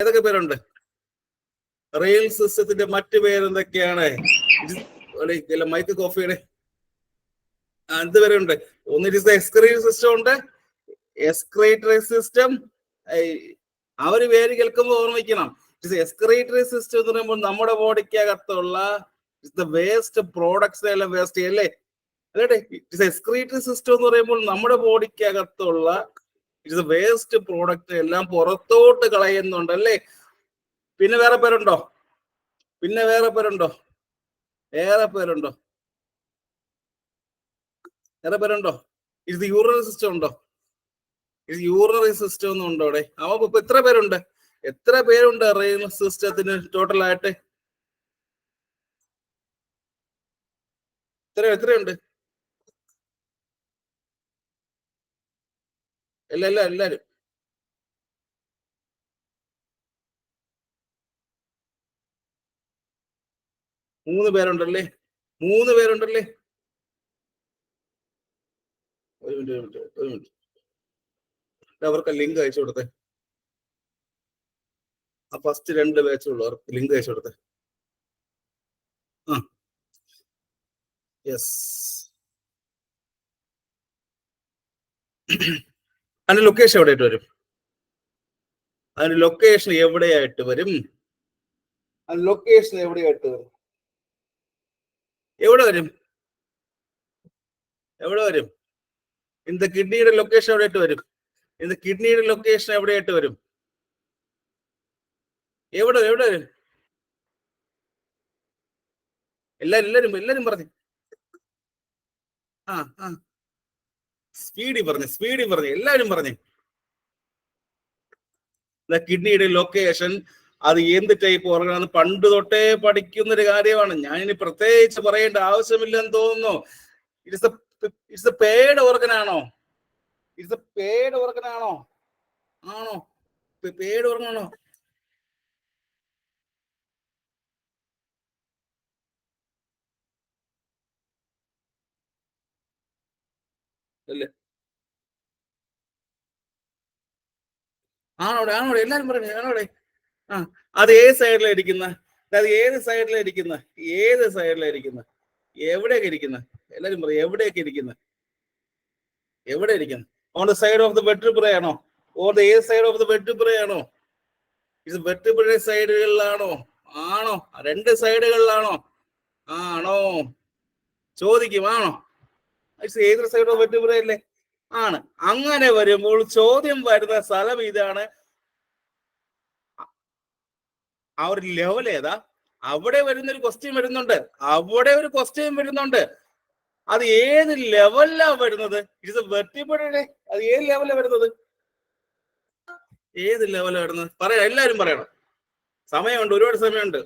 ഏതൊക്കെ പേരുണ്ട്? റെയിൽ സിസ്റ്റത്തിന്റെ മറ്റു പേരെന്തൊക്കെയാണ്? മൈക്ക് കോഫിയുടെ എന്ത് പേരുണ്ട്? ഒന്ന് എക്സ്ക്രീറ്ററി സിസ്റ്റം ഉണ്ട്, എക്സ്ക്രീറ്ററി സിസ്റ്റം. ആ ഒരു പേര് കേൾക്കുമ്പോൾ ഓർമ്മിക്കണം. എക്സ്ക്രീറ്ററി സിസ്റ്റം എന്ന് പറയുമ്പോൾ നമ്മുടെ ബോഡിക്കകത്തുള്ള വേസ്റ്റ് പ്രോഡക്ട്സ് എല്ലാം വേസ്റ്റ് അല്ലേ അല്ലേ? എക്സ്ക്രീറ്ററി സിസ്റ്റം എന്ന് പറയുമ്പോൾ നമ്മുടെ ബോഡിക്കകത്തുള്ള വേസ്റ്റ് പ്രോഡക്റ്റ് എല്ലാം പുറത്തോട്ട് കളയുന്നുണ്ട് അല്ലേ? പിന്നെ വേറെ പേരുണ്ടോ? വേറെ പേരുണ്ടോ? ഇത് യൂറിനറി സിസ്റ്റം ഉണ്ടോ? യൂറിനറി സിസ്റ്റം ഒന്നും ഉണ്ടോ അവിടെ? അവ ഇപ്പൊ എത്ര പേരുണ്ട് റെയിൽ സിസ്റ്റത്തിന് ടോട്ടൽ ആയിട്ട്? എത്രയുണ്ട്? എല്ലാരും 3 പേരുണ്ടല്ലേ? 3 പേരുണ്ടല്ലേ? ഒരു മിനിറ്റ് അവർക്ക് ലിങ്ക് അയച്ചു കൊടുത്തേ. ആ ഫസ്റ്റ് 2 ബാച്ചുള്ളൂ, അവർക്ക് ലിങ്ക് അയച്ചു കൊടുത്തേ. യെസ്. അതിന്റെ ലൊക്കേഷൻ എവിടെയായിട്ട് വരും? എവിടെയായിട്ട് വരും? എവിടെ വരും? இந்த കിഡ്നിയുടെ ലൊക്കേഷൻ എവിടെയായിട്ട് വരും? എവിടെയായിട്ട് വരും? എവിടെ വരും? എല്ലാരും പറഞ്ഞു. സ്പീഡി പറഞ്ഞു. എല്ലാരും പറഞ്ഞു. കിഡ്നിയുടെ ലൊക്കേഷൻ അത് എന്ത് ടൈപ്പ് ഓർഗനാണ് പണ്ട് തൊട്ടേ പഠിക്കുന്ന ഒരു കാര്യമാണ്. ഞാനിനി പ്രത്യേകിച്ച് പറയേണ്ട ആവശ്യമില്ലെന്ന് തോന്നുന്നു. ഇറ്റ്സ് എ പെയ്ഡ് ഓർഗൻ ആണോ? പെയ്ഡ് ഓർഗൻ ആണോ? അല്ലേ? ആണോടെ? എല്ലാരും പറഞ്ഞു ആണോടെ? അത് ഏത് സൈഡിലാണ് ഇരിക്കുന്നത്? ഏത് സൈഡിലാണ് ഇരിക്കുന്നത്? എവിടെയൊക്കെ ഇരിക്കുന്നത്? എല്ലാരും പറയും എവിടെയൊക്കെ ഇരിക്കുന്നത്? എവിടെ ഇരിക്കുന്നത്? On the side of the vertebrae ആണോ? ഏത് സൈഡ് ഓഫ് ദ വെർട്ടിബ്രേ ആണോ? ഇത് വെർട്ടിബ്രേ സൈഡുകളിലാണോ? ആണോ? 2 സൈഡുകളിലാണോ? ആണോ? ചോദിക്കും ആണോ? ഏത് സൈഡ് ഓഫ് വെർട്ടിബ്രേ അല്ലേ? ആണ്. അങ്ങനെ വരുമ്പോൾ ചോദ്യം വരുന്ന സ്ഥലം ഇതാണ്. ആ ഒരു ലെവൽ ഏതാ? അവിടെ വരുന്നൊരു ക്വസ്റ്റ്യൻ വരുന്നുണ്ട്. അത് ഏത് ലെവലിലാ വരുന്നത്? It's vertebrae. അത് ഏത് ലെവലിലാണ് വരുന്നത്? പറയാം, എല്ലാരും പറയണം. സമയമുണ്ട്, ഒരുപാട് സമയമുണ്ട്.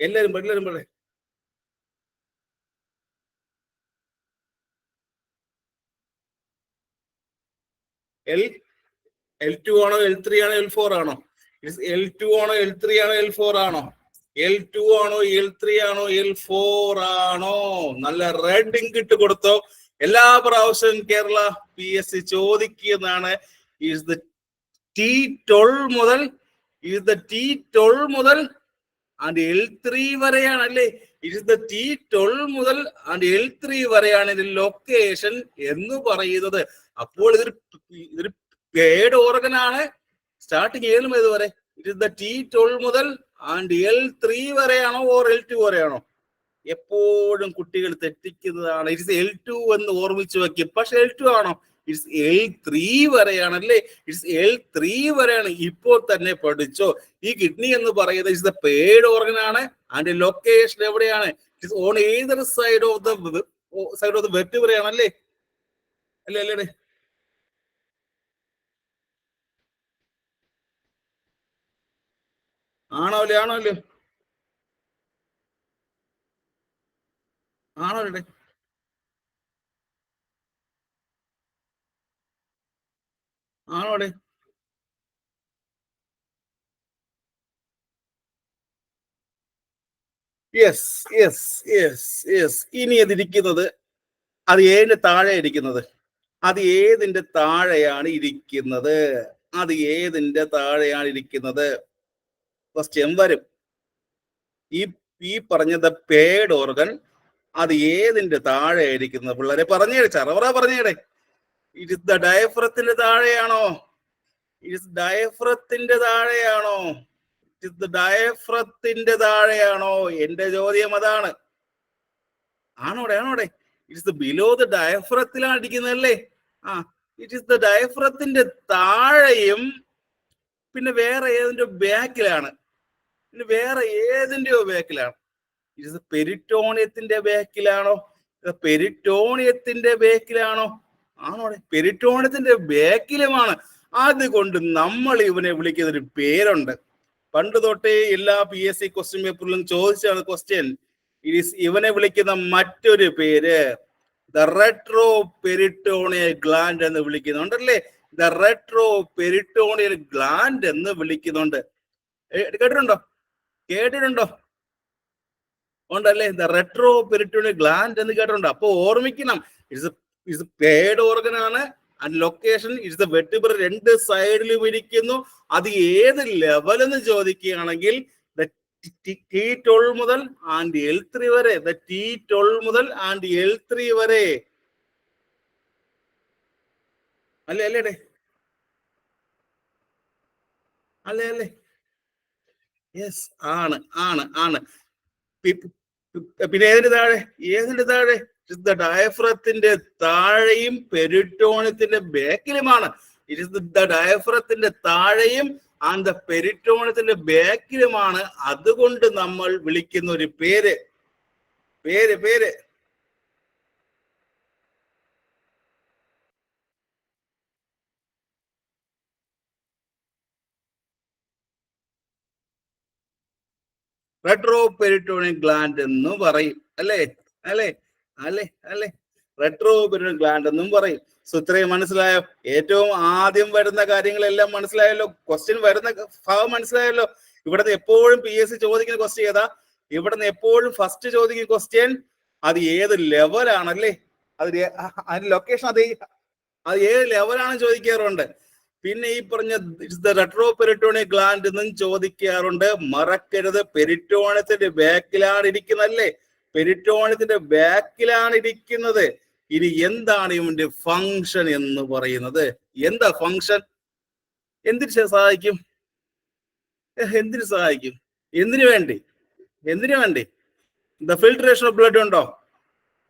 എല്ലാരും പറയും. L2 ആണോ? L3 ആണോ? L4 ആണോ? L2 ആണോ? L3 ആണോ? L4 ആണോ? L2 ആണോ? L3 ആണോ? L4 ആണോ? നല്ല റെഡ് ഇങ്ക് ഇട്ട് കൊടുത്തോ. എല്ലാ പ്രാവശ്യവും കേരള PSC ചോദിക്കുന്നതാണ്. ഈസ് ദ T12 മുതൽ ആൻഡ് L3 വരെയാണ് അല്ലേ? ഇറ്റ്സ് ദ T12 മുതൽ ആൻഡ് L3 വരെയാണ് ഇതിന്റെ ലൊക്കേഷൻ എന്ന് പറയുന്നത്. അപ്പോൾ ഇതൊരു പേഡ് ഓർഗൻ ആണ്. സ്റ്റാർട്ടിങ് ഏതും ഏതുവരെ? ഇറ്റ്സ് ദ T12 മുതൽ ആൻഡ് L3 വരെയാണോ ഓർ L2 വരെയാണോ? എപ്പോഴും കുട്ടികൾ തെറ്റിക്കുന്നതാണ്. ഇറ്റ്സ് L2 എന്ന് ഓർമ്മിച്ചു വെക്കും. പക്ഷെ L2 ആണോ? It's L3 വരെയാണല്ലേ? ഇറ്റ്സ് L3 വരെയാണ്. ഇപ്പോൾ തന്നെ പഠിച്ചോ. ഈ കിഡ്നി എന്ന് പറയുന്നത് ഇറ്റ്സ് ദ പേഡ് ഓർഗൻ ആണ്. ആൻഡ് ലൊക്കേഷൻ എവിടെയാണ്? It's on Ather side of the vertebrae ആണല്ലേ? അല്ലേ? ആണോ അല്ലേ? യെസ്. ഇനി അതിരിക്കുന്നത് അത് ഏതിന്റെ താഴെ ഇരിക്കുന്നത്? അത് ഏതിന്റെ താഴെയാണ് ഇരിക്കുന്നത്? അത് ഏതിന്റെ താഴെയാണ് ഇരിക്കുന്നത്? ക്വസ്റ്റ്യൻ വരും. ഈ പറഞ്ഞത് പേഡ് ഓർഗൻ അത് ഏതിന്റെ താഴെ ഇരിക്കുന്നത്? പിള്ളേരെ പറഞ്ഞേടെ, ചറവറ പറഞ്ഞേടെ. ഇറ്റ് ഇസ് ദ ഡയഫ്രത്തിന്റെ താഴെയാണോ? ഇറ്റ് ഇസ് ഡയഫ്രത്തിന്റെ താഴെയാണോ? ഇറ്റ് ഇസ് ദ ഡയഫ്രത്തിന്റെ താഴെയാണോ? എന്റെ ചോദ്യം അതാണ്. ആണോടെ? It is the below the ഡയഫ്രത്തിലാണ് ഇരിക്കുന്നതല്ലേ? ആ, ഇറ്റ് ഇസ് ദ ഡയഫ്രത്തിന്റെ താഴെയും പിന്നെ വേറെ ഏതിന്റെ ബാക്കിലാണ്? പിന്നെ വേറെ ഏതിന്റെയോ ബാക്കിലാണ്? ഇത് പെരിറ്റോണിയത്തിന്റെ ബാക്കിലാണോ? പെരിറ്റോണിയത്തിന്റെ ബാക്കിലാണോ? ആണോ? പെരിറ്റോണിയത്തിന്റെ ബാക്കിലുമാണ്. അതുകൊണ്ട് നമ്മൾ ഇവനെ വിളിക്കുന്ന ഒരു പേരുണ്ട്. പണ്ട് തൊട്ടേ എല്ലാ PSC ക്വസ്റ്റ്യൻ പേപ്പറിലും ചോദിച്ചാണ് ക്വസ്റ്റ്യൻ. ഇവനെ വിളിക്കുന്ന മറ്റൊരു പേര് ദ റെട്രോ പെരിറ്റോണിയൽ ഗ്ലാൻഡ് എന്ന് വിളിക്കുന്നുണ്ടല്ലേ? ദ റെട്രോ പെരിറ്റോണിയൽ ഗ്ലാൻഡ് എന്ന് വിളിക്കുന്നുണ്ട്. കേട്ടിട്ടുണ്ടോ? ഉണ്ടല്ലേ? ദ റെട്രോ പെരിറ്റോണിയൽ ഗ്ലാൻഡ് എന്ന് കേട്ടിട്ടുണ്ടോ? അപ്പൊ ഓർമ്മിക്കണം, ഇറ്റ്സ് പേഡ് ഓർഗൻ ആണ്. And location it's the vertebra രണ്ട് സൈഡിലും ഇരിക്കുന്നു. അത് ഏത് ലെവൽ എന്ന് ചോദിക്കുകയാണെങ്കിൽ T12 മുതൽ ആൻഡ് L3 വരെ. T12 മുതൽ ആൻഡ് L3 വരെ. അല്ലേ? അല്ലേ? യെസ്, ആണ്. പിന്നെ ഏതിന്റെ താഴെ? ഡയഫ്രത്തിന്റെ താഴെയും പെരിറ്റോണിയത്തിന്റെ ബാക്കിലുമാണ്. ഇറ്റ് ഇസ് ദ ഡയഫ്രത്തിന്റെ താഴെയും ആൻഡ് പെരിറ്റോണിയത്തിന്റെ ബാക്കിലുമാണ്. അതുകൊണ്ട് നമ്മൾ വിളിക്കുന്ന ഒരു പേര് റെട്രോ പെരിറ്റോണിയൽ ഗ്ലാൻഡ് എന്ന് പറയും. അല്ലേ? റെട്രോ പെരിറ്റോണിയൽ ഗ്ലാൻഡ് എന്നും പറയും. സോ ഇത്രയും മനസ്സിലായോ? ഏറ്റവും ആദ്യം വരുന്ന കാര്യങ്ങളെല്ലാം മനസ്സിലായല്ലോ? ക്വസ്റ്റ്യൻ വരുന്ന ഭാഗം മനസ്സിലായല്ലോ? ഇവിടുന്ന് എപ്പോഴും PSC ചോദിക്കുന്ന ക്വസ്റ്റ്യൻ ഏതാ? ഇവിടുന്ന് എപ്പോഴും ഫസ്റ്റ് ചോദിക്കുന്ന ക്വസ്റ്റ്യൻ അത് ഏത് ലെവലാണല്ലേ? അതിന്റെ ലൊക്കേഷൻ അത് ഏത് ലെവലാണ് ചോദിക്കാറുണ്ട്. പിന്നെ ഈ പറഞ്ഞ റെട്രോ പെരിറ്റോണിയൽ ഗ്ലാൻഡ് എന്നും ചോദിക്കാറുണ്ട്. മറക്കരുത്, പെരിറ്റോണിയത്തിന്റെ ബാക്കിലാണ് ഇരിക്കുന്നതല്ലേ? പെരിറ്റോണിയത്തിന്റെ ബാക്കിലാണ് ഇരിക്കുന്നത്. ഇനി എന്താണ് ഇവന്റെ ഫങ്ഷൻ എന്ന് പറയുന്നത്? എന്താ ഫങ്ഷൻ? എന്തിനു സഹായിക്കും? എന്തിനു വേണ്ടി? ദ ഫിൽട്രേഷൻ ഓഫ് ബ്ലഡ് ഉണ്ടോ?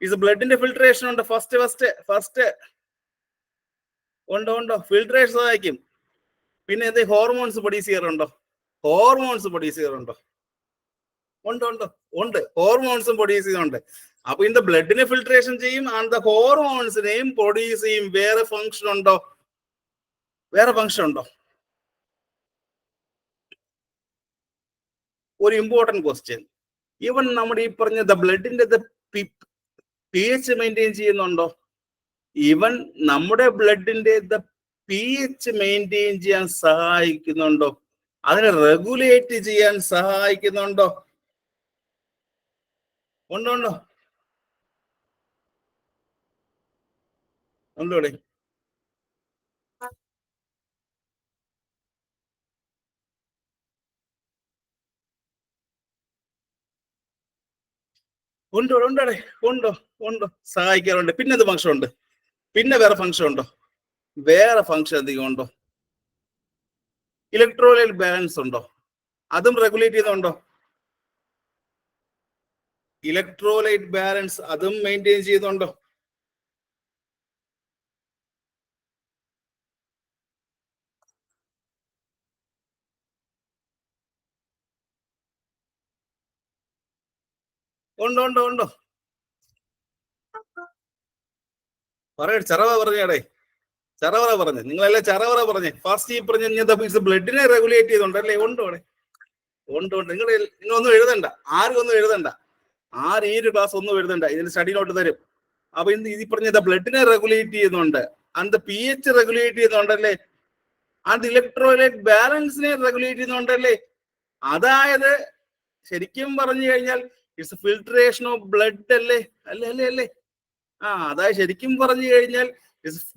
ഇത് ബ്ലഡിന്റെ ഫിൽട്രേഷൻ ഉണ്ട്. ഫസ്റ്റ് ഉണ്ടോ? ഫിൽട്രേഷൻ സഹായിക്കും. പിന്നെ എന്ത് ഹോർമോൺസ് പ്രൊഡ്യൂസ് ചെയ്യാറുണ്ടോ? ഉണ്ട്. ഹോർമോൺസും പ്രൊഡ്യൂസ് ചെയ്യുന്നുണ്ട്. അപ്പൊ ഇന്ന് ബ്ലഡിനെ ഫിൽട്രേഷൻ ചെയ്യും, ആൻഡ് ദ ഹോർമോൺസിനെയും പ്രൊഡ്യൂസ് ചെയ്യും. വേറെ ഫങ്ഷൻ ഉണ്ടോ? ഒരു ഇമ്പോർട്ടന്റ് ക്വസ്റ്റ്യൻ. ഈവൻ നമ്മുടെ ഈ പറഞ്ഞ ബ്ലഡിന്റെ pH മെയിൻറ്റെയിൻ ചെയ്യുന്നുണ്ടോ? ഈവൻ നമ്മുടെ ബ്ലഡിന്റെ pH മെയിൻറ്റെയിൻ ചെയ്യാൻ സഹായിക്കുന്നുണ്ടോ? അതിനെ റെഗുലേറ്റ് ചെയ്യാൻ സഹായിക്കുന്നുണ്ടോ? ഉണ്ടോ? ഉണ്ടോ? സഹായിക്കാറുണ്ട്. പിന്നെ എന്ത് ഫങ്ഷൻ ഉണ്ട്? പിന്നെ വേറെ ഫങ്ഷൻ ഉണ്ടോ? വേറെ ഫങ്ഷൻ എന്തെങ്കിലും ഉണ്ടോ? ഇലക്ട്രോലൈറ്റ് ബാലൻസ് ഉണ്ടോ? അതും റെഗുലേറ്റ് ചെയ്യുന്നുണ്ടോ? ഇലക്ട്രോലൈറ്റ് ബാലൻസ് അതും മെയിൻറ്റെയിൻ ചെയ്യുന്നുണ്ടോ? ഉണ്ടോ? ചറവറ പറഞ്ഞേ. നിങ്ങളെല്ലാം ചറവറ പറഞ്ഞേ. ഫാസ്റ്റ് ഈ പറഞ്ഞ ബ്ലഡിനെ റെഗുലേറ്റ് ചെയ്യുന്നുണ്ടല്ലേ? ഉണ്ടോ? നിങ്ങളൊന്നും എഴുതണ്ട. ആരും എഴുതണ്ട. ഈ ഒരു ക്ലാസ് ഒന്നും എഴുതണ്ട. ഇതിന് സ്റ്റഡി നോട്ട് തരും. അപ്പൊ ഈ പറഞ്ഞ ബ്ലഡിനെ റെഗുലേറ്റ് ചെയ്യുന്നുണ്ട്, ആൻഡ് pH റെഗുലേറ്റ് ചെയ്യുന്നുണ്ടല്ലേ? ആൻഡ് ഇലക്ട്രോലൈറ്റ് ബാലൻസിനെ റെഗുലേറ്റ് ചെയ്യുന്നുണ്ടല്ലേ? അതായത് ശരിക്കും പറഞ്ഞു കഴിഞ്ഞാൽ ഇറ്റ്സ് ഫിൽട്രേഷൻ ഓഫ് ബ്ലഡ് അല്ലേ? അതായത് ശരിക്കും പറഞ്ഞു കഴിഞ്ഞാൽ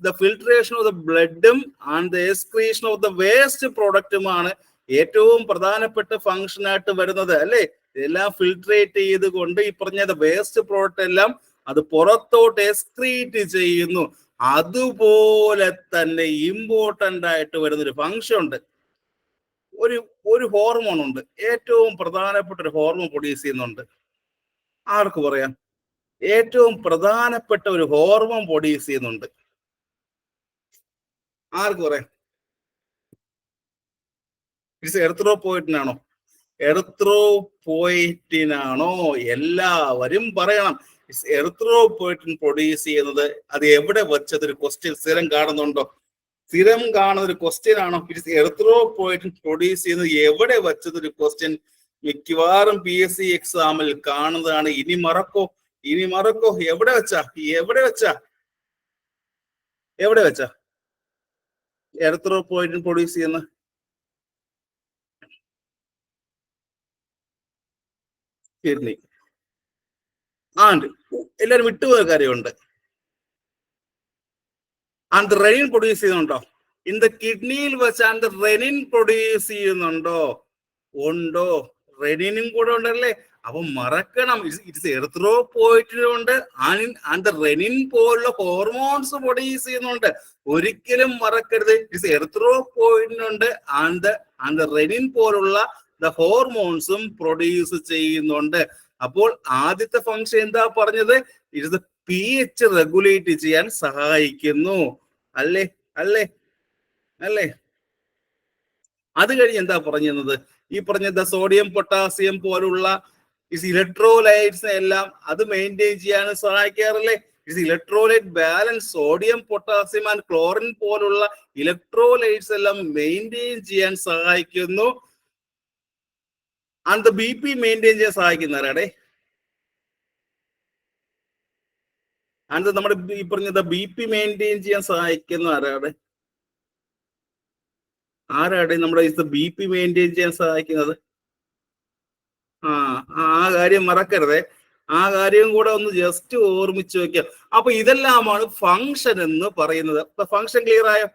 ദ ഫിൽട്രേഷൻ ഓഫ് ദ ബ്ലഡും and the excretion of the waste പ്രോഡക്റ്റുമാണ് ഏറ്റവും പ്രധാനപ്പെട്ട ഫംഗ്ഷൻ ആയിട്ട് വരുന്നത് അല്ലേ. ഇതെല്ലാം ഫിൽട്രേറ്റ് ചെയ്തുകൊണ്ട് ഈ പറഞ്ഞ വേസ്റ്റ് പ്രോഡക്റ്റ് എല്ലാം അത് പുറത്തോട്ട് എക്സ്ക്രീറ്റ് ചെയ്യുന്നു. അതുപോലെ തന്നെ ഇമ്പോർട്ടന്റ് ആയിട്ട് വരുന്നൊരു ഫംഗ്ഷൻ ഉണ്ട്. ഒരു ഹോർമോൺ ഉണ്ട്, ഏറ്റവും പ്രധാനപ്പെട്ട ഒരു ഹോർമോൺ പ്രൊഡ്യൂസ് ചെയ്യുന്നുണ്ട്. ആർക്ക് പറയാം? ഏറ്റവും പ്രധാനപ്പെട്ട ഒരു ഹോർമോൺ പ്രൊഡ്യൂസ് ചെയ്യുന്നുണ്ട്. ആർക്ക് പറയാം? എർത്രോപോയിറ്റിനാണോ? എർത്രോപോയിറ്റിനാണോ? എല്ലാവരും പറയണം. എർത്രോപോയിറ്റിൻ പ്രൊഡ്യൂസ് ചെയ്യുന്നത് അത് എവിടെ വെച്ചതൊരു ക്വസ്റ്റ്യൻ സ്ഥിരം കാണുന്നുണ്ടോ? സ്ഥിരം കാണുന്ന ഒരു ക്വസ്റ്റ്യൻ ആണോ? എർത്രോപോയിറ്റിൻ പ്രൊഡ്യൂസ് ചെയ്യുന്നത് എവിടെ വെച്ചതൊരു ക്വസ്റ്റ്യൻ മിക്കവാറും PSC എക്സാമിൽ കാണുന്നതാണ്. ഇനി മറക്കോ? എവിടെ വെച്ചാ എർത്രോപോയിറ്റിൻ പ്രൊഡ്യൂസ് ചെയ്യുന്ന? കിഡ്നി. എല്ലാരും വിട്ടുപോയ കാര്യമുണ്ട്. ആൻഡ് റെനിൻ പ്രൊഡ്യൂസ് ചെയ്യുന്നുണ്ടോ? ഇൻ ദ കിഡ്നിയിൽ വെച്ച് റെനിൻ പ്രൊഡ്യൂസ് ചെയ്യുന്നുണ്ടോ? ഉണ്ടോ? റെനിനും കൂടെ ഉണ്ടല്ലേ. അപ്പൊ മറക്കണം, ഇറ്റ്സ് എർത്രോപോയിറ്റിനുണ്ട് ആൻഡ് റെനിൻ പോലുള്ള ഹോർമോൺസ് പ്രൊഡ്യൂസ് ചെയ്യുന്നുണ്ട്. ഒരിക്കലും മറക്കരുത്, ഇറ്റ്സ് എർത്രോപോയിറ്റിനുണ്ട് ആൻഡ് റെനിൻ പോലുള്ള ദ ഹോർമോൺസും പ്രൊഡ്യൂസ് ചെയ്യുന്നുണ്ട്. അപ്പോൾ ആദ്യത്തെ ഫംഗ്ഷൻ എന്താ പറഞ്ഞത്? ഇറ്റ്സ് ദ pH റെഗുലേറ്റ് ചെയ്യാൻ സഹായിക്കുന്നു. അല്ലേ? അത് കഴിഞ്ഞ് എന്താ പറഞ്ഞത്? ഈ പറഞ്ഞ സോഡിയം പൊട്ടാസ്യം പോലുള്ള ഇലക്ട്രോലൈറ്റ്സ് എല്ലാം അത് മെയിൻറ്റെയിൻ ചെയ്യാൻ സഹായിക്കാറില്ലേ? Electrolyte balance, sodium potassium and chlorine പോലുള്ള ഇലക്ട്രോലൈറ്റ്സ് എല്ലാം മെയിൻറ്റെയിൻ ചെയ്യാൻ സഹായിക്കുന്നു. ആൻഡ് BP മെയിൻറ്റെയിൻ ചെയ്യാൻ സഹായിക്കുന്നവരാടെ. ആൻഡ് നമ്മുടെ ഈ പറഞ്ഞ BP മെയിൻറ്റെയിൻ ചെയ്യാൻ സഹായിക്കുന്ന ആരാടെ നമ്മുടെ BP മെയിൻറ്റെയിൻ ചെയ്യാൻ സഹായിക്കുന്നത്? ആ കാര്യം മറക്കരുതേ. ആ കാര്യം കൂടെ ഒന്ന് ജസ്റ്റ് ഓർമ്മിച്ച് വെക്കുക. അപ്പൊ ഇതെല്ലാമാണ് ഫംഗ്ഷൻ എന്ന് പറയുന്നത്. ഫംഗ്ഷൻ ക്ലിയർ ആയോ?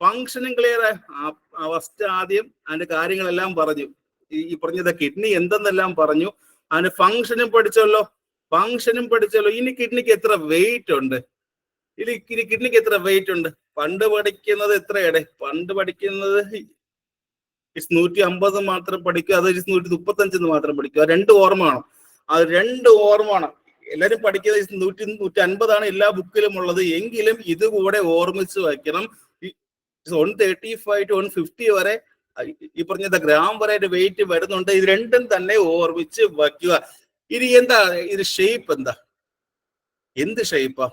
ഫംഗ്ഷനും ക്ലിയർ ആയോ? ഫസ്റ്റ് ആദ്യം അതിന്റെ കാര്യങ്ങളെല്ലാം പറഞ്ഞു. ഈ പറഞ്ഞത് കിഡ്നി എന്തെന്നെല്ലാം പറഞ്ഞു. അതിന് ഫംഗ്ഷനും പഠിച്ചല്ലോ. ഇനി കിഡ്നിക്ക് എത്ര വെയിറ്റ് ഉണ്ട്? ഇനി കിഡ്നിക്ക് എത്ര വെയിറ്റ് ഉണ്ട്? പണ്ട് പഠിക്കുന്നത് എത്രയുടെ? പണ്ട് പഠിക്കുന്നത് 150 മാത്രം പഠിക്കുക, അത് 135 മാത്രം പഠിക്കുക. രണ്ട് ഓർമ്മയാണ്. അത് രണ്ട് ഓർമ്മയാണ്. എല്ലാരും പഠിക്കുന്നത് 150 എല്ലാ ബുക്കിലും ഉള്ളത്. എങ്കിലും ഇതുകൂടെ ഓർമ്മിച്ച് വയ്ക്കണം. 135 to 150 വരെ ഈ പറഞ്ഞ ഗ്രാം വരെ വെയിറ്റ് വരുന്നുണ്ട്. ഇത് രണ്ടും തന്നെ ഓർമ്മിച്ച് വയ്ക്കുക. ഇനി എന്താ ഇത് ഷേപ്പ്? എന്താ? എന്ത് ഷേപ്പാ?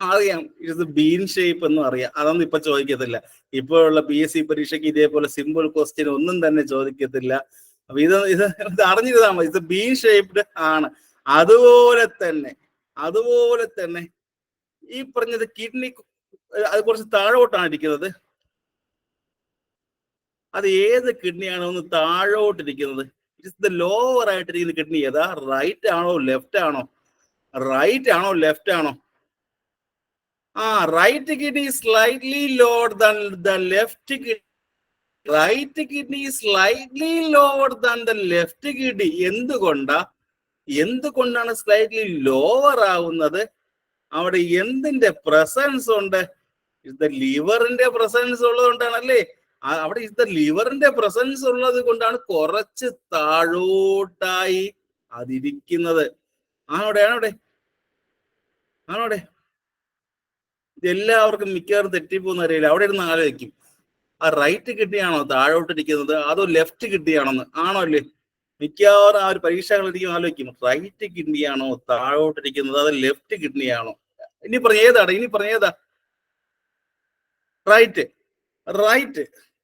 അറിയാം, ഇത് ബീൻ ഷേപ്പ് എന്നും അറിയാം. അതൊന്നും ഇപ്പൊ ചോദിക്കത്തില്ല. ഇപ്പോഴുള്ള PSC പരീക്ഷയ്ക്ക് ഇതേപോലെ സിമ്പിൾ ക്വസ്റ്റ്യൻ ഒന്നും തന്നെ ചോദിക്കത്തില്ല. അപ്പൊ ഇത് അറിഞ്ഞിരുന്നാ മതി. ഇത് ബീൻ ഷേപ്ഡ് ആണ്. അതുപോലെ തന്നെ ഈ പറഞ്ഞത് കിഡ്നി അത് കുറച്ച് താഴോട്ടാണ് ഇരിക്കുന്നത്. അത് ഏത് കിഡ്നിയാണോ ഒന്ന് താഴോട്ടിരിക്കുന്നത്? ഇറ്റ്സ് ദ ലോവർ ആയിട്ടിരിക്കുന്ന കിഡ്നി ഏതാ? റൈറ്റ് ആണോ ലെഫ്റ്റ് ആണോ? Right kidney slightly lower than the left kidney. Right kidney slightly lower than the left kidney. എന്തുകൊണ്ടാണ് സ്ലൈറ്റ്ലി ലോവർ ആവുന്നത്? അവിടെ എന്തിന്റെ പ്രസൻസ് ഉണ്ട്? ലിവറിന്റെ പ്രസൻസ് ഉള്ളതുകൊണ്ടാണല്ലേ. അവിടെ ലിവറിന്റെ പ്രസൻസ് ഉള്ളത് കൊണ്ടാണ് കുറച്ച് താഴോട്ടായി അതിരിക്കുന്നത്. ആണോടെ? എല്ലാവർക്കും മിക്കവാറും തെറ്റിപ്പോന്ന് അറിയില്ല. അവിടെ ഇരുന്ന് ആലോചിക്കും, ആ റൈറ്റ് കിഡ്നിയാണോ താഴോട്ടിരിക്കുന്നത് അതോ ലെഫ്റ്റ് കിഡ്നിയാണോന്ന്? ആണോ അല്ലേ? മിക്കവാറും ആ ഒരു പരീക്ഷകളിരിക്കും ആലോചിക്കും, റൈറ്റ് കിഡ്നിയാണോ താഴോട്ടിരിക്കുന്നത് അതോ ലെഫ്റ്റ് കിഡ്നിയാണോ? ഇനി പറഞ്ഞ ഏതാ? റൈറ്റ്.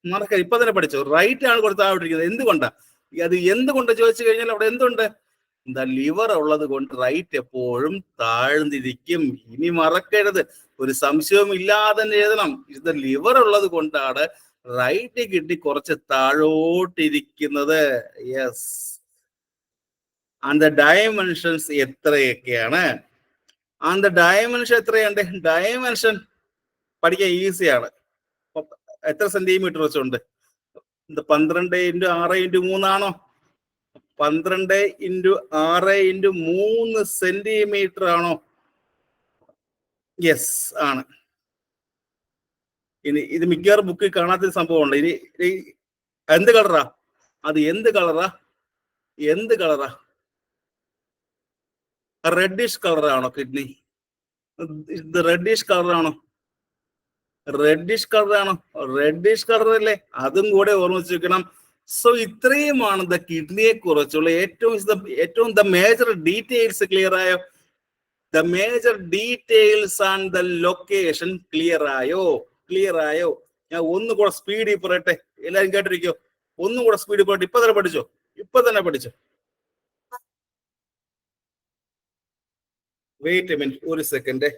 മറക്ക, ഇപ്പൊ തന്നെ പഠിച്ചോ. റൈറ്റ് ആണ് കൊടുത്ത് താഴോട്ടിരിക്കുന്നത്. എന്തുകൊണ്ടാ? അത് എന്തുകൊണ്ട് ചോദിച്ചു കഴിഞ്ഞാൽ അവിടെ എന്തുണ്ട്? എന്താ? ലിവർ ഉള്ളത് കൊണ്ട് റൈറ്റ് എപ്പോഴും താഴ്ന്നിരിക്കും. ഇനി മറക്കരുത്, ഒരു സംശയവും ഇല്ലാതെ തന്നെ എഴുതണം. ഇത് ലിവർ ഉള്ളത് കൊണ്ടാണ് റൈറ്റ് കിഡ്നി കുറച്ച് താഴോട്ടിരിക്കുന്നത്. യെസ്. ആൻഡ് ദ ഡയമെൻഷൻസ് എത്രയൊക്കെയാണ്? ആൻഡ് ദ ഡയമെൻഷൻ എത്രയുണ്ട്? ഡയമെൻഷൻ പഠിക്കാൻ ഈസിയാണ്. എത്ര സെന്റിമീറ്റർ വെച്ചുണ്ട്? 12 × 6 × 3 ആണോ? 12 × 6 × 3 സെന്റിമീറ്റർ ആണോ? യെസ് ആണ്. ഇനി ഇത് മിക്കവാറും ബുക്കിൽ കാണാത്ത സംഭവമുണ്ട്. ഇനി എന്ത് കളറാ? അത് എന്ത് കളറാ? എന്ത് കളറാ? റെഡിഷ് കളറാണോ കിഡ്നി? ഇത് റെഡിഷ് കളറാണോ? റെഡിഷ് കളറാണോ? റെഡിഷ് കളർ അല്ലേ? അതും കൂടെ ഓർമ്മിച്ച് വെക്കണം. സോ ഇത്രയുമാണ് ദ കിഡ്നിയെ കുറിച്ചുള്ള ഏറ്റവും ദ മേജർ ഡീറ്റെയിൽസ്. ക്ലിയർ ആയോ? The major details and the location clear ആയോ? ക്ലിയർ ആയോ? ഞാൻ ഒന്നുകൂടെ സ്പീഡിൽ പറയട്ടെ, എല്ലാരും കേട്ടിരിക്കോ? ഒന്നുകൂടെ സ്പീഡിൽ പറയട്ടെ. ഇപ്പൊ തന്നെ പഠിച്ചോ? ഇപ്പൊ തന്നെ പഠിച്ചോ? വെയിറ്റ് എ മിനിറ്റ്, ഒരു സെക്കൻഡ്.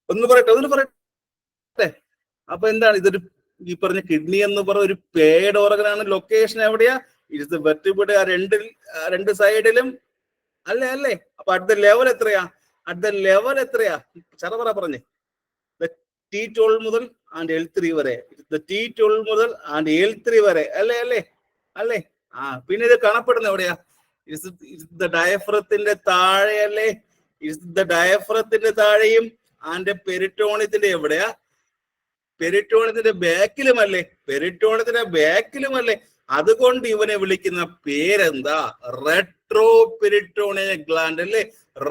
ഒന്ന് പറയട്ടെ. അപ്പൊ എന്താണ് ഇതൊരു ഈ പറഞ്ഞ കിഡ്നി എന്ന് പറഞ്ഞ ഒരു പേഡ് ഓർഗനാണ്. ലൊക്കേഷൻ എവിടെയാ? ഇത് വെർട്ടിബ്രേറ്റ് രണ്ട് സൈഡിലും അല്ലേ? അപ്പൊ അറ്റ് ദ ലെവൽ എത്രയാ? അറ്റ് ദ ലെവൽ എത്രയാ? ചറപറ പറഞ്ഞേ. T12 മുതൽ ആൻഡ് L3 വരെ. T12 മുതൽ ആൻഡ് L3 വരെ അല്ലേ? പിന്നെ ഇത് കാണപ്പെടുന്ന എവിടെയാ? ഡയഫ്രത്തിന്റെ താഴെ അല്ലേ? ഡയഫ്രത്തിന്റെ താഴെയും ആൻഡ് പെരിറ്റോണിയത്തിന്റെ എവിടെയാ? പെരിറ്റോണിയത്തിന്റെ ബാക്കിലുമല്ലേ? അതുകൊണ്ട് ഇവനെ വിളിക്കുന്ന പേരെന്താ? റെട്രോ പെരിറ്റോണിയ ഗ്ലാൻഡ് അല്ലേ?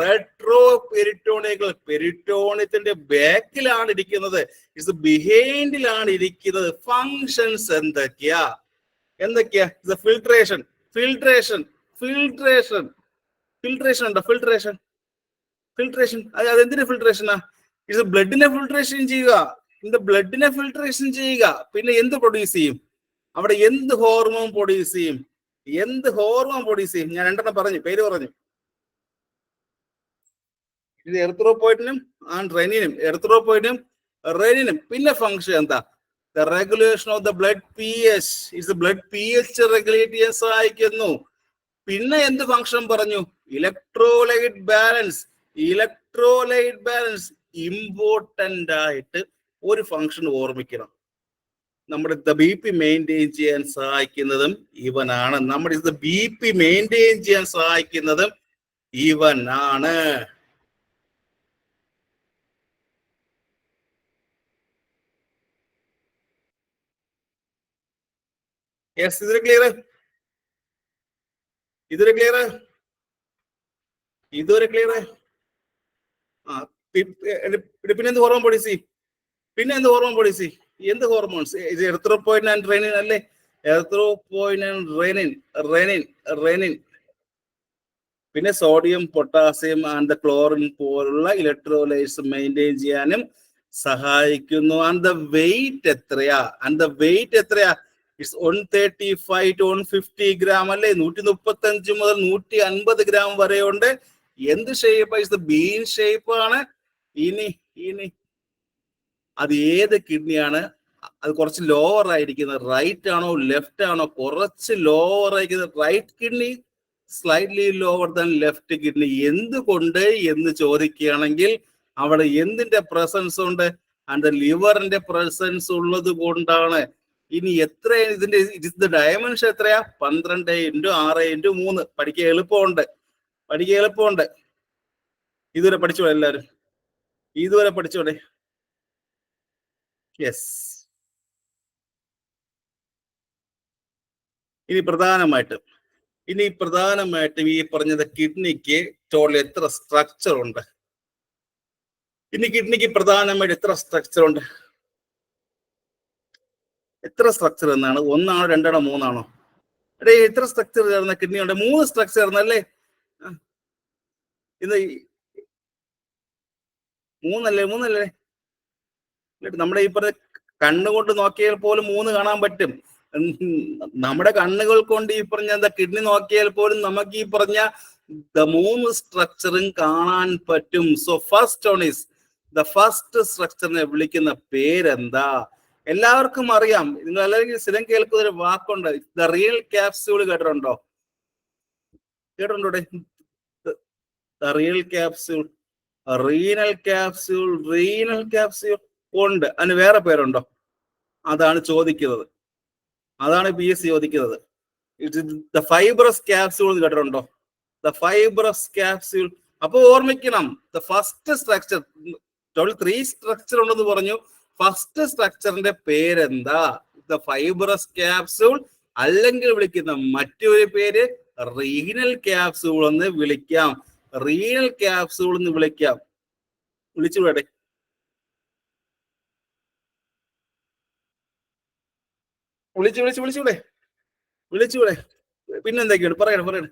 റെട്രോ പെരിറ്റോണിയകൾ പെരിറ്റോണിയത്തിന്റെ ബാക്കിലാണ് ഇരിക്കുന്നത്. ഇത് ബിഹൈൻഡിലാണ് ഇരിക്കുന്നത്. ഫങ്ഷൻസ് എന്തൊക്കെയാ? ഫിൽട്രേഷൻ ഉണ്ടോ? ഫിൽട്രേഷൻ അതെന്തിനു ഫിൽട്രേഷനാ? ഇത് ബ്ലഡിനെ ഫിൽട്രേഷൻ ചെയ്യുക. പിന്നെ എന്ത് പ്രൊഡ്യൂസ് ചെയ്യും? അവിടെ എന്ത് ഹോർമോൺ പ്രൊഡ്യൂസ് ചെയ്യും? ഞാൻ രണ്ടെണ്ണം പറഞ്ഞു, പേര് പറഞ്ഞു. ഇത് എറിത്രോപോയിറ്റിനും റെനിനും. പിന്നെ ഫംഗ്ഷൻ എന്താ? The regulation of the blood pH. Blood pH regulate ചെയ്യാൻ സഹായിക്കുന്നു. പിന്നെ എന്ത് ഫംഗ്ഷൻ പറഞ്ഞു? ഇലക്ട്രോലൈറ്റ് ബാലൻസ് ഇമ്പോർട്ടന്റ് ആയിട്ട് ഒരു ഫംഗ്ഷൻ ഓർമ്മിക്കണം. നമ്മുടെ BP മെയിൻറ്റെയിൻ ചെയ്യാൻ സഹായിക്കുന്നതും ഇവനാണ്. യെസ്, ഇതൊരു ക്ലിയർ. പിന്നെ എന്ത് ഹോർമോൺ പ്രൊഡ്യൂസ് ചെയ്യും? എന്ത് ഹോർമോൺസ്? ഇത് എറിത്രോപോയിറ്റിൻ ആൻഡ് റെനിൻ അല്ലേ? റെനിൻ. പിന്നെ സോഡിയം, പൊട്ടാസ്യം ആൻഡ് ക്ലോറിൻ പോലുള്ള ഇലക്ട്രോലൈറ്റ്സ് മെയിൻറ്റെയിൻ ചെയ്യാനും സഹായിക്കുന്നു. ആൻഡ് ദ വെയിറ്റ് എത്രയാ? ഇറ്റ്സ് 135 to 150 ഗ്രാം അല്ലേ? 135 മുതൽ 150 ഗ്രാം വരെയുണ്ട്. എന്ത് ഷേപ്പ്? ഇത് ബീൻ ഷേപ്പ് ആണ്. ഇനി അത് ഏത് കിഡ്നിയാണ്? അത് കുറച്ച് ലോവർ ആയിരിക്കുന്നത് റൈറ്റ് ആണോ ലെഫ്റ്റ് ആണോ? കുറച്ച് ലോവർ ആയിരിക്കുന്നത് right kidney, slightly lower than left kidney. എന്തുകൊണ്ട് എന്ന് ചോദിക്കുകയാണെങ്കിൽ അവിടെ എന്തിന്റെ പ്രസൻസ് ഉണ്ട്? ആൻഡ് ലിവറിന്റെ പ്രസൻസ് ഉള്ളത് കൊണ്ടാണ്. ഇനി എത്ര ഇതിന്റെ ഡയമെൻഷൻ എത്രയാ? 12 × 6 × 3. പഠിക്കാൻ എളുപ്പമുണ്ട്. ഇതുവരെ പഠിച്ചോടെ എല്ലാരും? യെസ്. ഇനി പ്രധാനമായിട്ടും ഈ പറഞ്ഞത് കിഡ്നിക്ക് ടോട്ടൽ എത്ര സ്ട്രക്ചർ ഉണ്ട്? കിഡ്നിക്ക് പ്രധാനമായിട്ട് എത്ര സ്ട്രക്ചർ ഉണ്ട്? എത്ര സ്ട്രക്ചർ എന്നാണ്? 1 ആണോ 2 ആണോ 3 ആണോ? എത്ര സ്ട്രക്ചർ ചേർന്ന കിഡ്നി ഉണ്ട്? 3 സ്ട്രക്ചർ ചേർന്നല്ലേ? ഇത് 3 അല്ലേ? നമ്മുടെ ഈ പറഞ്ഞ കണ്ണുകൊണ്ട് നോക്കിയാൽ പോലും 3 കാണാൻ പറ്റും. നമ്മുടെ കണ്ണുകൾ കൊണ്ട് ഈ പറഞ്ഞ എന്താ കിഡ്നി നോക്കിയാൽ പോലും നമുക്ക് ഈ പറഞ്ഞ 3 സ്ട്രക്ചറും കാണാൻ പറ്റും. So first one is the first സ്ട്രക്ചറിനെ വിളിക്കുന്ന പേരെന്താ? എല്ലാവർക്കും അറിയാം. നിങ്ങൾ അല്ലെങ്കിൽ സ്ഥിരം കേൾക്കുന്ന ഒരു വാക്കുണ്ട്, ദ റിയൽ ക്യാപ്സ്യൂൾ. കേട്ടിട്ടുണ്ടോ? Real capsule, renal capsule, renal capsule ഉണ്ട്. അതിന് വേറെ പേരുണ്ടോ? അതാണ് ചോദിക്കുന്നത്. അതാണ് PSC ചോദിക്കുന്നത്. ദ ഫൈബ്രസ് ക്യാപ്സ്യൂൾ കേട്ടിട്ടുണ്ടോ? The fibrous capsule. അപ്പൊ ഓർമ്മിക്കണം, ദ ഫസ്റ്റ് സ്ട്രക്ചർ, 3 സ്ട്രക്ചർ ഉണ്ടെന്ന് പറഞ്ഞു. ഫസ്റ്റ് സ്ട്രക്ചറിന്റെ പേരെന്താ? ദ ഫൈബ്രസ് ക്യാപ്സ്യൂൾ, അല്ലെങ്കിൽ വിളിക്കുന്ന മറ്റൊരു പേര് റീനൽ ക്യാപ്സ്യൂൾ എന്ന് വിളിക്കാം. റീനൽ ക്യാപ്സ്യൂൾ എന്ന് വിളിക്കാം. വിളിച്ചുകൂടെ? വിളിച്ചൂടെ? പിന്നെന്തൊക്കെയാണ് പറയണം.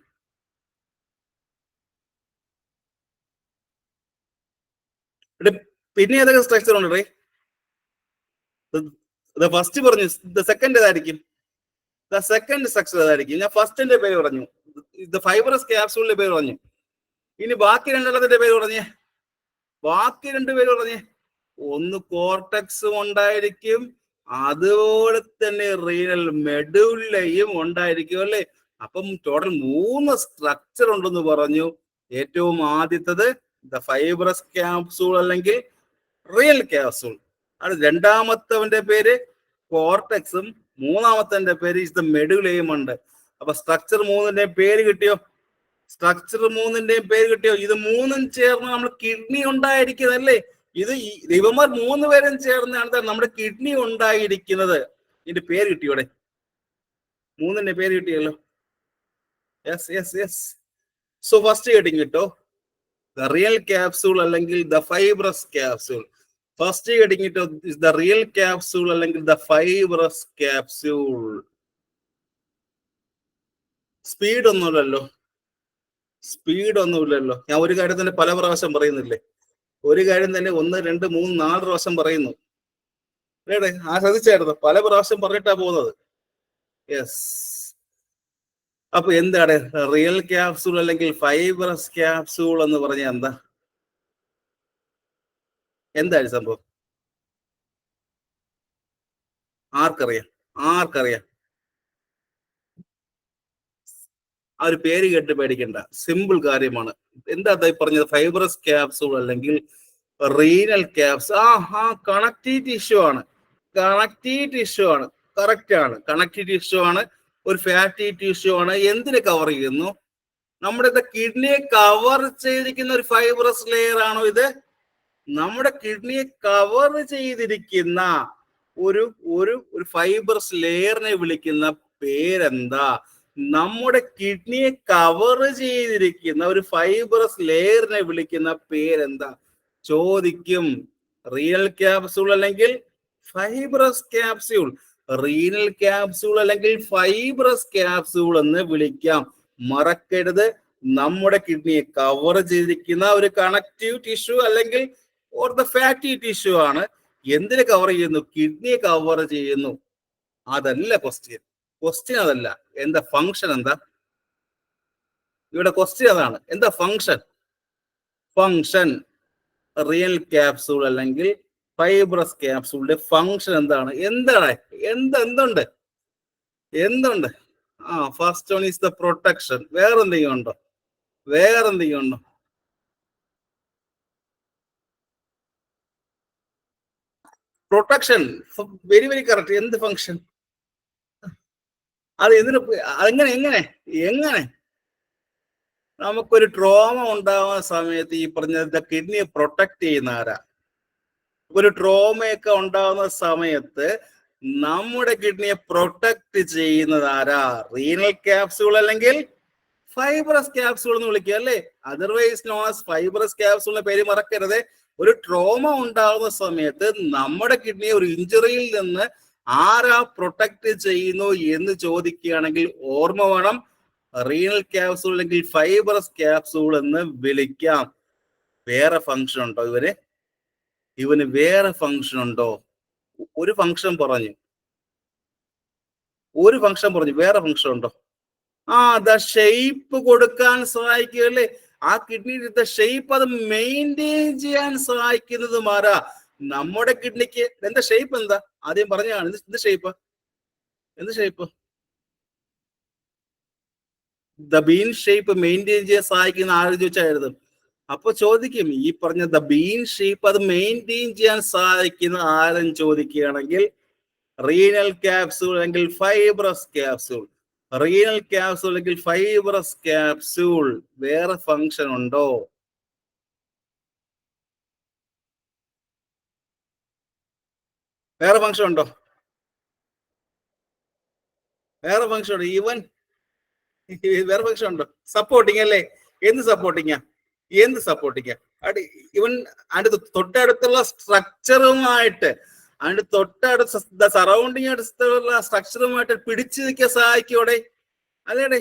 പിന്നെ ഏതൊക്കെ സ്ട്രക്ചർ ഉണ്ട്? ഫസ്റ്റ് പറഞ്ഞു. സെക്കൻഡ് ഏതായിരിക്കും? ദ സെക്കൻഡ് സ്ട്രക്ചർ ഏതായിരിക്കും? ഞാൻ ഫസ്റ്റിന്റെ പേര് പറഞ്ഞു, ദ ഫൈബ്രസ് ക്യാപ്സ്യൂളിന്റെ പേര് പറഞ്ഞു. ഇനി ബാക്കി രണ്ടെണ്ണത്തിന്റെ പേര് പറഞ്ഞേ. ഒന്ന് കോർട്ടക്സും ഉണ്ടായിരിക്കും, അതുപോലെ തന്നെ റീനൽ മെഡുലയും ഉണ്ടായിരിക്കും അല്ലെ. അപ്പം ടോട്ടൽ 3 സ്ട്രക്ചർ ഉണ്ടെന്ന് പറഞ്ഞു. ഏറ്റവും ആദ്യത്തത് ദ ഫൈബ്രസ് ക്യാപ്സൂൾ അല്ലെങ്കിൽ റിയൽ ക്യാപ്സൂൾ. അത് രണ്ടാമത്തവന്റെ പേര് കോർട്ടക്സും, മൂന്നാമത്തെ പേര് ഇസ് ദ മെഡുലയും ഉണ്ട്. അപ്പൊ സ്ട്രക്ചർ 3ന്റെയും പേര് കിട്ടിയോ? ഇത് 3ഉം ചേർന്ന് നമ്മൾ കിഡ്നി ഉണ്ടായിരിക്കുന്നതല്ലേ. ഇത് ഇവന്മാർ 3 പേരും ചേർന്നാണ് നമ്മുടെ കിഡ്നി ഉണ്ടായിരിക്കുന്നത്. ഇതിന്റെ പേര് കിട്ടിയോടെ? 3ന്റെ പേര് കിട്ടിയല്ലോ. യെസ്. സോ ഫസ്റ്റ് ഹെഡിങ് കിട്ടോ, ദ റിയൽ ക്യാപ്സൂൾ അല്ലെങ്കിൽ the fibrous capsule. First heading കിട്ടോ, ദ റിയൽ ക്യാപ്സൂൾ അല്ലെങ്കിൽ ദ ഫൈബ്രസ് ക്യാപ്സൂൾ. സ്പീഡ് ഒന്നുമില്ലല്ലോ. ഞാൻ ഒരു കാര്യം തന്നെ പല പ്രാവശ്യം പറയുന്നില്ലേ? ഒരു കാര്യം തന്നെ 1, 2, 3, 4 പ്രാവശ്യം പറയുന്നു. ശ്രദ്ധിച്ചായിരുന്നു? പല പ്രാവശ്യം പറഞ്ഞിട്ടാ പോകുന്നത്. യെസ്. അപ്പൊ എന്താണ് റിയൽ ക്യാപ്സൂൾ അല്ലെങ്കിൽ ഫൈബ്രസ് ക്യാപ്സൂൾ എന്ന് പറഞ്ഞാൽ എന്താ? എന്താണ് സംഭവം? ആർക്കറിയാം? ആ ഒരു പേര് കേട്ട് പേടിക്കണ്ട, സിമ്പിൾ കാര്യമാണ്. എന്താ പറഞ്ഞത്? ഫൈബ്രസ് ക്യാപ്സൂൾ അല്ലെങ്കിൽ റീനൽ ക്യാപ്സ്. കണക്റ്റീവ് ടിഷ്യൂ ആണ്. കറക്റ്റ് ആണ്. കണക്റ്റീവ് ടിഷ്യൂ ആണ്, ഒരു ഫാറ്റി ടിഷ്യൂ ആണ്. എന്തിനെ കവർ ചെയ്യുന്നു? നമ്മുടെ കിഡ്നിയെ കവർ ചെയ്തിരിക്കുന്ന ഒരു ഫൈബ്രസ് ലെയർ ആണോ ഇത്? നമ്മുടെ കിഡ്നിയെ കവർ ചെയ്തിരിക്കുന്ന ഒരു ഫൈബ്രസ് ലെയറിനെ വിളിക്കുന്ന പേരെന്താ? നമ്മുടെ കിഡ്നിയെ കവർ ചെയ്തിരിക്കുന്ന ഒരു ഫൈബ്രസ് ലെയറിനെ വിളിക്കുന്ന പേരെന്താ? ചോദിക്കും. റീനൽ ക്യാപ്സൂൾ അല്ലെങ്കിൽ ഫൈബ്രസ് ക്യാപ്സ്യൂൾ. റീനൽ ക്യാപ്സൂൾ അല്ലെങ്കിൽ ഫൈബ്രസ് ക്യാപ്സൂൾ എന്ന് വിളിക്കാം. മറക്കരുത്, നമ്മുടെ കിഡ്നിയെ കവർ ചെയ്തിരിക്കുന്ന ഒരു കണക്റ്റീവ് ടിഷ്യൂ അല്ലെങ്കിൽ ഓർ ദ ഫാറ്റി ടിഷ്യൂ ആണ്. എന്തിനെ കവർ ചെയ്യുന്നു? കിഡ്നിയെ കവർ ചെയ്യുന്നു. അതല്ല ക്വസ്റ്റ്യൻ. അതല്ല. എന്താ ഫങ്ഷൻ? എന്താ ഇവിടെ ക്വസ്റ്റ്യൻ? അതാണ്. എന്താ ഫങ്ഷൻ? റിയൽ ക്യാപ്സൂൾ അല്ലെങ്കിൽ ഫൈബ്രസ് ക്യാപ്സൂളിന്റെ ഫങ്ഷൻ എന്താണ്? എന്തുണ്ട്? First one is the protection. വേറെന്തെങ്കിലും ഉണ്ടോ? പ്രൊട്ടക്ഷൻ. Very very correct. എന്ത് ഫങ്ഷൻ? അത് എങ്ങനെ നമുക്കൊരു ട്രോമ ഉണ്ടാവുന്ന സമയത്ത് ഈ പറഞ്ഞ കിഡ്നിയെ പ്രൊട്ടക്ട് ചെയ്യുന്ന ആരാ? ഒരു ട്രോമയൊക്കെ ഉണ്ടാവുന്ന സമയത്ത് നമ്മുടെ കിഡ്നിയെ പ്രൊട്ടക്ട് ചെയ്യുന്നത് ആരാ? റീനൽ ക്യാപ്സൂൾ അല്ലെങ്കിൽ ഫൈബ്രസ് ക്യാപ്സൂൾ എന്ന് വിളിക്കുക അല്ലേ? അതർവൈസ് നോൺ ആസ് ഫൈബ്രസ് ക്യാപ്സൂളിന്റെ പേര് മറക്കരുത്. ഒരു ട്രോമ ഉണ്ടാകുന്ന സമയത്ത് നമ്മുടെ കിഡ്നിയെ ഒരു ഇഞ്ചുറിയിൽ നിന്ന് ആരാ പ്രൊട്ടക്ട് ചെയ്യുന്നു എന്ന് ചോദിക്കുകയാണെങ്കിൽ ഓർമ്മ വേണം, റീനൽ ക്യാപ്സൂൾ അല്ലെങ്കിൽ ഫൈബ്രസ് ക്യാപ്സൂൾ എന്ന് വിളിക്കാം. വേറെ ഫങ്ഷൻ ഉണ്ടോ ഇവന് വേറെ ഫങ്ഷൻ ഉണ്ടോ? ഒരു ഫംഗ്ഷൻ പറഞ്ഞു, ഒരു ഫംഗ്ഷൻ പറഞ്ഞു, വേറെ ഫംഗ്ഷൻ ഉണ്ടോ? ആ ഷേപ്പ് കൊടുക്കാൻ സഹായിക്കുകയല്ലേ, ആ കിഡ്നിയുടെ ഷേപ്പ് അത് മെയിൻറ്റെയിൻ ചെയ്യാൻ സഹായിക്കുന്നതും ആരാ? നമ്മുടെ കിഡ്നിക്ക്. എന്താ ഷേപ്പ്? എന്താ ആദ്യം പറഞ്ഞാണ്, എന്ത് ഷേപ്പ്? എന്ത് shape? The been shape maintain ചെയ്യാൻ സഹായിക്കുന്ന ആര് ചോദിച്ചായിരുന്നു? അപ്പൊ ചോദിക്കും, ഈ പറഞ്ഞ ദ ബീൻ ഷേപ്പ് അത് മെയിൻറ്റെയിൻ ചെയ്യാൻ സഹായിക്കുന്ന ആരും ചോദിക്കുകയാണെങ്കിൽ റീനൽ ക്യാപ്സൂൾ അല്ലെങ്കിൽ ഫൈബ്രസ് ക്യാപ്സൂൾ. റീനൽ ക്യാപ്സൂൾ അല്ലെങ്കിൽ ഫൈബ്രസ് ക്യാപ്സൂൾ വേറെ ഫംഗ്ഷൻ ഉണ്ടോ? വേറെ ഫംഗ്ഷൻ ഉണ്ടോ? വേറെ ഫംഗ്ഷൻ ഉണ്ടോ? ഈവൻ വേറെ ഫംഗ്ഷൻ ഉണ്ടോ? സപ്പോർട്ടിങ് അല്ലേ? എന്ത് സപ്പോർട്ടിങ്ങാ? എന്ത് സപ്പോർട്ടിങ്ങാ? ഇവൻ അതിന്റെ തൊട്ടടുത്തുള്ള സ്ട്രക്ചറുമായിട്ട്, അതിന്റെ തൊട്ടടുത്ത സറൗണ്ടിങ് അടുത്തുള്ള സ്ട്രക്ചറുമായിട്ട് പിടിച്ചു നിൽക്കാൻ സഹായിക്കോടെ? അതേടെ,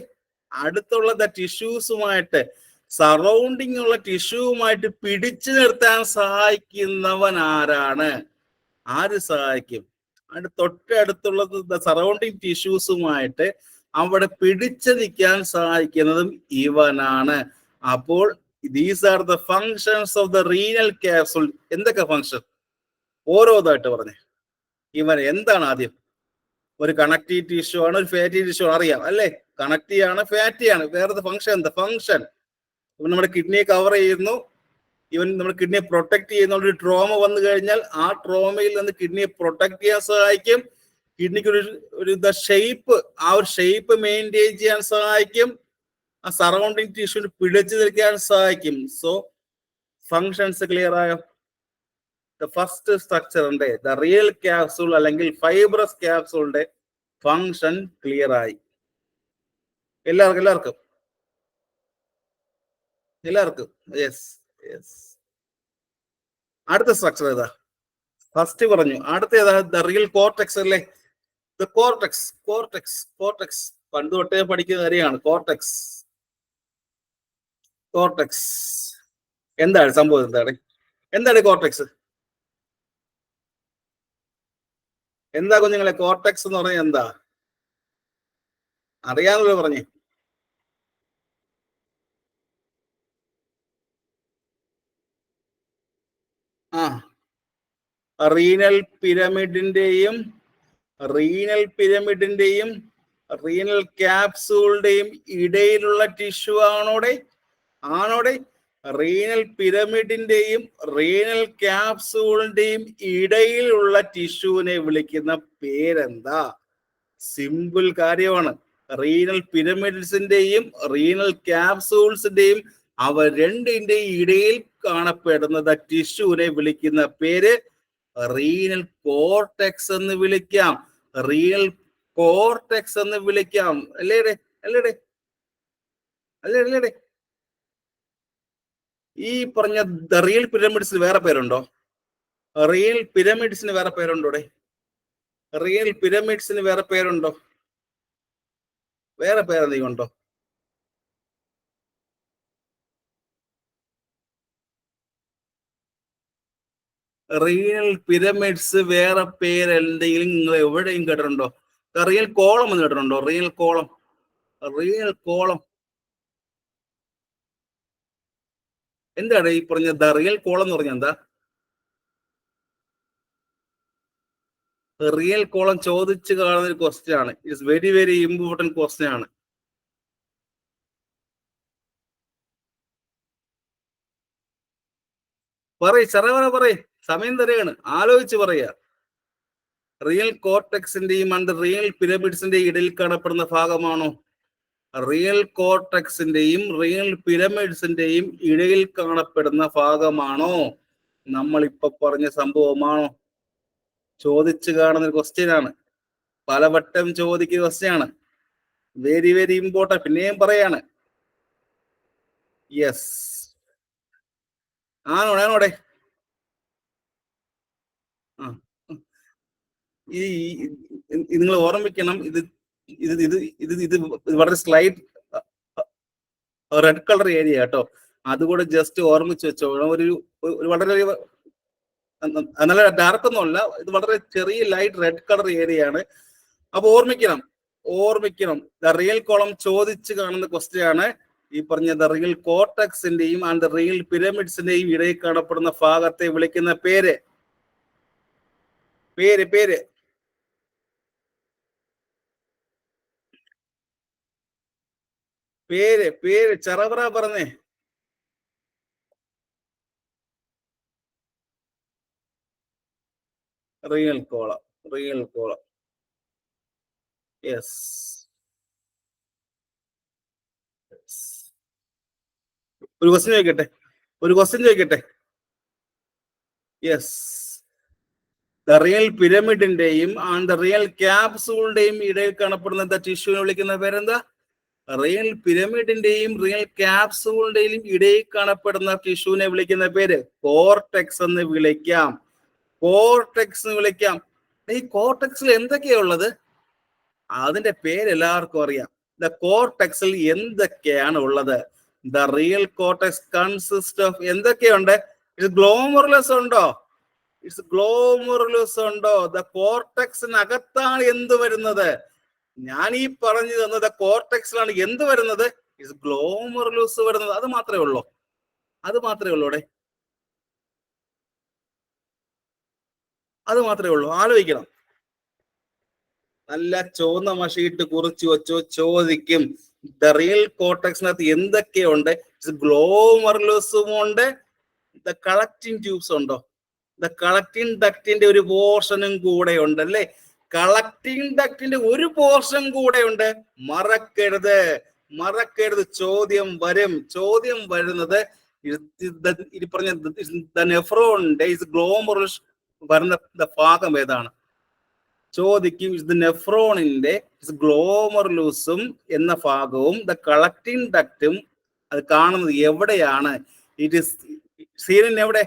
അടുത്തുള്ള ടിഷ്യൂസുമായിട്ട്, സറൗണ്ടിങ് ഉള്ള ടിഷ്യൂവുമായിട്ട് പിടിച്ചു നിർത്താൻ സഹായിക്കുന്നവൻ ആരാണ്? ആര് സഹായിക്കും? അതിന്റെ തൊട്ടടുത്തുള്ള സറൗണ്ടിങ് ടിഷ്യൂസുമായിട്ട് അവിടെ പിടിച്ചു നിൽക്കാൻ സഹായിക്കുന്നതും ഇവനാണ്. അപ്പോൾ these are the functions of the renal capsule. എന്തൊക്കെ ഫങ്ഷൻ? ഓരോന്നായിട്ട് പറഞ്ഞേ. ഇവൻ എന്താണ് ആദ്യം? ഒരു കണക്റ്റീവ് ടിഷ്യൂ ആണ്, ഒരു ഫാറ്റി ടിഷ്യൂ അറിയാം അല്ലേ? കണക്റ്റീവ് ആണ്, ഫാറ്റി ആണ്. വേറെ ഫംഗ്ഷൻ എന്താ? ഫംഗ്ഷൻ ഇവൻ നമ്മുടെ കിഡ്നിയെ കവർ ചെയ്യുന്നു, ഇവൻ നമ്മുടെ കിഡ്നിയെ പ്രൊട്ടക്ട് ചെയ്യുന്ന ഒരു ട്രോമ വന്നു കഴിഞ്ഞാൽ ആ ട്രോമയിൽ നിന്ന് കിഡ്നിയെ പ്രൊട്ടക്ട് ചെയ്യാൻ സഹായിക്കും. കിഡ്നിക്ക് ഒരു ഷേപ്പ്, ആ ഒരു ഷേപ്പ് മെയിൻറ്റെയിൻ ചെയ്യാൻ സഹായിക്കും. ആ സറൗണ്ടിങ് ടിഷ്യൂവിന് പിടിച്ചു നിൽക്കാൻ സഹായിക്കും. സോ ഫങ്ഷൻസ് ക്ലിയർ ആയോ? ഫസ്റ്റ് സ്ട്രക്ചറിന്റെ ദ റിയൽ ക്യാപ്സൂൾ അല്ലെങ്കിൽ ഫൈബ്രസ് ക്യാപ്സൂളിന്റെ ഫങ്ഷൻ ക്ലിയർ ആയി എല്ലാവർക്കും? Yes yes. അടുത്ത സ്ട്രക്ചർ ഏതാ? ഫസ്റ്റ് പറഞ്ഞു. അടുത്ത ഏതാ? ദ റിയൽ കോർട്ടെക്സ് അല്ലേ? The cortex. കോർട്ടെക്സ് കോർട്ടെക്സ് പണ്ട് തൊട്ടേ പഠിക്കുന്ന കാര്യമാണ്. കോർട്ടെക്സ്. കോർട്ടെക്സ് എന്താണ് സംഭവം? എന്താണ് കോർട്ടെക്സ്? എന്താ കുഞ്ഞുങ്ങളെ കോർട്ടെക്സ് എന്ന് പറഞ്ഞാൽ എന്താ? അറിയാമല്ലോ പറഞ്ഞേ. ആ റീനൽ പിരമിഡിന്റെയും റീനൽ ക്യാപ്സൂളിന്റെയും ഇടയിലുള്ള ടിഷ്യൂ ആണോടെ? റീനൽ പിരമിഡിന്റെയും റീനൽ ക്യാപ്സൂളിന്റെയും ഇടയിലുള്ള ടിഷ്യൂവിനെ വിളിക്കുന്ന പേരെന്താ? സിമ്പിൾ കാര്യമാണ്. റീനൽ പിരമിഡ്സിന്റെയും റീനൽ ക്യാപ്സൂൾസിന്റെയും അവ രണ്ടിന്റെയും ഇടയിൽ കാണപ്പെടുന്ന ടിഷ്യൂവിനെ വിളിക്കുന്ന പേര് റീനൽ കോർട്ടെക്സ് എന്ന് വിളിക്കാം. റീനൽ കോർട്ടെക്സ് എന്ന് വിളിക്കാം. അല്ലേടെ? ഈ പറഞ്ഞ റിയൽ പിരമിഡ്സിന് വേറെ പേരുണ്ടോ? റിയൽ പിരമിഡ്സിന് വേറെ പേരുണ്ടോടെ? റിയൽ പിരമിഡ്സിന് വേറെ പേരുണ്ടോ? വേറെ പേരെന്തെങ്കിലും ഉണ്ടോ? റിയൽ പിരമിഡ്സ് വേറെ പേര് എന്തെങ്കിലും നിങ്ങൾ എവിടെയും കേട്ടിട്ടുണ്ടോ? റിയൽ കോളം എന്ന് കേട്ടിട്ടുണ്ടോ? റിയൽ കോളം എന്താണ് ഈ പറഞ്ഞ ദ റിയൽ കോളം എന്ന് പറഞ്ഞ എന്താ? റിയൽ കോളം ചോദിച്ചു കാണുന്ന ഒരു ക്വസ്റ്റ്യൻ ആണ്. It's very very important question ആണ്. പറയ് സമയം തരെയാണ്, ആലോചിച്ച് പറയാ. റിയൽ കോർട്ടെക്സിന്റെയും ആൻഡ് റിയൽ പിരമിഡ്സിന്റെയും ഇടയിൽ കാണപ്പെടുന്ന ഭാഗമാണോ? റിയൽ കോർട്ടെക്സിന്റെയും റിയൽ പിരമിഡ്സിന്റെയും ഇടയിൽ കാണപ്പെടുന്ന ഭാഗമാണോ നമ്മൾ ഇപ്പൊ പറഞ്ഞ സംഭവമാണോ? ചോദിച്ചു കാണുന്ന ക്വസ്റ്റ്യൻ ആണ്. പലവട്ടം ചോദിക്കുന്ന ക്വസ്റ്റ്യൻ ആണ്. Very very important. പിന്നെയും പറയാണ്. യെസ് ആണോടെ? ആ ഈ നിങ്ങൾ ഓർമ്മിക്കണം, ഇത് ഇത് ഇത് ഇത് ഇത് വളരെ സ്ലൈഡ് റെഡ് കളർ ഏരിയ കേട്ടോ. അതുകൂടെ ജസ്റ്റ് ഓർമ്മിച്ച് വെച്ചോ. ഒരു വളരെ നല്ല ഡാർക്ക് ഒന്നുമല്ല, ഇത് വളരെ ചെറിയ ലൈറ്റ് റെഡ് കളർ ഏരിയ ആണ്. അപ്പൊ ഓർമ്മിക്കണം ദ റിയൽ കോളം ചോദിച്ചു കാണുന്ന ക്വസ്റ്റ്യൻ ആണ് ഈ പറഞ്ഞ ദ റിയൽ കോർട്ടക്സിന്റെയും ആൻഡ് ദ റിയൽ പിരമിഡ്സിന്റെയും ഇടയിൽ കാണപ്പെടുന്ന ഭാഗത്തെ വിളിക്കുന്ന പേര് പേര് പേര് പേര് പേര് ചെറവറ പറഞ്ഞേ. റിയൽ കോളം യെസ്. ഒരു ക്വസ്റ്റ്യൻ ചോദിക്കട്ടെ. യെസ്, ദ റിയൽ പിരമിഡിന്റെയും ആൻഡ് ദ റിയൽ ക്യാപ്സൂളിന്റെയും ഇടയിൽ കാണപ്പെടുന്ന ടിഷ്യൂവിനെ വിളിക്കുന്ന പേരെന്താ? റിയൽ പിരമിഡിന്റെയും റിയൽ ക്യാപ്സൂളിന്റെയും ഇടയിൽ കാണപ്പെടുന്ന ടിഷ്യൂവിനെ വിളിക്കുന്ന പേര് കോർട്ടെക്സ് എന്ന് വിളിക്കാം. ഈ കോർട്ടെക്സിൽ എന്തൊക്കെയാ ഉള്ളത്? അതിന്റെ പേര് എല്ലാവർക്കും അറിയാം. ദ കോർട്ടെക്സിൽ എന്തൊക്കെയാണ് ഉള്ളത്? The real cortex consist of എന്തൊക്കെയുണ്ട്? ഗ്ലോമറുലസ് ഉണ്ടോ? ദ കോർട്ടെക്സിനകത്താണ് എന്ത് വരുന്നത്? ഞാൻ ഈ പറഞ്ഞു തന്നത് കോർട്ടെക്സിലാണ് എന്ത് വരുന്നത്? ഗ്ലോമറുലസ് വരുന്നത്. അത് മാത്രമേ ഉള്ളൂ. ആലോചിക്കണം. നല്ല ചുവന്ന മഷിയിട്ട് കുറിച്ച് വെച്ചോ, ചോദിക്കും. ദ റിയൽ കോർട്ടെക്സിനകത്ത് എന്തൊക്കെയുണ്ട്? ഗ്ലോമറുലസും ഉണ്ട്. ദ കളക്ടിങ് ട്യൂബ്സ് ഉണ്ടോ? ദ കളക്ടിങ് ഡക്റ്റിന്റെ ഒരു പോർഷനും കൂടെ ഉണ്ട് അല്ലേ? കളക്ടിങ് ഡക്റ്റിന്റെ ഒരു പോർഷൻ കൂടെ ഉണ്ട്. മറക്കരുത്. ചോദ്യം വരുന്നത് പറഞ്ഞ നെഫ്രോണിന്റെ ഗ്ലോമറുലസ് വരുന്ന ഭാഗം ഏതാണ്? ചോദിക്കും. നെഫ്രോണിന്റെ ഗ്ലോമറുലസും എന്ന ഭാഗവും ദ കളക്ടിങ് ഡക്റ്റും അത് കാണുന്നത് എവിടെയാണ്? ഇറ്റ് ഇസ് സീൻ എവിടെ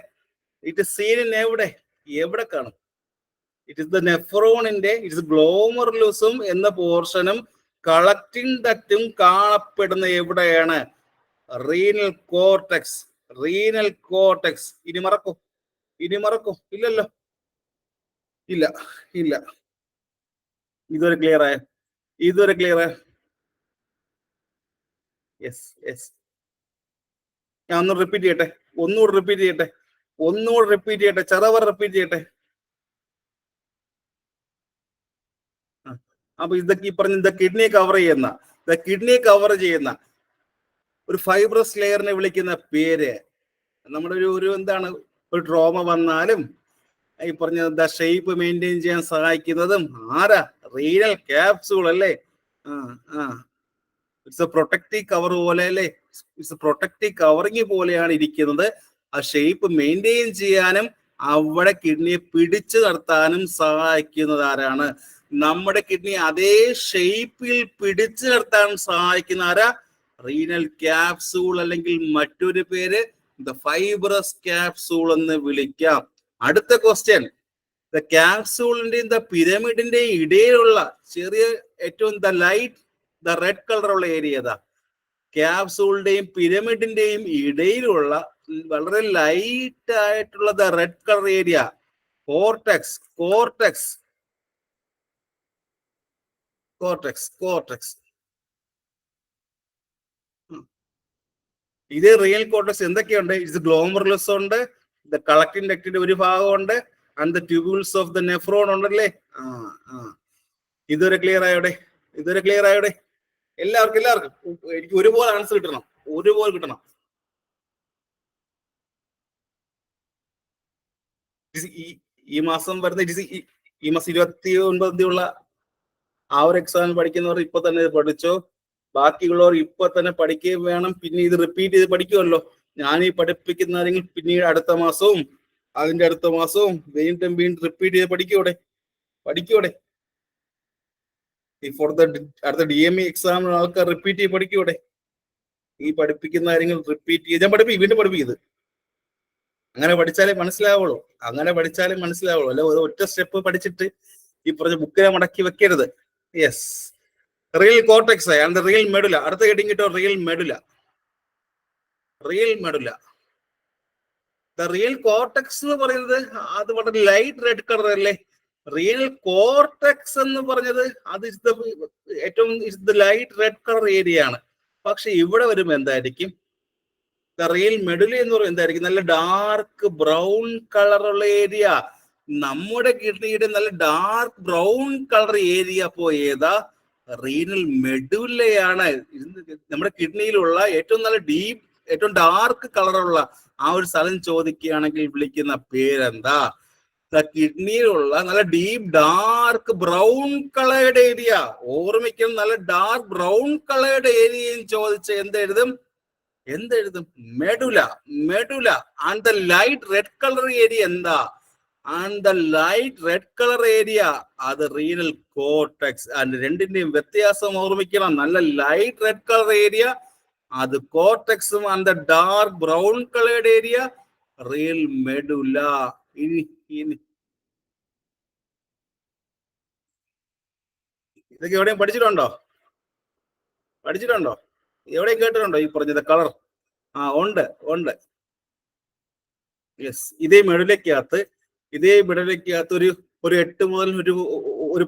കാണും? ഇറ്റ് ഇസ് ദ നെഫ്രോണിന്റെ ഗ്ലോമറുലസും എന്ന പോർഷനും കളക്ടിങ് ഡക്റ്റും കാണപ്പെടുന്ന എവിടെയാണ്? Renal cortex. ഇനി മറക്കോ? ഇല്ലല്ലോ. ഇല്ല. ഇതുവരെ ക്ലിയർ ആയോ? യെസ്. ഞാൻ ഒന്നുകൂടെ റിപ്പീറ്റ് ചെയ്യട്ടെ. ചെറവർ റിപ്പീറ്റ് ചെയ്യട്ടെ. അപ്പൊ ഇതൊക്കെ ഈ പറഞ്ഞ കിഡ്നിയെ കവർ ചെയ്യുന്ന ഒരു ഫൈബ്രസ് ലെയറിനെ വിളിക്കുന്ന പേര്, നമ്മുടെ ഒരു എന്താണ്, ഒരു ട്രോമ വന്നാലും ഈ പറഞ്ഞ ഷേപ്പ് മെയിൻറ്റെയിൻ ചെയ്യാൻ സഹായിക്കുന്നതും ആരാ? റീനൽ ക്യാപ്സൂൾ അല്ലേ? ഇറ്റ്സ് എ പ്രൊട്ടക്റ്റീവ് കവർ പോലെ അല്ലേ? പ്രൊട്ടക്റ്റീവ് കവറിങ് പോലെയാണ് ഇരിക്കുന്നത്. ആ ഷേപ്പ് മെയിൻറ്റെയിൻ ചെയ്യാനും അവിടെ കിഡ്നിയെ പിടിച്ചു നിർത്താനും സഹായിക്കുന്നത് ആരാണ്? നമ്മുടെ കിഡ്നി അതേ ഷേപ്പിൽ പിടിച്ചു നിർത്താൻ സഹായിക്കുന്ന ആരാ? റീനൽ ക്യാപ്സൂൾ, അല്ലെങ്കിൽ മറ്റൊരു പേര് ദ ഫൈബ്രസ് ക്യാപ്സൂൾ എന്ന് വിളിക്കാം. അടുത്ത ക്വസ്റ്റ്യൻ, ദ ക്യാപ്സൂളിന്റെയും ദ പിരമിഡിന്റെയും ഇടയിലുള്ള ചെറിയ ഏറ്റവും ദ റെഡ് കളറുള്ള ഏരിയ ഏതാ? ക്യാപ്സൂളിന്റെയും പിരമിഡിന്റെയും ഇടയിലുള്ള വളരെ ലൈറ്റ് ആയിട്ടുള്ള the red colour area cortex. ഇത് റിയൽ കോർട്ടെക്സ് എന്തൊക്കെയുണ്ട്? ഇറ്റ്സ് ഗ്ലോമറുലസ് ഉണ്ട്, ദ കളക്ടിങ് ഡക്റ്റിന്റെ ഒരു ഭാഗമുണ്ട്, and the tubules of the nephron ഉണ്ടല്ലേ? ഇതുവരെ ക്ലിയർ ആയോടെ? എല്ലാവർക്കും എനിക്ക് ഒരുപോലെ ആൻസർ കിട്ടണം. ഈ മാസം വരുന്ന ഈ മാസം 29 തീയതിയുള്ള ആ ഒരു എക്സാം പഠിക്കുന്നവർ ഇപ്പൊ തന്നെ പഠിച്ചോ. ബാക്കിയുള്ളവർ ഇപ്പൊ തന്നെ പഠിക്കുകയും വേണം. പിന്നെ ഇത് റിപ്പീറ്റ് ചെയ്ത് പഠിക്കുമല്ലോ. ഞാൻ ഈ പഠിപ്പിക്കുന്ന പിന്നീട് അടുത്ത മാസവും അതിന്റെ അടുത്ത മാസവും വീണ്ടും റിപ്പീറ്റ് ചെയ്ത് പഠിക്കൂടെ. ഫോർ അടുത്ത DME എക്സാം ആൾക്കാർ റിപ്പീറ്റ് ചെയ്ത് പഠിക്കൂടെ. ഈ പഠിപ്പിക്കുന്ന കാര്യങ്ങൾ റിപ്പീറ്റ് ചെയ്ത് ഞാൻ വീണ്ടും പഠിപ്പിക്കുന്നത്. അങ്ങനെ പഠിച്ചാലേ മനസ്സിലാവുള്ളൂ. അല്ല ഒറ്റ സ്റ്റെപ്പ് പഠിച്ചിട്ട് ഈ പറഞ്ഞ ബുക്കിനെ മടക്കി വെക്കരുത്. Yes, real cortex and real medulla. അടുത്ത ഹെഡിങ് കിട്ടോ? Real medulla. റിയൽ കോർട്ടക്സ് എന്ന് പറയുന്നത് അത് വളരെ ലൈറ്റ് റെഡ് കളർ അല്ലേ? റിയൽ കോർട്ടക്സ് എന്ന് പറഞ്ഞത് അത് ഏറ്റവും ലൈറ്റ് റെഡ് കളർ ഏരിയ ആണ്. പക്ഷെ ഇവിടെ വരുമ്പോ എന്തായിരിക്കും? റിയൽ മെഡുല എന്ന് പറയുന്നത് എന്തായിരിക്കും? നല്ല ഡാർക്ക് ബ്രൗൺ കളറുള്ള ഏരിയ. നമ്മുടെ കിഡ്നിയുടെ നല്ല ഡാർക്ക് ബ്രൗൺ കളർ ഏരിയ അപ്പോ ഏതാ? റീനൽ മെഡുലയാണ്. നമ്മുടെ കിഡ്നിയിലുള്ള ഏറ്റവും നല്ല ഡീപ്പ്, ഏറ്റവും ഡാർക്ക് കളറുള്ള ആ ഒരു സ്ഥലം ചോദിക്കുകയാണെങ്കിൽ വിളിക്കുന്ന പേരെന്താ? കിഡ്നിയിലുള്ള നല്ല deep dark brown coloured area. ഓർമ്മിക്കണം, നല്ല ഡാർക്ക് ബ്രൗൺ കളേർഡ് ഏരിയയും ചോദിച്ച എന്തെഴുതും? Medulla. Medulla. And the light red colour area എന്താ? And the light red colour area അത് റീനൽ കോർട്ടക്സ്. ആൻഡ് രണ്ടിന്റെയും വ്യത്യാസം ഓർമ്മിക്കണം. നല്ല ലൈറ്റ് റെഡ് കളർ ഏരിയ അത് കോർട്ടക്സും, and the dark brown coloured area real medulla. ഇനി ഇതൊക്കെ എവിടെയും പഠിച്ചിട്ടുണ്ടോ? എവിടെയും കേട്ടിട്ടുണ്ടോ ഈ പറഞ്ഞത് കളർ? ഉണ്ട്. യെസ്. ഇതേ മെഡുലയ്ക്കകത്ത് ഒരു 8 മുതൽ ഒരു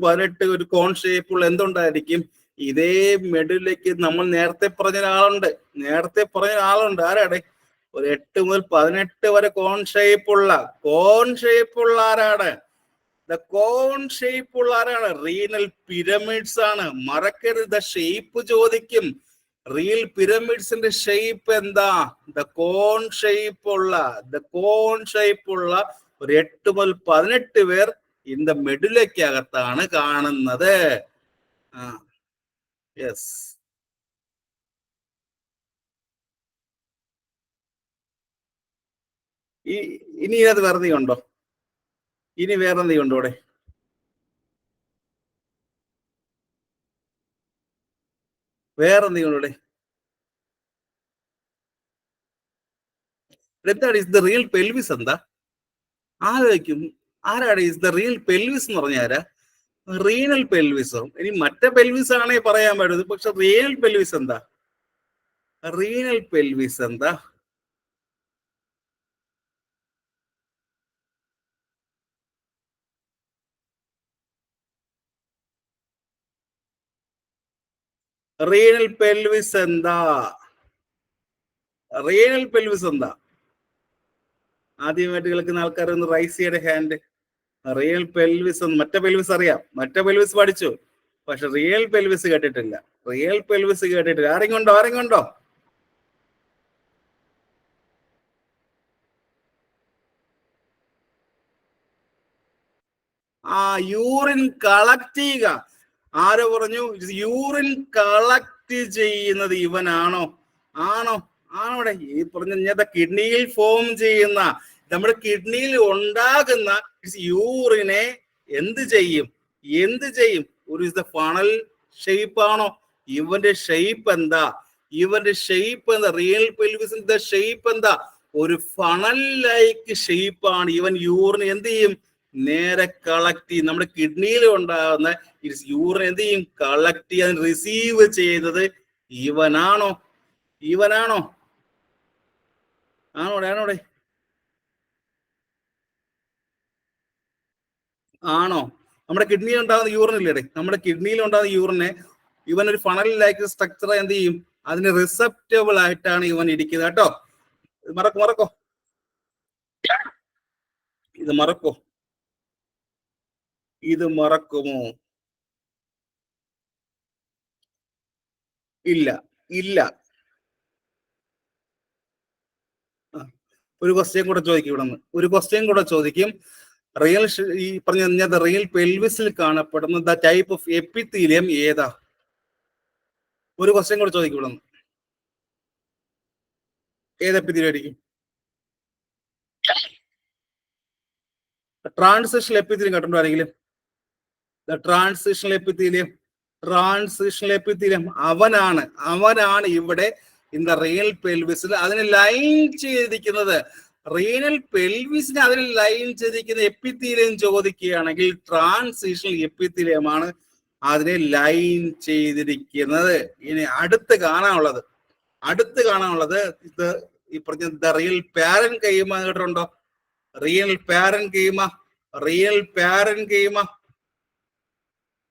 18 ഒരു കോൺ ഷേപ്പുള്ള എന്തുണ്ടായിരിക്കും? ഇതേ മെഡുലയ്ക്ക് നമ്മൾ നേരത്തെ പറഞ്ഞ ആളുണ്ട്. ആരാടെ? ഒരു 8 മുതൽ 18 വരെ കോൺ ഷേപ്പുള്ള ആരാണ്? കോൺ ഷേപ്പുള്ള ആരാണ്? റീനൽ പിരമിഡ്സ് ആണ്. മറക്കരുത്, ഷേപ്പ് ചോദിക്കും. റിയൽ പിരമിഡ്സിന്റെ ഷേപ്പ് എന്താ? കോൺ ഷേപ്പുള്ള ഒരു 8 മുതൽ 18 പേർ ഇന്ന മെഡുലയ്ക്കകത്താണ് കാണുന്നത്. യെസ്. ഇനി അത് വേറെ എന്തെങ്കിലും ഉണ്ടോ? ഇവിടെ വേറെ എന്തെങ്കിലും ഇവിടെ? എന്താണ് ഇസ് ദ റിയൽ പെൽവിസ്? എന്താ ആലോചിക്കും? ആരാണ് ഇസ് ദ റിയൽ പെൽവിസ് എന്ന് പറഞ്ഞ ആരാ? റീനൽ പെൽവിസോ? ഇനി മറ്റേ പെൽവിസ് ആണേ പറയാൻ പറ്റുന്നത്. പക്ഷെ റിയൽ പെൽവിസ് എന്താ? റീനൽ പെൽവിസ് എന്താ? റീനൽ പെൽവിസ് എന്താ? ആദ്യമായിട്ട് കേൾക്കുന്ന ആൾക്കാർ ഒന്ന് റൈസ് ചെയ്ത ഹാൻഡ്. റിയൽ പെൽവിസ് മറ്റേ പെൽവിസ് അറിയാം, മറ്റേ പെൽവിസ് പഠിച്ചു, പക്ഷെ റിയൽ പെൽവിസ് കേട്ടിട്ടില്ല. ആരെങ്കിലും ഉണ്ടോ? യൂറിൻ കളക്ട് ചെയ്യുക. ആരോ പറഞ്ഞു യൂറിൻ കളക്ട് ചെയ്യുന്നത് ഇവനാണോ? ആണോടെ ഈ പറഞ്ഞ കിഡ്നിയിൽ ഫോം ചെയ്യുന്ന, നമ്മുടെ കിഡ്നിയിൽ ഉണ്ടാകുന്ന യൂറിനെ എന്ത് ചെയ്യും? ഒരു ഫണൽ ഷേപ്പ് ആണോ? ഇവന്റെ ഷേപ്പ് എന്താ? റിയൽ പെൽവിസിന്റെ ഷേപ്പ് എന്താ? ഒരു ഫണൽ ലൈക്ക് ഷേപ്പ് ആണ്. ഇവൻ യൂറിൻ എന്ത് ചെയ്യും? നേരെ കളക്ട് ചെയ്യും. നമ്മുടെ കിഡ്നിയിൽ ഉണ്ടാകുന്ന യൂറിൻ എന്ത് ചെയ്യും? കളക്ട് ചെയ്യാൻ റിസീവ് ചെയ്യുന്നത് ഇവനാണോ? ആണോ? നമ്മുടെ കിഡ്നിയിൽ ഉണ്ടാകുന്ന യൂറിൻ ഇല്ലേ? നമ്മുടെ കിഡ്നിയിൽ ഉണ്ടാകുന്ന യൂറിനെ ഇവൻ ഒരു ഫണൽ ലൈക്ക് സ്ട്രക്ചർ എന്ത് ചെയ്യും? അതിന് റിസപ്റ്റബിൾ ആയിട്ടാണ് ഇവൻ ഇരിക്കുന്നത് കേട്ടോ. മറക്കോ ഇത് മറക്കുമോ? ഇല്ല. ഒരു ക്വസ്റ്റ്യൻ കൂടെ ചോദിക്കും. റിയൽ ഈ പറഞ്ഞ റിയൽ പെൽവിസിൽ കാണപ്പെടുന്ന ടൈപ്പ് ഓഫ് എപ്പിത്തീലിയം ഏതാ? ഒരു ക്വസ്റ്റ്യൻ കൂടെ ചോദിക്കും ഇവിടെ നിന്ന്. ഏത് എപ്പിത്തീലിയം ആയിരിക്കും? ട്രാൻസിഷണൽ എപ്പിത്തീലിയം കേട്ടോ ആരെങ്കിലും? ട്രാൻസിഷണൽ എപ്പിത്തീലിയം അവനാണ് ഇവിടെ ഇൻ ദ റിയൽ പെൽവിസിൽ അതിനെ ലൈൻ ചെയ്തിരിക്കുന്നത്. റീനൽ പെൽവിസിനെ അതിൽ ലൈൻ ചെയ്തിരിക്കുന്ന എപ്പിത്തീലിയം ചോദിക്കുകയാണെങ്കിൽ ട്രാൻസിഷണൽ എപ്പിത്തീലിയമാണ് അതിനെ ലൈൻ ചെയ്തിരിക്കുന്നത്. ഇനി അടുത്ത് കാണാനുള്ളത് ഈ പറഞ്ഞ ദ റിയൽ പാരൻ കൈമ കേട്ടിട്ടുണ്ടോ? റിയൽ പാരൻ കൈമ, റിയൽ പാരൻ കൈമ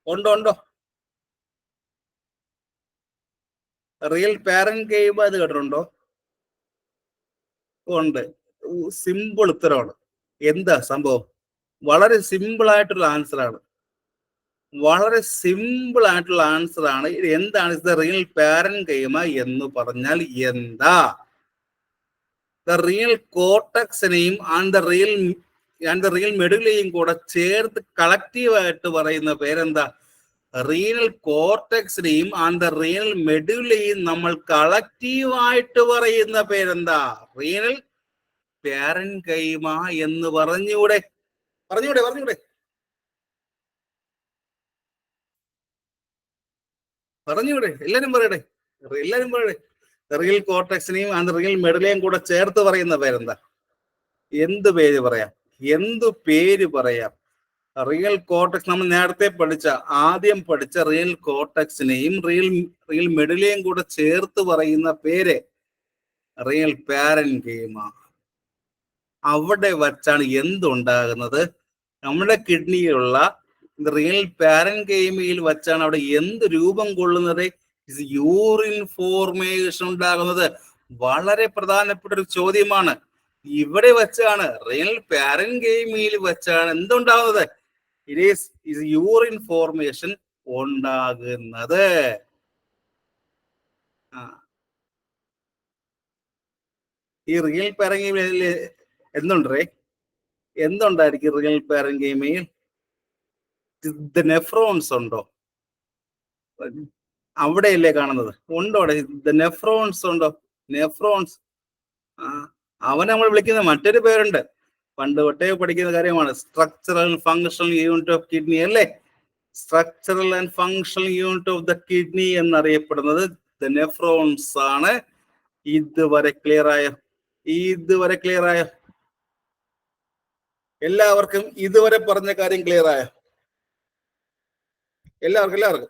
ഉണ്ടോ? ഉണ്ടോ? റിയൽ പാരൻ കൈമ അത് കേട്ടിട്ടുണ്ടോ? ഉണ്ട്. സിമ്പിൾ ഉത്തരമാണ്. എന്താ സംഭവം? വളരെ സിമ്പിൾ ആയിട്ടുള്ള ആൻസർ ആണ്. വളരെ സിമ്പിൾ ആയിട്ടുള്ള ആൻസർ ആണ്. എന്താണ് ദ റിയൽ പാരൻ കൈമ എന്ന് പറഞ്ഞാൽ എന്താ? ദ റിയൽ കോർട്ടക്സിനെയും ആൻഡ് ദ റിയൽ മെഡുലയും കൂടെ ചേർത്ത് കളക്റ്റീവായിട്ട് പറയുന്ന പേരെന്താ? റീനൽ കോർട്ടക്സിനെയും ആൻഡ് ദ റിയൽ മെഡുലയും നമ്മൾ കളക്റ്റീവായിട്ട് പറയുന്ന പേരെന്താ? റീനൽ പാരൻ കൈമ എന്ന് പറഞ്ഞൂടെ? പറഞ്ഞൂടെ? പറഞ്ഞൂടെ? പറഞ്ഞൂടെ? എല്ലാരും പറയട്ടെ, എല്ലാരും പറയട്ടെ. റിയൽ കോർട്ടക്സിനെയും ആൻഡ് റിയൽ മെഡുലയും കൂടെ ചേർത്ത് പറയുന്ന പേരെന്താ? എന്ത് പേര് പറയാം? എന്തു പേര് പറയാം? റിയൽ കോർട്ടക്സ് നമ്മൾ നേരത്തെ ആദ്യം പഠിച്ച റിയൽ കോർട്ടക്സിനെയും റിയൽ മെഡുലയും കൂടെ ചേർത്ത് പറയുന്ന പേര് റിയൽ പാരൻ കൈമ. അവിടെ വച്ചാണ് എന്തുണ്ടാകുന്നത്? നമ്മുടെ കിഡ്നിയിലുള്ള റിയൽ പാരൻ കൈമയിൽ വച്ചാണ് അവിടെ എന്ത് രൂപം കൊള്ളുന്നത്? യൂറിൻ ഫോർമേഷൻ ഉണ്ടാകുന്നത്. വളരെ പ്രധാനപ്പെട്ട ഒരു ചോദ്യമാണ്. ഇവിടെ വെച്ചാണ്, റിയൽ പാരൻ കൈമയിൽ വെച്ചാണ് എന്തുണ്ടാകുന്നത്? ഇറ്റ് ഈസ് യൂറിൻ ഫോർമേഷൻ ഉണ്ടാകുന്നത്. ഈ റിയൽ പാരൻ കൈമയിൽ എന്തുണ്ടേ? എന്തുണ്ടായിരിക്കും റിയൽ പാരൻ കൈമയിൽ? നെഫ്രോൺസ് ഉണ്ടോ? അവിടെയല്ലേ കാണുന്നത്? ഉണ്ടോ അവിടെ? നെഫ്രോൺസ് ഉണ്ടോ? നെഫ്രോൺസ്. അവനെ നമ്മൾ വിളിക്കുന്ന മറ്റൊരു പേരുണ്ട്, പണ്ട് തൊട്ടേ പഠിക്കുന്ന കാര്യമാണ്, structural and functional unit of kidney അല്ലേ? Structural and functional unit of the kidney എന്നറിയപ്പെടുന്നത് നെഫ്രോൺസ് ആണ്. ഇതുവരെ ക്ലിയർ ആയോ? ഇതുവരെ ക്ലിയർ ആയോ? എല്ലാവർക്കും ഇതുവരെ പറഞ്ഞ കാര്യം ക്ലിയർ ആയോ? എല്ലാവർക്കും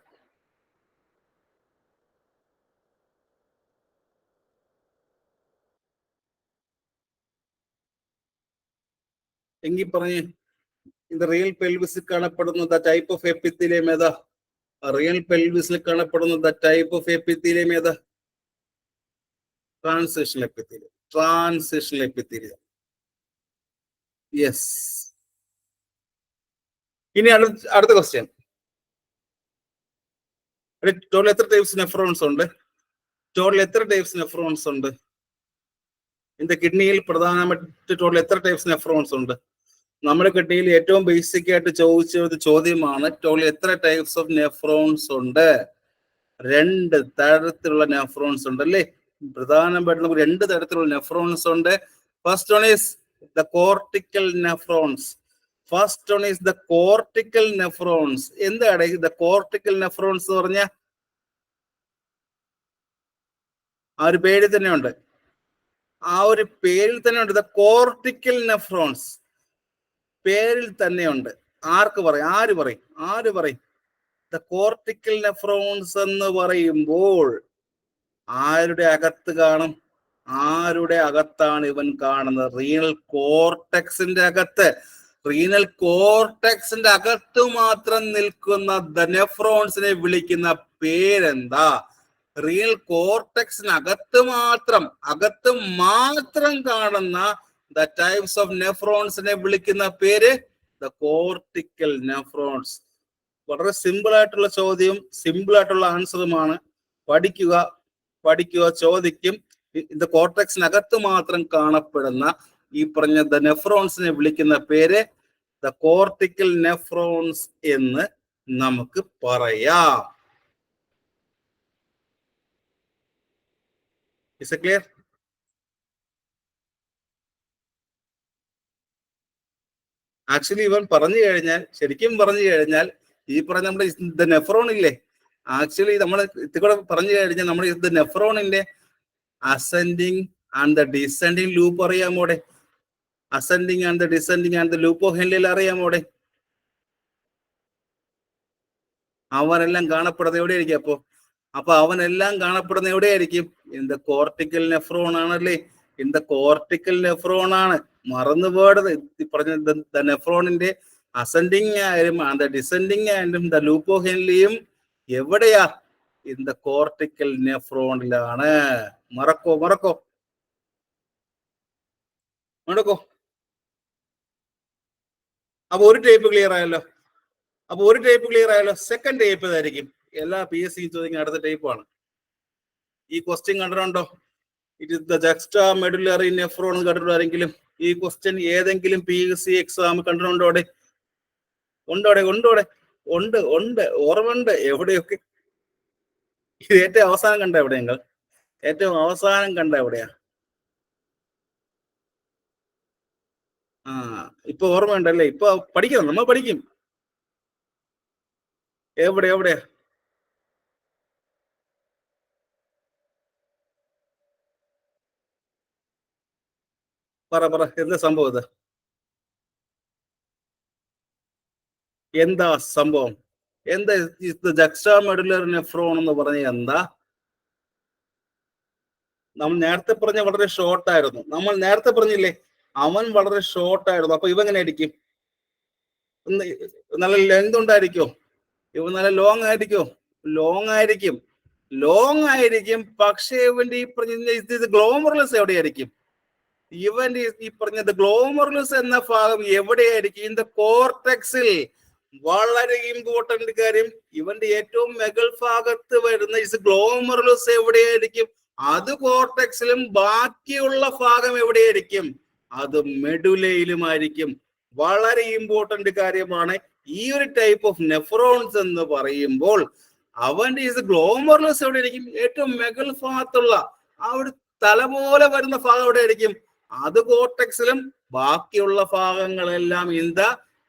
എങ്കിൽ പറഞ്ഞ്, ഇത് റിയൽ പെൽവിസിൽ കാണപ്പെടുന്ന ടൈപ്പ് ഓഫ് എപ്പിത്തീലിയം ഏതാ? റിയൽ പെൽവിസിൽ കാണപ്പെടുന്ന ടൈപ്പ് ഓഫ് എപ്പിത്തീലിയം ഏതാ? Transitional epithelium. Transitional epithelium. Yes. ഇനി അടുത്ത ക്വസ്റ്റ്യൻ. ടോട്ടൽ എത്ര ടൈപ്സ് നെഫ്രോൺസ് ഉണ്ട്? ടോട്ടൽ എത്ര ടൈപ്സ് നെഫ്രോൺസ് ഉണ്ട്? എന്റെ കിഡ്നിയിൽ പ്രധാനമായിട്ട് ടോട്ടൽ എത്ര ടൈപ്സ് നെഫ്രോൺസ് ഉണ്ട്? നമ്മുടെ കിഡ്നിയിൽ ഏറ്റവും ബേസിക് ആയിട്ട് ചോദിച്ച ഒരു ചോദ്യമാണ്, ടോട്ടൽ എത്ര ടൈപ്സ് ഓഫ് നെഫ്രോൺസ് ഉണ്ട്? 2 തരത്തിലുള്ള നെഫ്രോൺസ് ഉണ്ട് അല്ലേ? പ്രധാനമായിട്ട് നമുക്ക് 2 തരത്തിലുള്ള നെഫ്രോൺസ് ഉണ്ട്. First one is the cortical nephrons. First one is the cortical nephrons. എന്താണ് ദ കോർട്ടിക്കൽ നെഫ്രോൺസ് എന്ന് പറഞ്ഞാൽ? ആ ഒരു പേരിൽ തന്നെ ഉണ്ട്. ആ ഒരു പേരിൽ തന്നെ ഉണ്ട്, ദ കോർട്ടിക്കൽ നെഫ്രോൺസ്. പേരിൽ തന്നെയുണ്ട്. ആർക്ക് പറയും? ആര് പറയും? ദ കോർട്ടിക്കൽ നെഫ്രോൺസ് എന്ന് പറയുമ്പോൾ ആരുടെ അകത്ത് കാണും? ആരുടെ അകത്താണ് ഇവൻ കാണുന്നത്? റീനൽ കോർട്ടക്സിന്റെ അകത്ത്. റീനൽ കോർട്ടക്സിന്റെ അകത്ത് മാത്രം നിൽക്കുന്ന ദ നെഫ്രോൺസിനെ വിളിക്കുന്ന പേരെന്താ? റീനൽ കോർട്ടക്സിന് അകത്ത് മാത്രം കാണുന്ന ദ ടൈപ്സ് ഓഫ് നെഫ്രോൺസിനെ വിളിക്കുന്ന പേര് ദ കോർട്ടിക്കൽ നെഫ്രോൺസ്. വളരെ സിമ്പിൾ ആയിട്ടുള്ള ചോദ്യം, സിമ്പിൾ ആയിട്ടുള്ള ആൻസറുമാണ്. പഠിക്കുക, ചോദിക്കും. ഇത് കോർട്ടക്സിനകത്ത് മാത്രം കാണപ്പെടുന്ന ഈ പറഞ്ഞ ദ നെഫ്രോൺസിനെ വിളിക്കുന്ന പേര് ദ കോർട്ടിക്കൽ നെഫ്രോൺസ് എന്ന് നമുക്ക് പറയാം. Is it clear? ആക്ച്വലി ഇവൻ ശരിക്കും പറഞ്ഞു കഴിഞ്ഞാൽ ഈ പറഞ്ഞ നമ്മുടെ നെഫ്രോൺ ഇല്ലേ, ആക്ച്വലി നമ്മൾ ഇത്തിക്കൂടെ പറഞ്ഞു കഴിഞ്ഞാൽ നമ്മുടെ ഇത് നെഫ്രോണിന്റെ ascending and the descending loop അറിയാമോടെ? Ascending and the descending and the loop of ഹെൻലിൽ അറിയാമോടെ? അവനെല്ലാം കാണപ്പെടുന്ന എവിടെയായിരിക്കും? അപ്പൊ അവനെല്ലാം കാണപ്പെടുന്ന എവിടെയായിരിക്കും? ഇൻ ദ കോർട്ടിക്കൽ നെഫ്രോൺ ആണല്ലേ? ഇൻ ദ കോർട്ടിക്കൽ നെഫ്രോൺ ആണ്. മറന്നു പോയത് പറഞ്ഞ നെഫ്രോണിന്റെ അസെൻഡിങ് ആയാലും ഡിസെൻഡിങ് ആയാലും ദ ലൂപ്പോ ഹെൻലിയും എവിടെയാ? ഇൻ ദ കോർട്ടിക്കൽ നെഫ്രോണിലാണ്. മറക്കോ മറക്കോ മറക്കോ. അപ്പൊ ഒരു ടൈപ്പ് ക്ലിയർ ആയല്ലോ. സെക്കൻഡ് ടൈപ്പ് ഏതായിരിക്കും? എല്ലാ PSC ചോദിക്കുന്ന അടുത്ത ടൈപ്പാണ്. ഈ ക്വസ്റ്റ്യൻ കണ്ടിട്ടുണ്ടോ? It is the juxtamedullary nephron കണ്ടിട്ടുണ്ടോ ആരെങ്കിലും? ഈ ക്വസ്റ്റ്യൻ ഏതെങ്കിലും PSC എക്സാം കണ്ടിട്ടുണ്ടോ? ഉണ്ട്, ഓർമ്മയുണ്ട്. എവിടെയൊക്കെ? ഇത് ഏറ്റവും അവസാനം കണ്ട എവിടെയെങ്കിൽ? ഏറ്റവും അവസാനം കണ്ട എവിടെയാ? ഇപ്പൊ ഓർമ്മയുണ്ടല്ലേ? ഇപ്പൊ പഠിക്കണം, നമ്മൾ പഠിക്കും. എവിടെയാ? പറ എന്താ സംഭവം? ഇത് എന്താ സംഭവം? എന്താ ജക്സ്റ്റാ മെഡുലർ നെഫ്രോൺ എന്ന് പറഞ്ഞ എന്താ? നമ്മൾ നേരത്തെ പറഞ്ഞ വളരെ ഷോർട്ട് ആയിരുന്നു. നമ്മൾ നേരത്തെ പറഞ്ഞില്ലേ, അവൻ വളരെ ഷോർട്ട് ആയിരുന്നു. അപ്പൊ ഇവ എങ്ങനെ ആയിരിക്കും? നല്ല ലെങ്ത് ഉണ്ടായിരിക്കോ? ഇവ നല്ല ലോങ് ആയിരിക്കും. പക്ഷേ ഇവന്റെ ഈ പറഞ്ഞ ഗ്ലോമർലെസ് എവിടെയായിരിക്കും? ഇവന്റെ ഈ പറഞ്ഞത് ഗ്ലോമർലെസ് എന്ന ഭാഗം എവിടെയായിരിക്കും? ഇൻ ദ കോർട്ടെക്സിൽ. വളരെ ഇമ്പോർട്ടന്റ് കാര്യം. ഇവന്റെ ഏറ്റവും മെഗൾ ഭാഗത്ത് വരുന്ന ഗ്ലോമർലെസ് എവിടെയായിരിക്കും? അത് കോർട്ടെക്സിലും. ബാക്കിയുള്ള ഭാഗം എവിടെയായിരിക്കും? അത് മെഡുലയിലുമായിരിക്കും. വളരെ ഇമ്പോർട്ടന്റ് കാര്യമാണ്. ഈ ഒരു ടൈപ്പ് ഓഫ് നെഫ്രോൺസ് എന്ന് പറയുമ്പോൾ അവന്റെ ഗ്ലോമർലെസ് എവിടെയായിരിക്കും? ഏറ്റവും മെഗൾ ഭാഗത്തുള്ള ആ ഒരു തല പോലെ വരുന്ന ഭാഗം എവിടെയായിരിക്കും? അത് കോർട്ടെക്സിലും. ബാക്കിയുള്ള ഭാഗങ്ങളെല്ലാം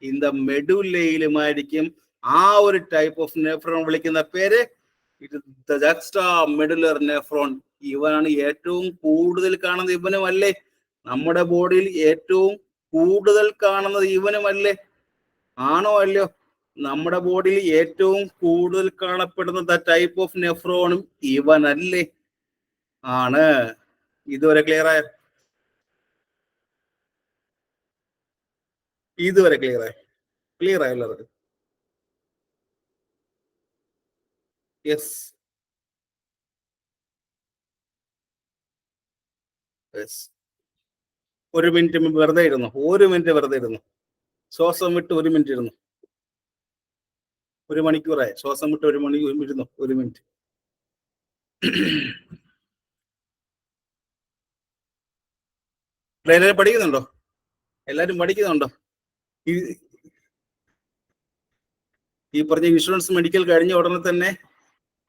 ഇൻ ദ മെഡുലയിലുമായിരിക്കും. ആ ഒരു ടൈപ്പ് ഓഫ് നെഫ്രോൺ വിളിക്കുന്ന പേര് ജക്സ്റ്റാ മെഡുലർ നെഫ്രോൺ. ഇവനാണ് ഏറ്റവും കൂടുതൽ കാണുന്നത്. ഇവനുമല്ലേ? നമ്മുടെ ബോഡിയിൽ ഏറ്റവും കൂടുതൽ കാണുന്നത് ഇവനുമല്ലേ? ആണോ അല്ലയോ? നമ്മുടെ ബോഡിയിൽ ഏറ്റവും കൂടുതൽ കാണപ്പെടുന്ന ടൈപ്പ് ഓഫ് നെഫ്രോണും ഇവനല്ലേ? ആണ്. ഇതുവരെ ക്ലിയർ ആയോ? ക്ലിയർ ആയല്ലോ? യെസ്. ഒരു മിനിറ്റ് വെറുതെ ഇരുന്നു. ശ്വാസം വിട്ട് 1 മിനിറ്റ് ഇരുന്നു. 1 മണിക്കൂറായി. ശ്വാസം വിട്ട് 1 മണി ഇരുന്നു. 1 മിനിറ്റ്. എല്ലാവരും പഠിക്കുന്നുണ്ടോ? ഈ പറഞ്ഞ ഇൻഷുറൻസ് മെഡിക്കൽ കഴിഞ്ഞ ഉടനെ തന്നെ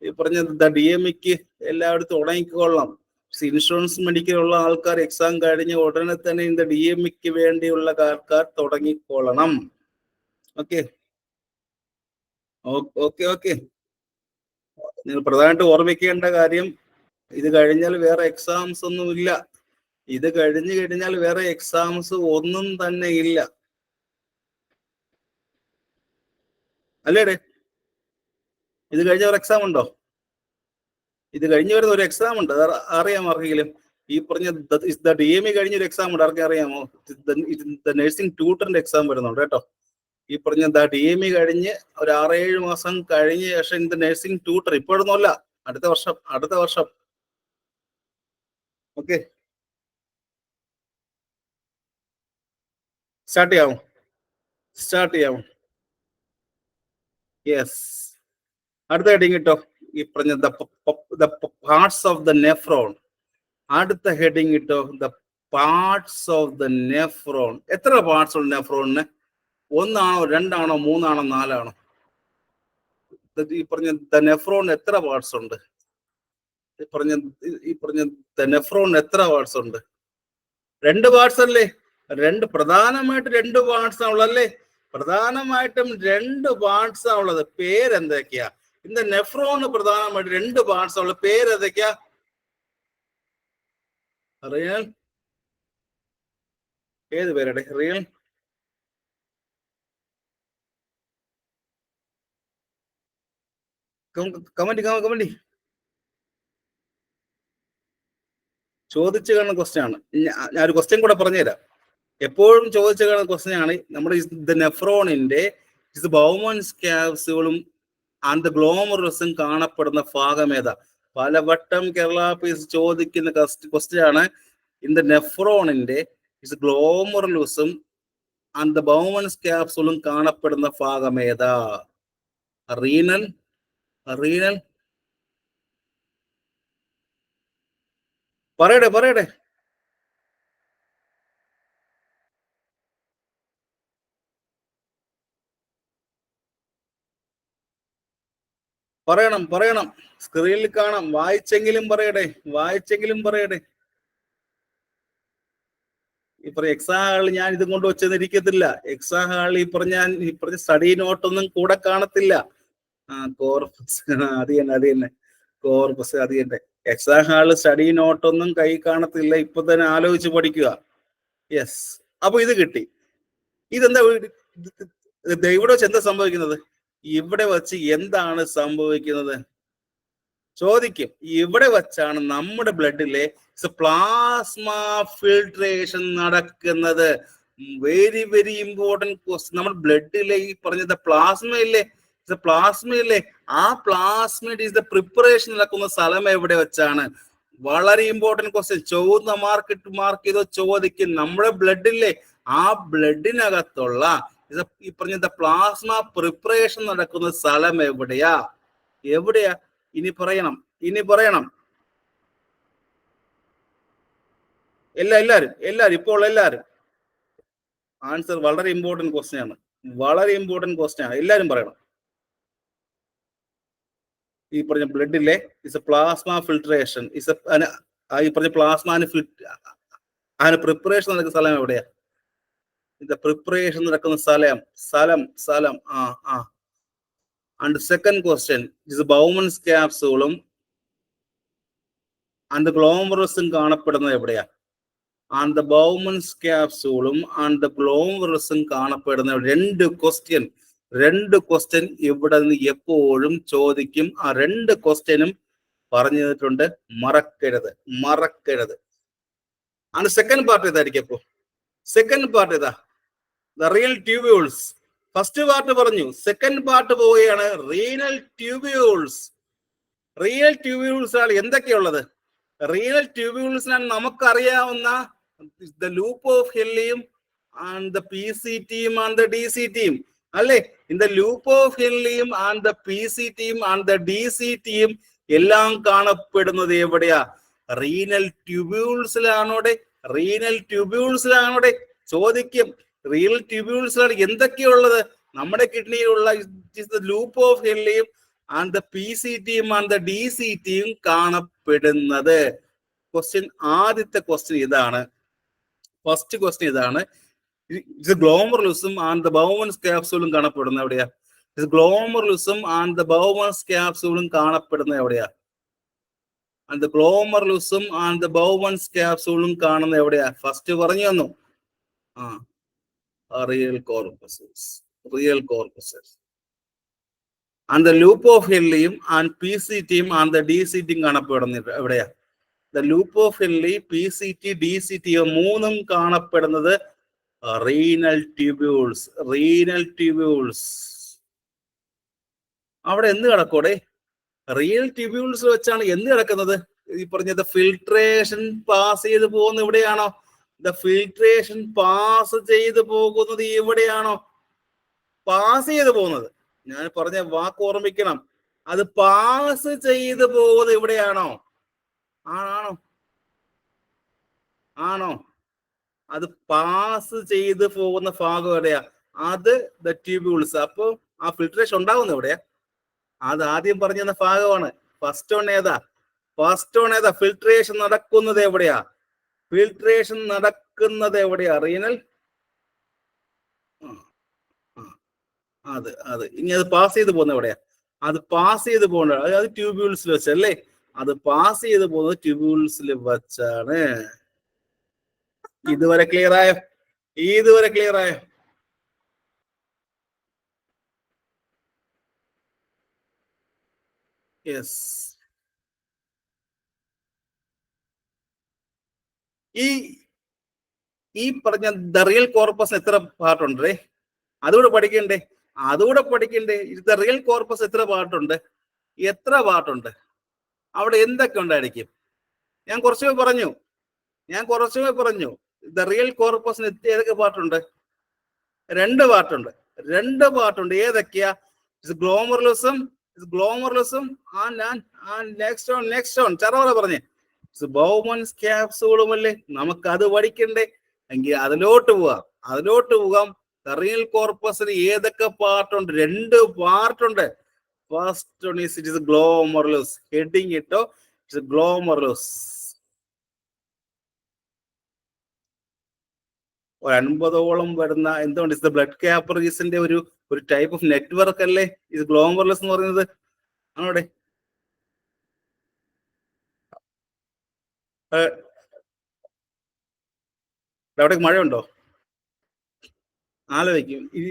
ഈ പറഞ്ഞ DMEക്ക് എല്ലായിടത്തും തുടങ്ങിക്കൊള്ളാം. ഇൻഷുറൻസ് മെഡിക്കൽ ഉള്ള ആൾക്കാർ എക്സാം കഴിഞ്ഞ ഉടനെ തന്നെ இந்த DMEക്ക് വേണ്ടിയുള്ള ആൾക്കാർ തുടങ്ങിക്കൊള്ളണം. ഓക്കെ. നിങ്ങൾ പ്രധാനമായിട്ട് ഓർമ്മിക്കേണ്ട കാര്യം, ഇത് കഴിഞ്ഞാൽ വേറെ എക്സാംസ് ഒന്നും ഇല്ല. ഇത് കഴിഞ്ഞു കഴിഞ്ഞാൽ വേറെ എക്സാംസ് ഒന്നും തന്നെ ഇല്ല. അല്ലേടെ? ഇത് കഴിഞ്ഞ ഒരു എക്സാം ഉണ്ടോ? ഇത് കഴിഞ്ഞ് വരുന്ന ഒരു എക്സാം ഉണ്ട്. അറിയാമോ ആർക്കെങ്കിലും? ഈ പറഞ്ഞ DME കഴിഞ്ഞൊരു എക്സാം ഉണ്ട്. ആർക്കും അറിയാമോ? നഴ്സിംഗ് ട്യൂട്ടറിന്റെ എക്സാം വരുന്നുണ്ട് കേട്ടോ. ഈ പറഞ്ഞ DME കഴിഞ്ഞ് ഒരു 6-7 മാസം കഴിഞ്ഞ ശേഷം ഇത് നഴ്സിംഗ് ട്യൂട്ടർ. ഇപ്പോഴൊന്നുമല്ല, അടുത്ത വർഷം. ഓക്കെ, സ്റ്റാർട്ട് ചെയ്യാമോ? യെസ്. അടുത്ത ഹെഡിങ് കിട്ടോ? ഈ പറഞ്ഞ പാർട്സ് ഓഫ് ദ നെഫ്രോൺ. അടുത്ത ഹെഡിങ് കിട്ടോ? The parts of the nephron. എത്ര പാർട്സ് ഉണ്ട് നെഫ്രോണിന്? 1 ആണോ 2 ആണോ 3 ആണോ 4 ആണോ? ഈ പറഞ്ഞ നെഫ്രോൺ എത്ര പാർട്സ് ഉണ്ട്? ഈ പറഞ്ഞ നെഫ്രോൺ എത്ര പാർട്സ് ഉണ്ട്? 2 പാർട്സ് അല്ലേ? പ്രധാനമായിട്ട് 2 പാർട്സ് ആണുള്ളല്ലേ? പ്രധാനമായിട്ടും 2 പാർട്സ് ആണുള്ളത്. പേരെന്തൊക്കെയാ? ഇന്ന് നെഫ്രോണ് പ്രധാനമായിട്ട് 2 പാർട്സ് ഉള്ള പേരെന്തൊക്കെയാ? അറിയാൻ ഏത് പേരുടെ? Real comment. ചോദിച്ചു കാണുന്ന ക്വസ്റ്റ്യൻ ആണ്. ഞാനൊരു ക്വസ്റ്റ്യൻ കൂടെ പറഞ്ഞുതരാം. എപ്പോഴും ചോദിച്ചു കാണുന്ന ക്വസ്റ്റ്യൻ ആണ്. നമ്മുടെ നെഫ്രോണിന്റെ ബൗമൻസ് ക്യാപ്സ്യൂളും ആൻഡ് ഗ്ലോമറുലസും കാണപ്പെടുന്ന ഭാഗം ഏതാ? പലവട്ടം കേരള പീസ് ചോദിക്കുന്ന ക്വസ്റ്റ്യൻ ആണ്. നെഫ്രോണിന്റെ ഗ്ലോമറുലസും ആൻഡ് ബൗമൻസ് ക്യാപ്സ്യൂളും കാണപ്പെടുന്ന ഭാഗം ഏതാ? റീനൽ പറയട്ടെ പറയണം. സ്ക്രീനിൽ കാണാം. വായിച്ചെങ്കിലും പറയട്ടെ. ഈ പറഞ്ഞ എക്സാം ഹാളിൽ ഞാൻ ഇതും കൊണ്ട് വെച്ചെന്നിരിക്കത്തില്ല. എക്സാം ഹാളിൽ ഈ പറഞ്ഞ സ്റ്റഡി നോട്ടൊന്നും കൂടെ കാണത്തില്ല. കോർപ്പസ് അത് തന്നെ കോർപ്പസ് അത് തന്നെ. എക്സാം ഹാളിൽ സ്റ്റഡി നോട്ടൊന്നും കൈ കാണത്തില്ല. ഇപ്പൊ തന്നെ ആലോചിച്ച് പഠിക്കുക. യെസ്. അപ്പൊ ഇത് കിട്ടി. ഇതെന്താ ഇവിടെ വെച്ച് എന്താ സംഭവിക്കുന്നത്? ഇവിടെ വെച്ച് എന്താണ് സംഭവിക്കുന്നത് ചോദിക്കും. ഇവിടെ വെച്ചാണ് നമ്മുടെ ബ്ലഡിലെ പ്ലാസ്മ ഫിൽട്രേഷൻ നടക്കുന്നത്. Very very important question. നമ്മുടെ ബ്ലഡിലെ ഈ പറഞ്ഞത് പ്ലാസ്മയില്ലേ ആ പ്ലാസ്മയുടെ പ്രിപ്പറേഷൻ നടക്കുന്ന സ്ഥലം എവിടെ വെച്ചാണ്? വളരെ ഇമ്പോർട്ടൻറ്റ് ക്വസ്റ്റ്യൻ. ചുവന്ന മാർക്ക് ചെയ്തോ ചോദിക്കും. നമ്മുടെ ബ്ലഡില്ലേ ആ ബ്ലഡിനകത്തുള്ള ഈ പറഞ്ഞ പ്ലാസ്മ പ്രിപ്പറേഷൻ നടക്കുന്ന സ്ഥലം എവിടെയാ? ഇനി പറയണം. എല്ലാരും ആൻസർ വളരെ ഇമ്പോർട്ടൻറ്റ് ക്വസ്റ്റ്യൻ ആണ്. എല്ലാരും പറയണം. ഈ പറഞ്ഞ ബ്ലഡിലെ പ്ലാസ്മ ഫിൽട്രേഷൻ ഈ പറഞ്ഞ പ്ലാസ്മ പ്രിപ്പറേഷൻ നടക്കുന്ന സ്ഥലം എവിടെയാ? പ്രിപ്പറേഷൻ നടക്കുന്ന സ്ഥലം ആൻഡ് സെക്കൻഡ് ക്വസ്റ്റ്യൻ ബൗമൻസ് ക്യാപ്സൂളും ആൻഡ് ഗ്ലോമറുലസും കാണപ്പെടുന്നത് എവിടെയാ? ആൻഡ് ബൗമൻസ് ക്യാപ്സൂളും ആൻഡ് ഗ്ലോമറുലസും കാണപ്പെടുന്ന രണ്ട് ക്വസ്റ്റ്യൻ ഇവിടെ നിന്ന് എപ്പോഴും ചോദിക്കും. ആ രണ്ട് ക്വസ്റ്റ്യനും പറഞ്ഞു തന്നിട്ടുണ്ട്. മറക്കരുത്. ആൻഡ് സെക്കൻഡ് പാർട്ട് ഏതായിരിക്കും? അപ്പോ സെക്കൻഡ് പാർട്ട് ഏതാ? Real tubules. ഫസ്റ്റ് പാർട്ട് പറഞ്ഞു. സെക്കൻഡ് പാർട്ട് പോവുകയാണ്. റീനൽ ട്യൂബ്യൂൾസ് ആണ് എന്തൊക്കെയുള്ളത്? റീനൽ ട്യൂബ്യൂൾസിനാണ് നമുക്കറിയാവുന്ന ലൂപ്പ് ഓഫ് ഹെല്ലിയും ആൻഡ് PCTയും ആൻഡ് DCTയും അല്ലേ? ലൂപ്പ് ഓഫ് ഹെല്ലിയും ആൻഡ് PCTയും ആൻഡ് DCTയും എല്ലാം കാണപ്പെടുന്നത് എവിടെയാ? റീനൽ ട്യൂബ്യൂൾസിലാണോടെ? ചോദിക്കും. റീനൽ ട്യൂബ്യൂൾസിലാണ് എന്തൊക്കെയുള്ളത്? നമ്മുടെ കിഡ്നിയിലുള്ള ലൂപ്പ് ഓഫ് ഹെല്ലിയും ആൻഡ് PCTയും ആൻഡ് DCTയും കാണപ്പെടുന്നത്. ആദ്യത്തെ ക്വസ്റ്റ്യൻ ഇതാണ്. ഫസ്റ്റ് ക്വസ്റ്റ്യൻ ഇതാണ്. ഗ്ലോമറുലസും ആൻഡ് ബൗമൻസ് ക്യാപ്സൂളും കാണപ്പെടുന്നത് എവിടെയാ? ഗ്ലോമറുലസും ആൻഡ് ബൗമൻസ് ക്യാപ്സൂളും കാണപ്പെടുന്നത് എവിടെയാ? ഗ്ലോമറുലസും ആൻഡ് ബൗമൻസ് ക്യാപ്സൂളും കാണുന്നത് എവിടെയാ? ഫസ്റ്റ് പറഞ്ഞു തന്നു. റിയൽ കോർപ്പസസ് ആൻഡ് ലൂപ്പ് ഓഫ് ഹെല്ലിയും ആൻഡ് PCTയും ആൻഡ് DCTയും കാണപ്പെടുന്നത് എവിടെയാ? Loop of Henle, PCT, DCT മൂന്നും കാണപ്പെടുന്നത് റീനൽ ട്യൂബ്യൂൾസ്. അവിടെ എന്ത് കിടക്കോടെ? റീനൽ ട്യൂബ്യൂൾസ് വെച്ചാണ് എന്ത് കിടക്കുന്നത്? ഈ പറഞ്ഞത് ഫിൽട്രേഷൻ പാസ് ചെയ്ത് പോകുന്നത് ഇവിടെയാണോ? ഫിൽട്രേഷൻ പാസ് ചെയ്ത് പോകുന്നത് ഇവിടെയാണോ? പാസ് ചെയ്ത് പോകുന്നത്, ഞാൻ പറഞ്ഞ വാക്ക് ഓർമ്മിക്കണം. അത് പാസ് ചെയ്ത് പോകുന്നത് ഇവിടെയാണോ? ആണോ? അത് പാസ് ചെയ്ത് പോകുന്ന ഭാഗം എവിടെയാ? അത് ട്യൂബ്യൂൾസ്. അപ്പൊ ആ ഫിൽട്രേഷൻ ഉണ്ടാവുന്ന എവിടെയാ? അത് ആദ്യം പറഞ്ഞ ഭാഗമാണ്. ഫസ്റ്റ് വൺ ഏതാ? ഫിൽട്രേഷൻ നടക്കുന്നത് എവിടെയാ? റീനൽ. അത് ഇനി അത് പാസ് ചെയ്ത് പോകുന്ന എവിടെയാ? അത് പാസ് ചെയ്ത് പോകേണ്ട അത് ട്യൂബ്യൂൾസിൽ വെച്ചല്ലേ? അത് പാസ് ചെയ്ത് പോകുന്നത് ട്യൂബ്യൂൾസിൽ വെച്ചാണ്. ഇതുവരെ ക്ലിയർ ആയോ? യെസ്. ഈ ഈ പറഞ്ഞ ദ റിയൽ കോർപ്പസ് എത്ര പാർട്ടുണ്ട്? അതുകൂടെ പഠിക്കണ്ടേ? ദ റിയൽ കോർപ്പസ് എത്ര പാർട്ടുണ്ട്? അവിടെ എന്തൊക്കെ ഉണ്ടായിരിക്കും? ഞാൻ കുറച്ചുമേ പറഞ്ഞു. ദ റിയൽ കോർപ്പസിന് ഏതൊക്കെ പാർട്ടുണ്ട്? രണ്ട് പാർട്ടുണ്ട്. ഏതൊക്കെയാ? ഗ്ലോമർലിസം നെക്സ്റ്റ് ഓൺ ചറവറ പറഞ്ഞേ. ബൗമൻസ് ക്യാപ്സൂളും അല്ലേ? നമുക്ക് അത് പഠിക്കണ്ടേ? എങ്കിൽ അതിലോട്ട് പോകാം. റിയൽ കോർപ്പസിന് ഏതൊക്കെ പാർട്ടുണ്ട്? രണ്ട് പാർട്ടുണ്ട്. First one is it is glomerulus. Heading ഇട്ടോ, ഇറ്റ്സ് ഗ്ലോമർലസ്. ഒരു 50ഓളം വരുന്ന എന്തുകൊണ്ട് ഇത് ബ്ലഡ് കാപ്പറീസിന്റെ ഒരു ടൈപ്പ് ഓഫ് നെറ്റ്വർക്ക് അല്ലേ ഇത് ഗ്ലോമർലസ് എന്ന് പറയുന്നത്? ആണോടെ? അവിടെ മഴയുണ്ടോ? ആലോചിക്കും ഈ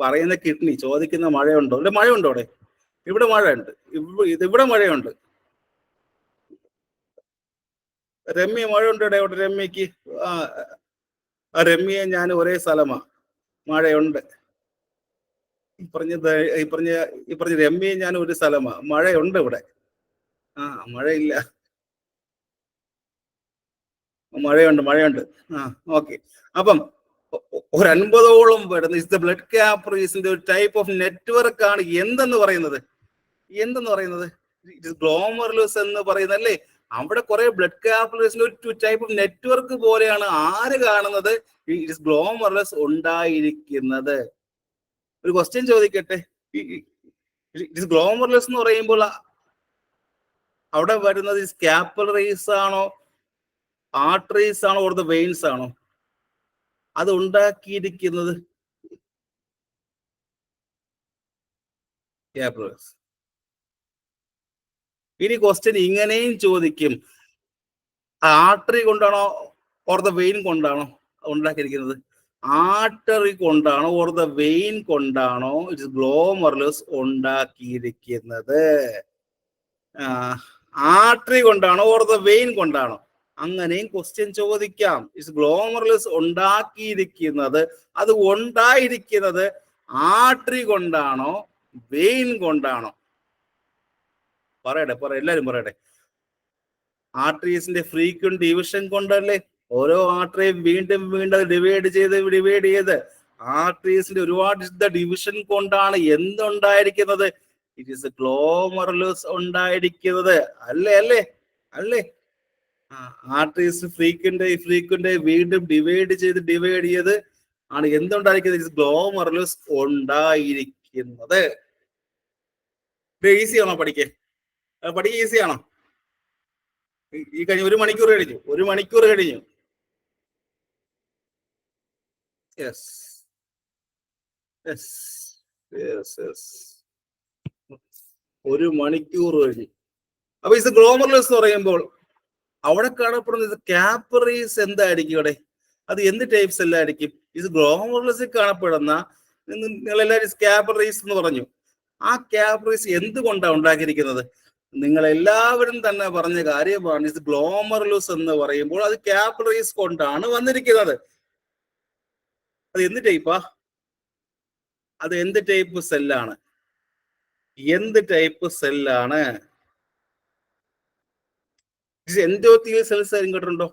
പറയുന്ന കിഡ്നി ചോദിക്കുന്ന മഴയുണ്ടോ? ഇവിടെ മഴയുണ്ടോ? അവിടെ ഇവിടെ മഴയുണ്ട്. ഇവിടെ മഴയുണ്ട്. രമ്യ മഴയുണ്ട് അവിടെ? രമ്യക്ക് രമ്യ ഞാൻ ഒരേ സ്ഥലമാ. മഴയുണ്ട്. ഈ പറഞ്ഞ രമ്യ ഞാൻ ഒരു സ്ഥലമാ. മഴയുണ്ട് ഇവിടെ. മഴയില്ല. മഴയുണ്ട്. ഓക്കെ. അപ്പം ഒരു 50ഓളം വരുന്ന ഇസ് ദ ബ്ലഡ് കാപ്പറീസിന്റെ ഒരു ടൈപ്പ് ഓഫ് നെറ്റ്വർക്ക് ആണ് എന്തെന്ന് പറയുന്നത്? ഗ്ലോമർലസ് എന്ന് പറയുന്നല്ലേ? അവിടെ കുറെ ബ്ലഡ് കാപ്പറീസിന്റെ ഒരു ടൈപ്പ് ഓഫ് നെറ്റ്വർക്ക് പോലെയാണ് ആര് കാണുന്നത്? ഇറ്റ് ഇസ് ഗ്ലോമർലസ് ഉണ്ടായിരിക്കുന്നത്. ഒരു ക്വസ്റ്റ്യൻ ചോദിക്കട്ടെ. ഇറ്റ് ഇസ് ഗ്ലോമർലസ് എന്ന് പറയുമ്പോൾ അവിടെ വരുന്നത് കാപ്പിലറീസ് ആണോ, ആർട്ടറീസ് ആണോ, ഓർ ദ വെയിൻസ് ആണോ? അത് ഉണ്ടാക്കിയിരിക്കുന്നത് കാപ്പിലറീസ്. ഇനി ക്വസ്റ്റ്യൻ ഇങ്ങനെയും ചോദിക്കും, ആർട്ടറി കൊണ്ടാണോ ഓർ ദ വെയിൻ കൊണ്ടാണോ ഉണ്ടാക്കിയിരിക്കുന്നത്? ആർട്ടറി കൊണ്ടാണോ ഓർ ദ വെയിൻ കൊണ്ടാണോ ഇറ്റ് ഇസ് ഗ്ലോമർലസ് ഉണ്ടാക്കിയിരിക്കുന്നത്? ആർട്ടറി കൊണ്ടാണോ ഓർ ദ വെയിൻ കൊണ്ടാണോ? അങ്ങനെയും ക്വസ്റ്റ്യൻ ചോദിക്കാം. ഇറ്റ്സ് ഗ്ലോമർലസ് ഉണ്ടാക്കിയിരിക്കുന്നത്, അത് ഉണ്ടായിരിക്കുന്നത് ആർട്ടറി കൊണ്ടാണോ വെയിൻ കൊണ്ടാണോ? എല്ലാരും പറയട്ടെ. ആർട്ടറീസിന്റെ ഫ്രീക്വന്റ് ഡിവിഷൻ കൊണ്ടല്ലേ? ഓരോ ആർട്ടറിയും വീണ്ടും ഡിവൈഡ് ചെയ്ത് ആർട്ടറീസിന്റെ ഒരുപാട് ഡിവിഷൻ കൊണ്ടാണ് എന്തുണ്ടായിരിക്കുന്നത്? ഇറ്റ് ഈസ് ഗ്ലോമർലസ് ഉണ്ടായിരിക്കുന്നത്. അല്ലേ? ആർട്ടറീസ് ഫ്രീക്വന്റ് വീണ്ടും ഡിവൈഡ് ചെയ്ത് ആണ് എന്തുണ്ടായിരിക്കുന്നത്? ഇറ്റ് ഗ്ലോമർലസ് ഉണ്ടായിരിക്കുന്നത്. ഈസി ആണോ പഠിക്കാൻ ഈസിയാണോ? ഈ കഴിഞ്ഞ ഒരു മണിക്കൂർ കഴിഞ്ഞു. യെസ്. ഒരു മണിക്കൂർ കഴിഞ്ഞു. അപ്പൊ ഇത് ഗ്ലോമർലസ് എന്ന് പറയുമ്പോൾ അവിടെ കാണപ്പെടുന്ന കാപ്പറീസ് എന്തായിരിക്കും? ഇവിടെ അത് എന്ത് ടൈപ്പ് സെല്ലായിരിക്കും? ഇത് ഗ്ലോമർലസിൽ കാണപ്പെടുന്ന നിങ്ങളെല്ലാവരും കാപ്പറീസ് എന്ന് പറഞ്ഞു. ആ കാപ്പറീസ് എന്തുകൊണ്ടാണ് ഉണ്ടാക്കിയിരിക്കുന്നത്? നിങ്ങൾ എല്ലാവരും തന്നെ പറഞ്ഞ കാര്യമാണ്. ഇത് ഗ്ലോമർലസ് എന്ന് പറയുമ്പോൾ അത് കാപ്പറീസ് കൊണ്ടാണ് വന്നിരിക്കുന്നത്. അത് എന്ത് ടൈപ്പാ? അത് എന്ത് ടൈപ്പ് സെല്ലാണ്? എൻഡോത്തീലിയൽ സെൽസ് ആരും കേട്ടിട്ടുണ്ടോ?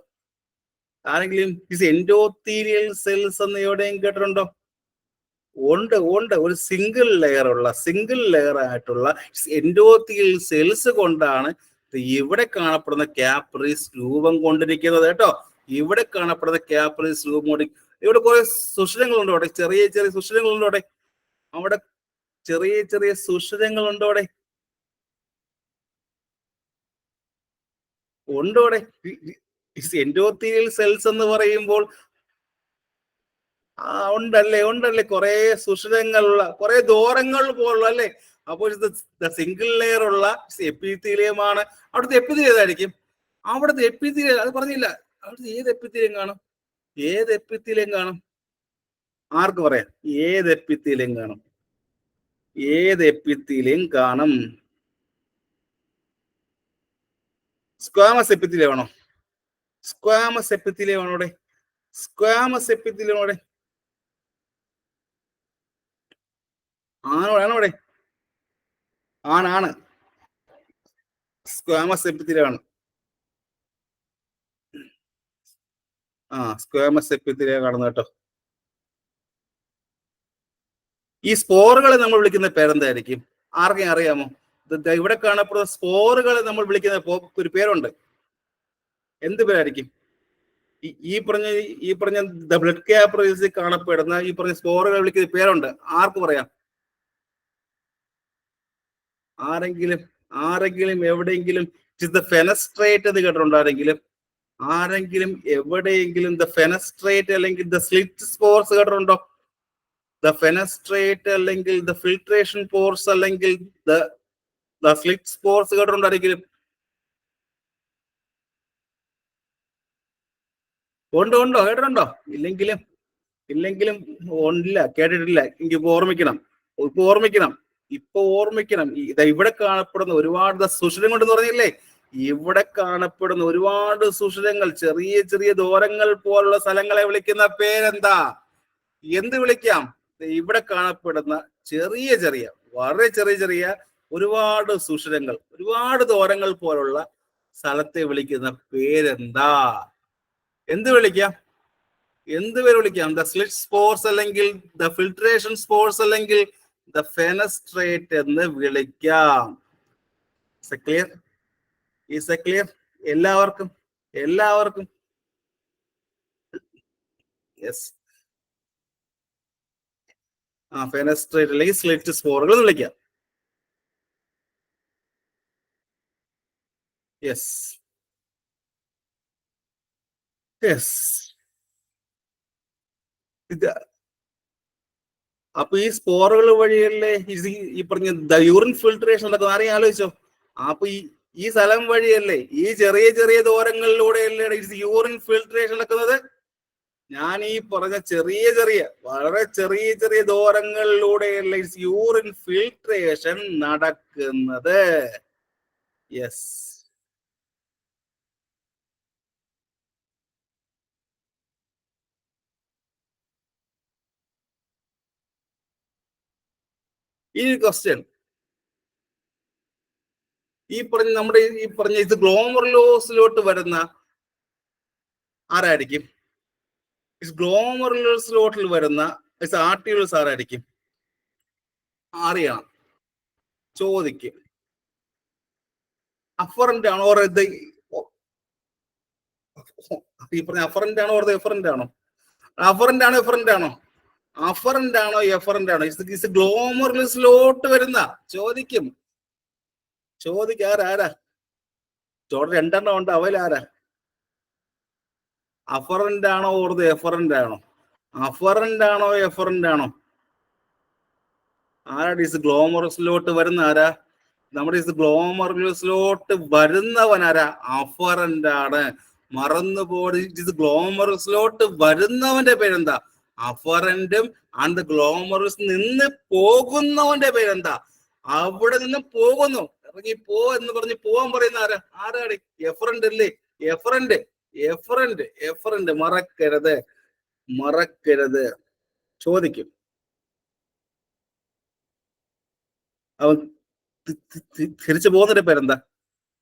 ആരെങ്കിലും എൻഡോത്തീലിയൽ സെൽസ് എന്ന് എവിടെയും കേട്ടിട്ടുണ്ടോ? ഉണ്ട്. ഒരു സിംഗിൾ ലെയർ ആയിട്ടുള്ള എൻഡോത്തീലിയൽ സെൽസ് കൊണ്ടാണ് ഇവിടെ കാണപ്പെടുന്ന കാപ്പറീസ് രൂപം കൊണ്ടിരിക്കുന്നത് കേട്ടോ. ഇവിടെ കാണപ്പെടുന്ന കാപ്പറീസ് രൂപം കൊണ്ട് ഇവിടെ കുറെ സുഷിരങ്ങളുണ്ട്. അവിടെ ചെറിയ സുഷിരങ്ങളുണ്ട്. അവിടെ ചെറിയ സുഷിരങ്ങളുണ്ട്. അവിടെ എൻഡോത്തീലിയൽ സെൽസ് എന്ന് പറയുമ്പോൾ ഉണ്ടല്ലേ കുറെ സുഷിരങ്ങളുള്ള, കുറെ ദൂരങ്ങൾ പോലുള്ള അല്ലേ? അപ്പോൾ സിംഗിൾ ലെയർ ഉള്ള എപ്പിത്തീലിയമാണ്. അവിടുത്തെ എപ്പിത്തീലിയം ഏതായിരിക്കും? അവിടുത്തെ എപ്പിത്തീലിയം അത് പറഞ്ഞില്ല. അവിടുത്തെ ഏത് എപ്പിത്തീലിയം കാണും? ആർക്ക് പറയാം? ഏത് എപ്പിത്തീലിയം കാണും? സ്ക്വാമസ് എപ്പിത്തീലിയം ആണോ? സ്ക്വാമസ് എപ്പിത്തീലിയം ആണോ ഇവിടെ? സ്ക്വാമസ് എപ്പിത്തീലിയം ഇവിടെ ആണോ? ആണോ ഇവിടെ? ആണ്. സ്ക്വാമസ് എപ്പിത്തീലിയം ആണ്. സ്ക്വാമസ് എപ്പിത്തീലിയം കാണുന്നത് കേട്ടോ. ഈ സ്പോറുകളെ നമ്മൾ വിളിക്കുന്ന പേരെന്തായിരിക്കും? ആർക്കെങ്കിലും അറിയാമോ? ഇവിടെ കാണപ്പെടുന്ന സ്പോറുകളെ നമ്മൾ വിളിക്കുന്ന ഒരു പേരുണ്ട്. എന്ത് പേരായിരിക്കും? ഈ പറഞ്ഞ ബ്ലഡ് ക്യാപ്പിലറീസിൽ കാണപ്പെടുന്ന ഈ പറഞ്ഞ സ്പോറുകളെ വിളിക്കുന്ന പേരുണ്ട്. ആർക്ക് പറയാം? ആരെങ്കിലും എവിടെയെങ്കിലും ഫെനസ്ട്രേറ്റ് എന്ന് കേട്ടിട്ടുണ്ടോ? ആരെങ്കിലും എവിടെയെങ്കിലും ദ ഫെനസ്ട്രേറ്റ് അല്ലെങ്കിൽ ദ സ്ലിറ്റ് സ്പോർസ് കേട്ടിട്ടുണ്ടോ? ദ ഫെനസ്ട്രേറ്റ് അല്ലെങ്കിൽ ദ ഫിൽട്രേഷൻ പോർസ് അല്ലെങ്കിൽ ദ സ്ലിറ്റ് സ്പോർസ് കേട്ടിട്ടുണ്ടോ ആരെങ്കിലും? ഉണ്ടോ? കേട്ടിട്ടുണ്ടോ? ഇല്ലെങ്കിലും ഇല്ല, കേട്ടിട്ടില്ല. ഇപ്പൊ ഓർമ്മിക്കണം. ഇവിടെ കാണപ്പെടുന്ന ഒരുപാട് സുഷിരം കൊണ്ടെന്ന് പറഞ്ഞില്ലേ? ഇവിടെ കാണപ്പെടുന്ന ഒരുപാട് സുഷിരങ്ങൾ, ചെറിയ ദൂരങ്ങൾ പോലുള്ള സ്ഥലങ്ങളെ വിളിക്കുന്ന പേരെന്താ? എന്ത് വിളിക്കാം? ഇവിടെ കാണപ്പെടുന്ന വളരെ ചെറിയ ഒരുപാട് സുഷിരങ്ങൾ, ഒരുപാട് ദൂരങ്ങൾ പോലുള്ള സ്ഥലത്തെ വിളിക്കുന്ന പേരെന്താ? എന്ത് പേര് വിളിക്കാം? ദ സ്ലിറ്റ് സ്പോർസ് അല്ലെങ്കിൽ ദ ഫിൽട്രേഷൻ സ്പോർസ് അല്ലെങ്കിൽ ദ ഫെനസ്ട്രേറ്റ് എന്ന് വിളിക്കാം. ക്ലിയർ? എല്ലാവർക്കും യെസ്. ഫെനസ്ട്രേറ്റ് അല്ലെങ്കിൽ സ്ലിറ്റ് സ്പോറുകൾ എന്ന് വിളിക്കാം. യെസ്. അപ്പൊ ഈ സ്പോറുകൾ വഴിയല്ലേ ഈ പറഞ്ഞ യൂറിൻ ഫിൽട്രേഷൻ നടക്കുന്നത്? ആരെയും ആലോചിച്ചോ? അപ്പൊ ഈ സ്ഥലം വഴിയല്ലേ, ഈ ചെറിയ ദൂരങ്ങളിലൂടെയല്ലേ യൂറിൻ ഫിൽട്രേഷൻ നടക്കുന്നത്? ഞാൻ ഈ പറഞ്ഞ വളരെ ചെറിയ ദൂരങ്ങളിലൂടെയല്ലേ യൂറിൻ ഫിൽട്രേഷൻ നടക്കുന്നത്. യെസ്. ഈ ക്വസ്റ്റ്യൻ നമ്മുടെ ഇത് ഗ്ലോമറുലോസിലോട്ട് വരുന്ന ആരായിരിക്കും? ഗ്ലോമറുലോസിലോട്ടിൽ വരുന്ന ആർട്ടിയോൾസ് ആരായിരിക്കും? അറിയണം, ചോദിക്കും. അഫറന്റ് ആണോ? ഈ പറഞ്ഞ അഫറന്റ് ആണോ എഫറന്റ് ആണോ? അഫറന്റ് ആണോ എഫറന്റ് ആണോ? ഗ്ലോമറുലോസിലോട്ട് വരുന്ന ചോദിക്കും. ആരാ? ചോദ്യം 2 ഉണ്ട്. അവയിൽ ആരാ? അഫറന്റ് ആണോ എഫറന്റ് ആണോ? ആരാ ഗ്ലോമറുലോട്ട് വരുന്ന ആരാ? നമ്മുടെ ഗ്ലോമറുലോട്ട് വരുന്നവൻ ആരാ? അഫറന്റ് ആണ്. മറന്നുപോയി. ഗ്ലോമറുലോട്ട് വരുന്നവന്റെ പേരെന്താ? അഫറന്റും. ആൻഡ് ഗ്ലോമറുസ് നിന്ന് പോകുന്നവന്റെ പേരെന്താ? അവിടെ നിന്ന് പോകുന്നു, ഇറങ്ങി എന്ന് പറഞ്ഞ് പോവാൻ പറയുന്ന ആരാണ്? എഫറന്റ് അല്ലേ? എഫറന്റ്. മറക്കരുത്. ചോദിക്കും. അവൻ തിരിച്ചു പോകുന്നതിന്റെ പേരെന്താ?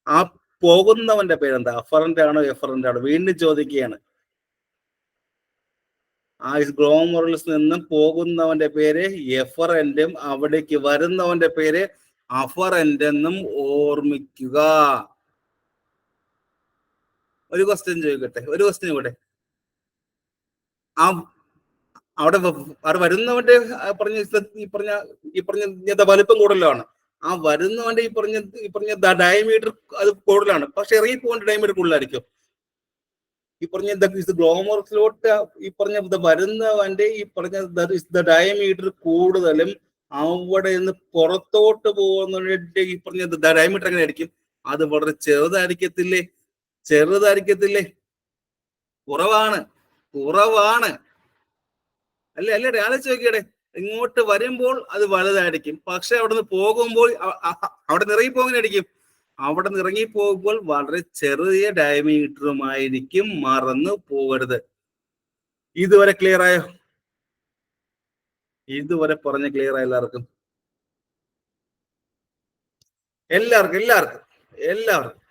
ആ പോകുന്നവന്റെ പേരെന്താ? അഫറന്റ് ആണോ എഫറന്റ് ആണോ? വീണ്ടും ചോദിക്കുകയാണ്. ആ ഗ്ലോമറുലിൽ നിന്നും പോകുന്നവന്റെ പേര് എഫറന്റും അവിടേക്ക് വരുന്നവന്റെ പേര് അഫറന്റ് എന്നും ഓർമ്മിക്കുക. ഒരു ക്വസ്റ്റ്യൻ കൂടെ. അവിടെ വരുന്നവന്റെ പറഞ്ഞ വലുപ്പം കൂടുതലാണ്. ആ വരുന്നവന്റെ ഈ പറഞ്ഞ ഡയമീറ്റർ അത് കൂടുതലാണ്. പക്ഷെ ഇറങ്ങി പോകേണ്ട ഡയമീറ്റർ കൂടുതലായിരിക്കും. ഈ പറഞ്ഞ ഗ്ലോമറുലോട്ട് വരുന്നവന്റെ ഡയമീറ്റർ കൂടുതലും അവിടെ നിന്ന് പുറത്തോട്ട് പോകുന്നതിന്റെ ഈ പറഞ്ഞ ഡയമീറ്റർ എങ്ങനെ ആയിരിക്കും? അത് വളരെ ചെറുതായിരിക്കത്തില്ലേ? കുറവാണ്. അല്ലേ? ആലോചിച്ച് നോക്കിയടെ. ഇങ്ങോട്ട് വരുമ്പോൾ അത് വലുതായിരിക്കും, പക്ഷെ അവിടെ നിന്ന് പോകുമ്പോൾ അവിടെ നിറയെ പോകുന്നതായിരിക്കും. അവിടെ നിന്ന് ഇറങ്ങിപ്പോകുമ്പോൾ വളരെ ചെറിയ ഡയമീറ്ററുമായിരിക്കും, മറന്നു പോകരുത്. ഇതുവരെ ക്ലിയർ ആയോ? ഇതുവരെ പറഞ്ഞ ക്ലിയർ ആയ എല്ലാവർക്കും? എല്ലാവർക്കും എല്ലാവർക്കും എല്ലാവർക്കും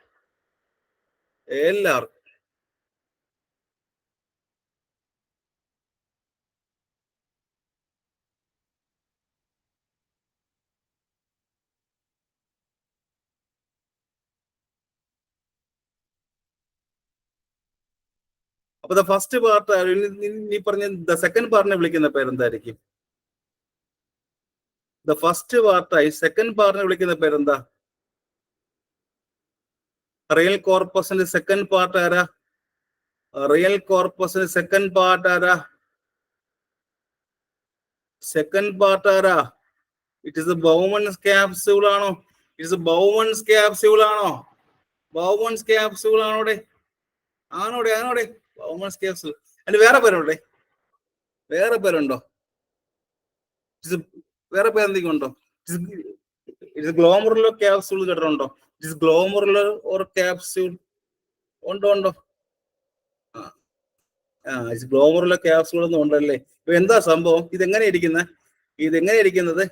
എല്ലാവർക്കും അപ്പൊ ദ ഫസ്റ്റ് പാർട്ട്, നീ പറഞ്ഞ ദ സെക്കൻഡ് പാർട്ടിനെ വിളിക്കുന്ന പേരെന്തായിരിക്കും? ദ ഫസ്റ്റ് പാർട്ടായി സെക്കൻഡ് പാർട്ടിനെ വിളിക്കുന്ന പേരെന്താ? റിയൽ കോർപ്പസിന്റെ സെക്കൻഡ് പാർട്ട് ആരാ? റിയൽ കോർപ്പസിന്റെ സെക്കൻഡ് പാർട്ട് ആരാ? സെക്കൻഡ് പാർട്ട് ആരാ? ഇറ്റ് ഇസ് ബൗമൻസ് ക്യാപ്സ്യൂൾ ആണോ? ഇറ്റ്സ് ബൗമൻസ് ക്യാപ്സ്യൂൾ ആണോ? ബൗമൻസ് ക്യാപ്സ്യൂൾ ആണോടെ? ആണോടെ ആണോടെ? ബൗമൻസ് ക്യാപ്സ്യൂൾ. അതിന് വേറെ പേരുണ്ടേ? വേറെ പേരുണ്ടോ? വേറെ പേരെന്തെങ്കിലും ഉണ്ടോ? ഇറ്റ്സ് ഗ്ലോമറുലർ ക്യാപ്സ്യൂൾ കേട്ടിട്ടുണ്ടോ? It's glomerular or capsule. ഉണ്ടോ ഉണ്ടോ? ഇറ്റ്സ് ഗ്ലോമറുലർ ക്യാപ്സ്യൂൾ ഒന്നും ഉണ്ടല്ലേ? ഇപ്പൊ എന്താ സംഭവം? ഇതെങ്ങനെ ഇരിക്കുന്നത്? ഇതെങ്ങനെ ഇരിക്കുന്നത്?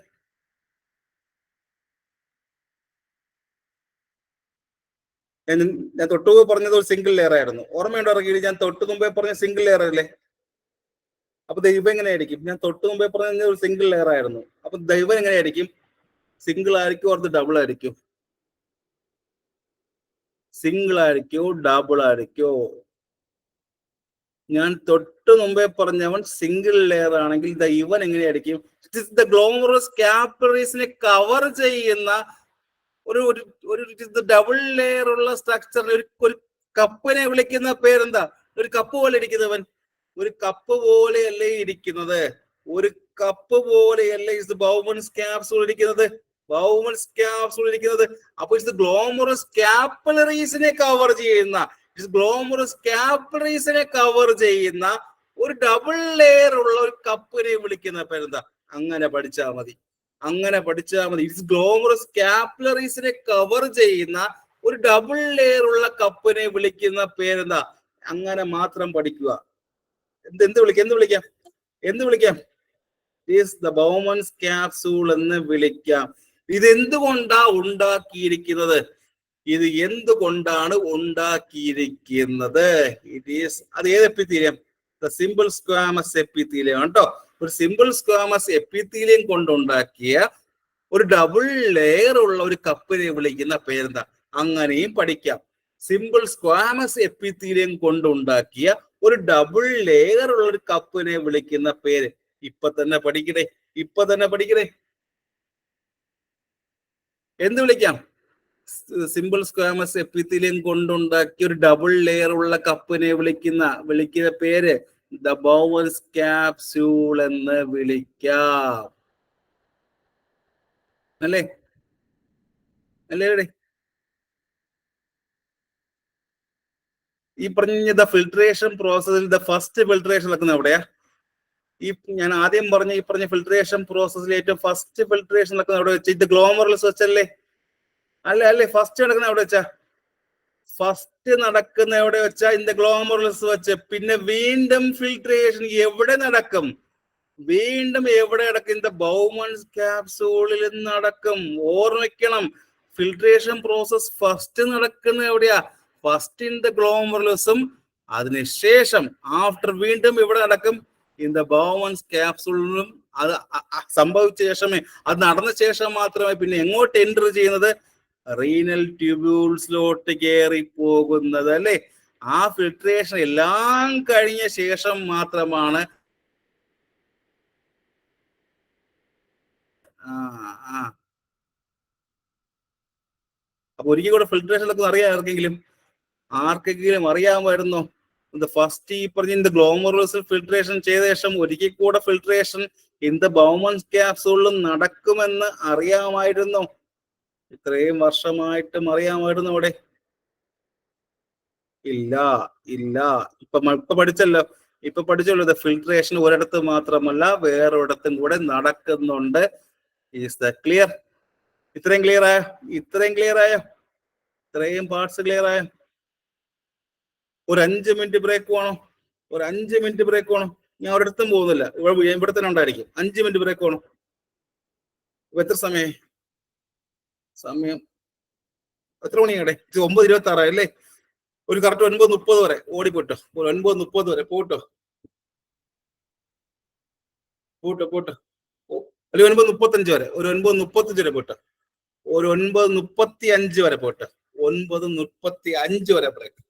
ഞാൻ തൊട്ടു പറഞ്ഞത് ഒരു സിംഗിൾ ലെയർ ആയിരുന്നു. ഓർമ്മയുണ്ടോ ഇറക്കി? ഞാൻ തൊട്ട് മുമ്പേ പറഞ്ഞ സിംഗിൾ ലെയർ അല്ലേ? അപ്പൊ ദൈവം എങ്ങനെയായിരിക്കും? ഞാൻ തൊട്ട് മുമ്പേ പറഞ്ഞ ഒരു സിംഗിൾ ലെയർ ആയിരുന്നു. അപ്പൊ ദൈവം എങ്ങനെയായിരിക്കും? സിംഗിൾ ആയിരിക്കും ഓർ ഡബിൾ ആയിരിക്കും? സിംഗിൾ ആയിരിക്കോ ഡബിൾ ആയിരിക്കോ? ഞാൻ തൊട്ട് മുമ്പേ പറഞ്ഞവൻ സിംഗിൾ ലെയർ ആണെങ്കിൽ ഇവൻ എങ്ങനെയായിരിക്കും? ദ ഗ്ലോമറസ് കാപ്പിലറീസിനെ കവർ ചെയ്യുന്ന ഒരു ഡബിൾ ലെയർ ഉള്ള സ്ട്രക്ചർ. ഒരു കപ്പിനെ വിളിക്കുന്ന പേരെന്താ? ഒരു കപ്പ് പോലെ ഇരിക്കുന്നവൻ. ഒരു കപ്പ് പോലെയല്ലേ ഇരിക്കുന്നത്? ഒരു കപ്പ് പോലെയല്ലേ ഇത് ബൗമൻസ് ക്യാപ്സ്യൂൾ ഇരിക്കുന്നത്? ബൗമൻസ് ക്യാപ്സ്യൂൾ ഇരിക്കുന്നത്. അപ്പൊ ഇത് ഗ്ലോമറസ് കാപ്പിലറീസിനെ കവർ ചെയ്യുന്ന, ഗ്ലോമറസ് കാപ്പിലറീസിനെ കവർ ചെയ്യുന്ന ഒരു ഡബിൾ ലെയർ ഉള്ള ഒരു കപ്പിനെ വിളിക്കുന്ന പേരെന്താ? അങ്ങനെ പഠിച്ചാൽ മതി. അങ്ങനെ പഠിച്ചാൽ മതി. ഇറ്റ്സ് ഗ്ലോമറസ് കാപ്പിലറീസിനെ കവർ ചെയ്യുന്ന ഒരു ഡബിൾ ലെയർ ഉള്ള കപ്പിനെ വിളിക്കുന്ന പേരെന്താ? അങ്ങനെ മാത്രം പഠിക്കുക. എന്ത് വിളിക്കാം? എന്ത് വിളിക്കാം? ഈസ് ദ ബൗമൻസ് ക്യാപ്സ്യൂൾ എന്ന് വിളിക്കാം. ഇതെന്തുകൊണ്ടാ ഉണ്ടാക്കിയിരിക്കുന്നത്? ഇത് എന്തുകൊണ്ടാണ് ഉണ്ടാക്കിയിരിക്കുന്നത്? ഇറ്റ് ഈസ്, അത് ഏത് epithelium? The simple squamous epithelium കേട്ടോ. ഒരു സിമ്പിൾ സ്ക്വാമസ് എപ്പിത്തീലിയം കൊണ്ടുണ്ടാക്കിയ ഒരു ഡബിൾ ലെയർ ഉള്ള ഒരു കപ്പിനെ വിളിക്കുന്ന പേരെന്താ? അങ്ങനെയും പഠിക്കാം. സിമ്പിൾ സ്ക്വാമസ് എപ്പിത്തീലിയം കൊണ്ടുണ്ടാക്കിയ ഒരു ഡബിൾ ലെയർ ഉള്ള ഒരു കപ്പിനെ വിളിക്കുന്ന പേര് ഇപ്പൊ തന്നെ പഠിക്കണേ. ഇപ്പൊ തന്നെ പഠിക്കണേ. എന്ത് വിളിക്കാം? സിമ്പിൾ സ്ക്വാമസ് എപ്പിത്തീലിയം കൊണ്ടുണ്ടാക്കിയ ഒരു ഡബിൾ ലെയർ ഉള്ള കപ്പിനെ വിളിക്കുന്ന പേര് ദ ബൗമൻസ് ക്യാപ്സ്യൂൾ എന്ന് വിളിക്കാം. അല്ലേ? അല്ലേ? ഈ പറഞ്ഞ ദ ഫിൽട്രേഷൻ പ്രോസസ്സിൽ ദ ഫസ്റ്റ് ഫിൽട്രേഷൻ നടക്കുന്ന എവിടെയാ? ഈ ഞാൻ ആദ്യം പറഞ്ഞ ഈ പറഞ്ഞ ഫിൽട്രേഷൻ പ്രോസസ്സിൽ ഏറ്റവും ഫസ്റ്റ് ഫിൽട്രേഷൻ നടക്കുന്ന എവിടെ വെച്ച്? ഇത് ഗ്ലോമറുലസ് വെച്ചല്ലേ? അല്ലേ? ഫസ്റ്റ് നടക്കുന്ന എവിടെ വെച്ചാ? ഫസ്റ്റ് നടക്കുന്ന എവിടെ വെച്ചാ? ഇൻ ദ ഗ്ലോമറുലസ് വെച്ച്. പിന്നെ വീണ്ടും ഫിൽട്രേഷൻ എവിടെ നടക്കും? വീണ്ടും എവിടെ നടക്കും? ഇൻ ദ ബൗമൻസ് ക്യാപ്സ്യൂളിൽ നടക്കും. ഓർമ്മിക്കണം, ഫിൽട്രേഷൻ പ്രോസസ് ഫസ്റ്റ് നടക്കുന്ന എവിടെയാ? ഫസ്റ്റ് ഇൻ ദ ഗ്ലോമറുലസും അതിനുശേഷം ആഫ്റ്റർ വീണ്ടും ഇവിടെ നടക്കും ഇൻ ദ ബൗമൻസ് ക്യാപ്സ്യൂളിലും. അത് സംഭവിച്ച ശേഷമേ, അത് നടന്ന ശേഷം മാത്രമേ പിന്നെ എങ്ങോട്ട് എൻറ്റർ ചെയ്യുന്നത്? റീനൽ ട്യൂബ്യൂൾസിലോട്ട് കയറി പോകുന്നത്. അല്ലെ? ആ ഫിൽട്രേഷൻ എല്ലാം കഴിഞ്ഞ ശേഷം മാത്രമാണ് അപ്പൊ ഒരിക്കൽ കൂടെ ഫിൽട്രേഷനൊക്കെ അറിയാം ആർക്കെങ്കിലും അറിയാമായിരുന്നോ? ഫസ്റ്റ് ഈ പറഞ്ഞ ഗ്ലോമറുലസിൽ ഫിൽട്രേഷൻ ചെയ്ത ശേഷം ഒരിക്കൽ കൂടെ ഫിൽട്രേഷൻ ഇൻ ദ ബൗമൻസ് ക്യാപ്സ്യൂളിലും നടക്കുമെന്ന് അറിയാമായിരുന്നോ? ഇത്രയും വർഷമായിട്ടും അറിയാമായിരുന്നു അവിടെ? ഇല്ല. ഇപ്പൊ പഠിച്ചല്ലോ ഫിൽട്രേഷൻ ഒരിടത്ത് മാത്രമല്ല വേറൊരിടത്തും കൂടെ നടക്കുന്നുണ്ട്. Is the clear? ഇത്രയും ക്ലിയർ ആയോ? ഇത്രയും പാർട്സ് ക്ലിയർ ആയ ഒരു 5 മിനിറ്റ് ബ്രേക്ക് വേണം. ഒരു 5 മിനിറ്റ് ബ്രേക്ക് വേണം. ഞാൻ ഒരിടത്തും പോകുന്നില്ല, ഇവിടെ തന്നെ ഉണ്ടായിരിക്കും. 5 മിനിറ്റ് ബ്രേക്ക് വേണം. എത്ര സമയം സമയം എത്ര മണിയാടെ? 9:26 അല്ലേ? ഒരു കറക്റ്റ് 9:30 വരെ ഓടിപ്പോട്ടോ. ഒരു 9:30 വരെ പോട്ടോ. അല്ലെങ്കിൽ 9:35 വരെ, ഒരു 9:35 വരെ പോട്ടെ. ഒരു 9:35 വരെ പോട്ടെ. 9:35 വരെ ബ്രേക്ക്.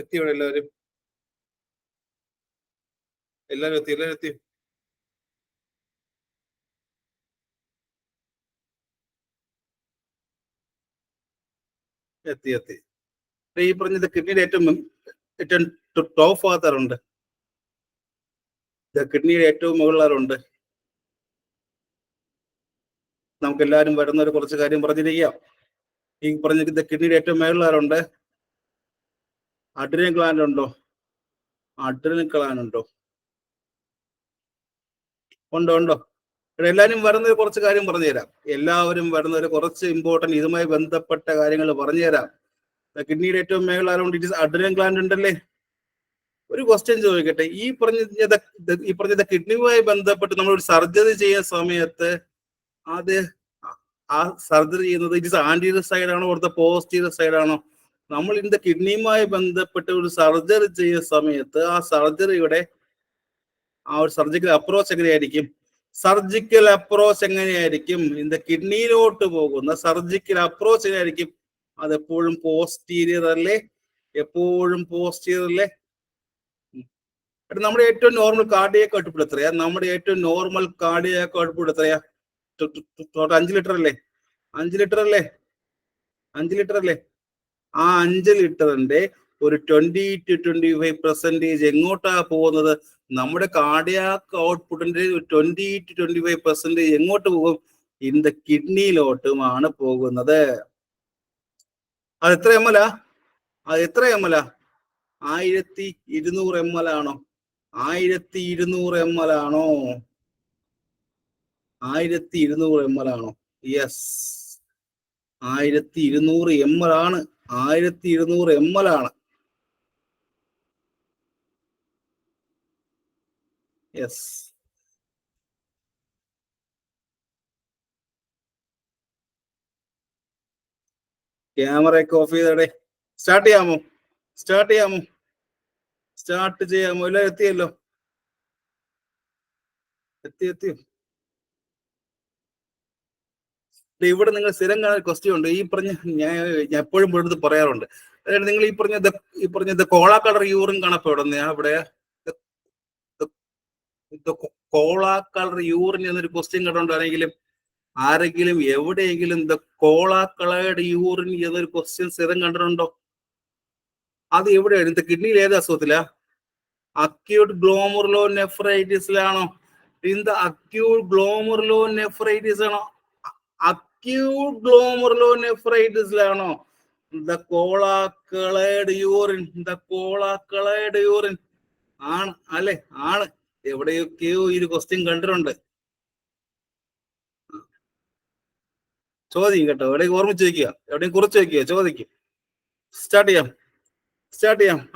എത്തിയോ എല്ലാവരും? എല്ലാവരും എത്തി, എല്ലാവരും എത്തി. എത്തി എത്തി. ഈ പറഞ്ഞത് കിഡ്നിയുടെ ഏറ്റവും ഏറ്റവും ടോപ്പ് ഭാഗത്താറുണ്ട്. കിഡ്നിയുടെ ഏറ്റവും മുകളിലാറുണ്ട്. നമുക്ക് എല്ലാവരും വരുന്ന ഒരു കുറച്ച് കാര്യം പറഞ്ഞിരിക്കാം. ഈ പറഞ്ഞിരിക്കുന്ന കിഡ്നിയുടെ ഏറ്റവും മുകളിലാറുണ്ട്. അഡ്രിനൽ ഗ്ലാൻഡ് ഉണ്ടോ? അഡ്രിനൽ ഗ്ലാൻഡ് ഉണ്ടോ? ഉണ്ടോ ഉണ്ടോ? എല്ലാവരും വരുന്ന കുറച്ച് കാര്യം പറഞ്ഞുതരാം. എല്ലാവരും വരുന്ന ഒരു കുറച്ച് ഇമ്പോർട്ടന്റ് ഇതുമായി ബന്ധപ്പെട്ട കാര്യങ്ങൾ പറഞ്ഞുതരാം. കിഡ്നിയുടെ ഏറ്റവും മേഖലകൊണ്ട് ഇറ്റ് ഇസ് അഡ്രിനൽ ഗ്ലാൻഡ് ഉണ്ടല്ലേ? ഒരു ക്വസ്റ്റ്യൻ ചോദിക്കട്ടെ. ഈ പറഞ്ഞ കിഡ്നിയുമായി ബന്ധപ്പെട്ട് നമ്മൾ ഒരു സർജറി ചെയ്യുന്ന സമയത്ത് അത് ആ സർജറി ചെയ്യുന്നത് ഇറ്റ് ഇസ് ആന്റീരിയർ സൈഡ് ആണോ ഓർ പോസ്റ്റീരിയർ സൈഡ് ആണോ? നമ്മൾ ഇതിന്റെ കിഡ്നിയുമായി ബന്ധപ്പെട്ട് ഒരു സർജറി ചെയ്യുന്ന സമയത്ത് ആ സർജറിയുടെ ആ ഒരു സർജിക്കൽ അപ്രോച്ച് എങ്ങനെയായിരിക്കും? സർജിക്കൽ അപ്രോച്ച് എങ്ങനെയായിരിക്കും? ഇതിന്റെ കിഡ്നിയിലോട്ട് പോകുന്ന സർജിക്കൽ അപ്രോച്ച് എങ്ങനെയായിരിക്കും? അതെപ്പോഴും പോസ്റ്റീരിയർ അല്ലേ? എപ്പോഴും പോസ്റ്റീരിയർ അല്ലേ? നമ്മുടെ ഏറ്റവും നോർമൽ കാർഡിയാക് ഔട്ട്പുട്ട് എത്രയാ? നമ്മുടെ ഏറ്റവും നോർമൽ കാർഡിയാക് ഔട്ട്പുട്ട് എത്രയാ? 5 ലിറ്റർ അല്ലേ? 5 ലിറ്റർ അല്ലേ? 5 ലിറ്റർ അല്ലേ? ആ 5 ലിറ്ററിന്റെ ഒരു 20-25% എങ്ങോട്ടാ പോകുന്നത്? നമ്മുടെ കാർഡിയാക് ഔട്ട്പുട്ടിന്റെ 20-25% എങ്ങോട്ട് പോകും? ഇൻ ദ കിഡ്നിയിലോട്ടുമാണ് പോകുന്നത്. അത് എത്ര എം എൽ ആ? അത് എത്ര എം എൽ ആ? 1200 ml ആണോ? 1200 ml ആണോ? 1200 ml ആണോ? യെസ്, 1200 ml ആണ്. 1200 ml ആണ്. യെസ്. ക്യാമറയൊക്കെ ഓഫ് ചെയ്തടെ. സ്റ്റാർട്ട് ചെയ്യാമോ? സ്റ്റാർട്ട് ചെയ്യാമോ? സ്റ്റാർട്ട് ചെയ്യാമോ? എല്ലാം എത്തിയല്ലോ. എത്തിയോ? ഇവിടെ നിങ്ങൾ സ്ഥിരം കാണുന്ന ക്വസ്റ്റ്യൻ ഉണ്ട്. ഈ പറഞ്ഞ ഞാൻ എപ്പോഴും ഇവിടുന്ന് പറയാറുണ്ട്. അതായത് നിങ്ങൾ ഈ പറഞ്ഞ കോള കളർ യൂറിൻ കാണപ്പോ ഇവിടെ കോള കളർ യൂറിൻ എന്നൊരു ക്വസ്റ്റ്യൻ കണ്ടുണ്ടോ ആരെങ്കിലും എവിടെയെങ്കിലും കോള കളേർഡ് യൂറിൻ എന്നൊരു ക്വസ്റ്റ്യൻ സ്ഥിരം കണ്ടിട്ടുണ്ടോ? അത് എവിടെയാണ്? കിഡ്നിയിൽ ഏത് അസുഖത്തിലാ? അക്യൂട്ട് ഗ്ലോമറുലോനെഫ്രൈറ്റിസിലാണോ? അക്യൂട്ട് ഗ്ലോമറുലോനെഫ്രൈറ്റിസ് ആണോ? അക്യൂട്ട് ഗ്ലോമറുലോനെഫ്രൈറ്റിസിലാണോ? കോള കളേർഡ് യൂറിൻ, കോള കളേർഡ് യൂറിൻ ആണ് അല്ലെ? ആണ്. എവിടെയൊക്കെയോ ഈ ക്വസ്റ്റ്യൻ കണ്ടിട്ടുണ്ട്. ചോദിക്കും കേട്ടോ. എവിടെയും ഓർമ്മിച്ച് വയ്ക്കുക, എവിടെയും കുറിച്ച് വയ്ക്കുക, ചോദിക്കും. സ്റ്റാർട്ട് ചെയ്യാം.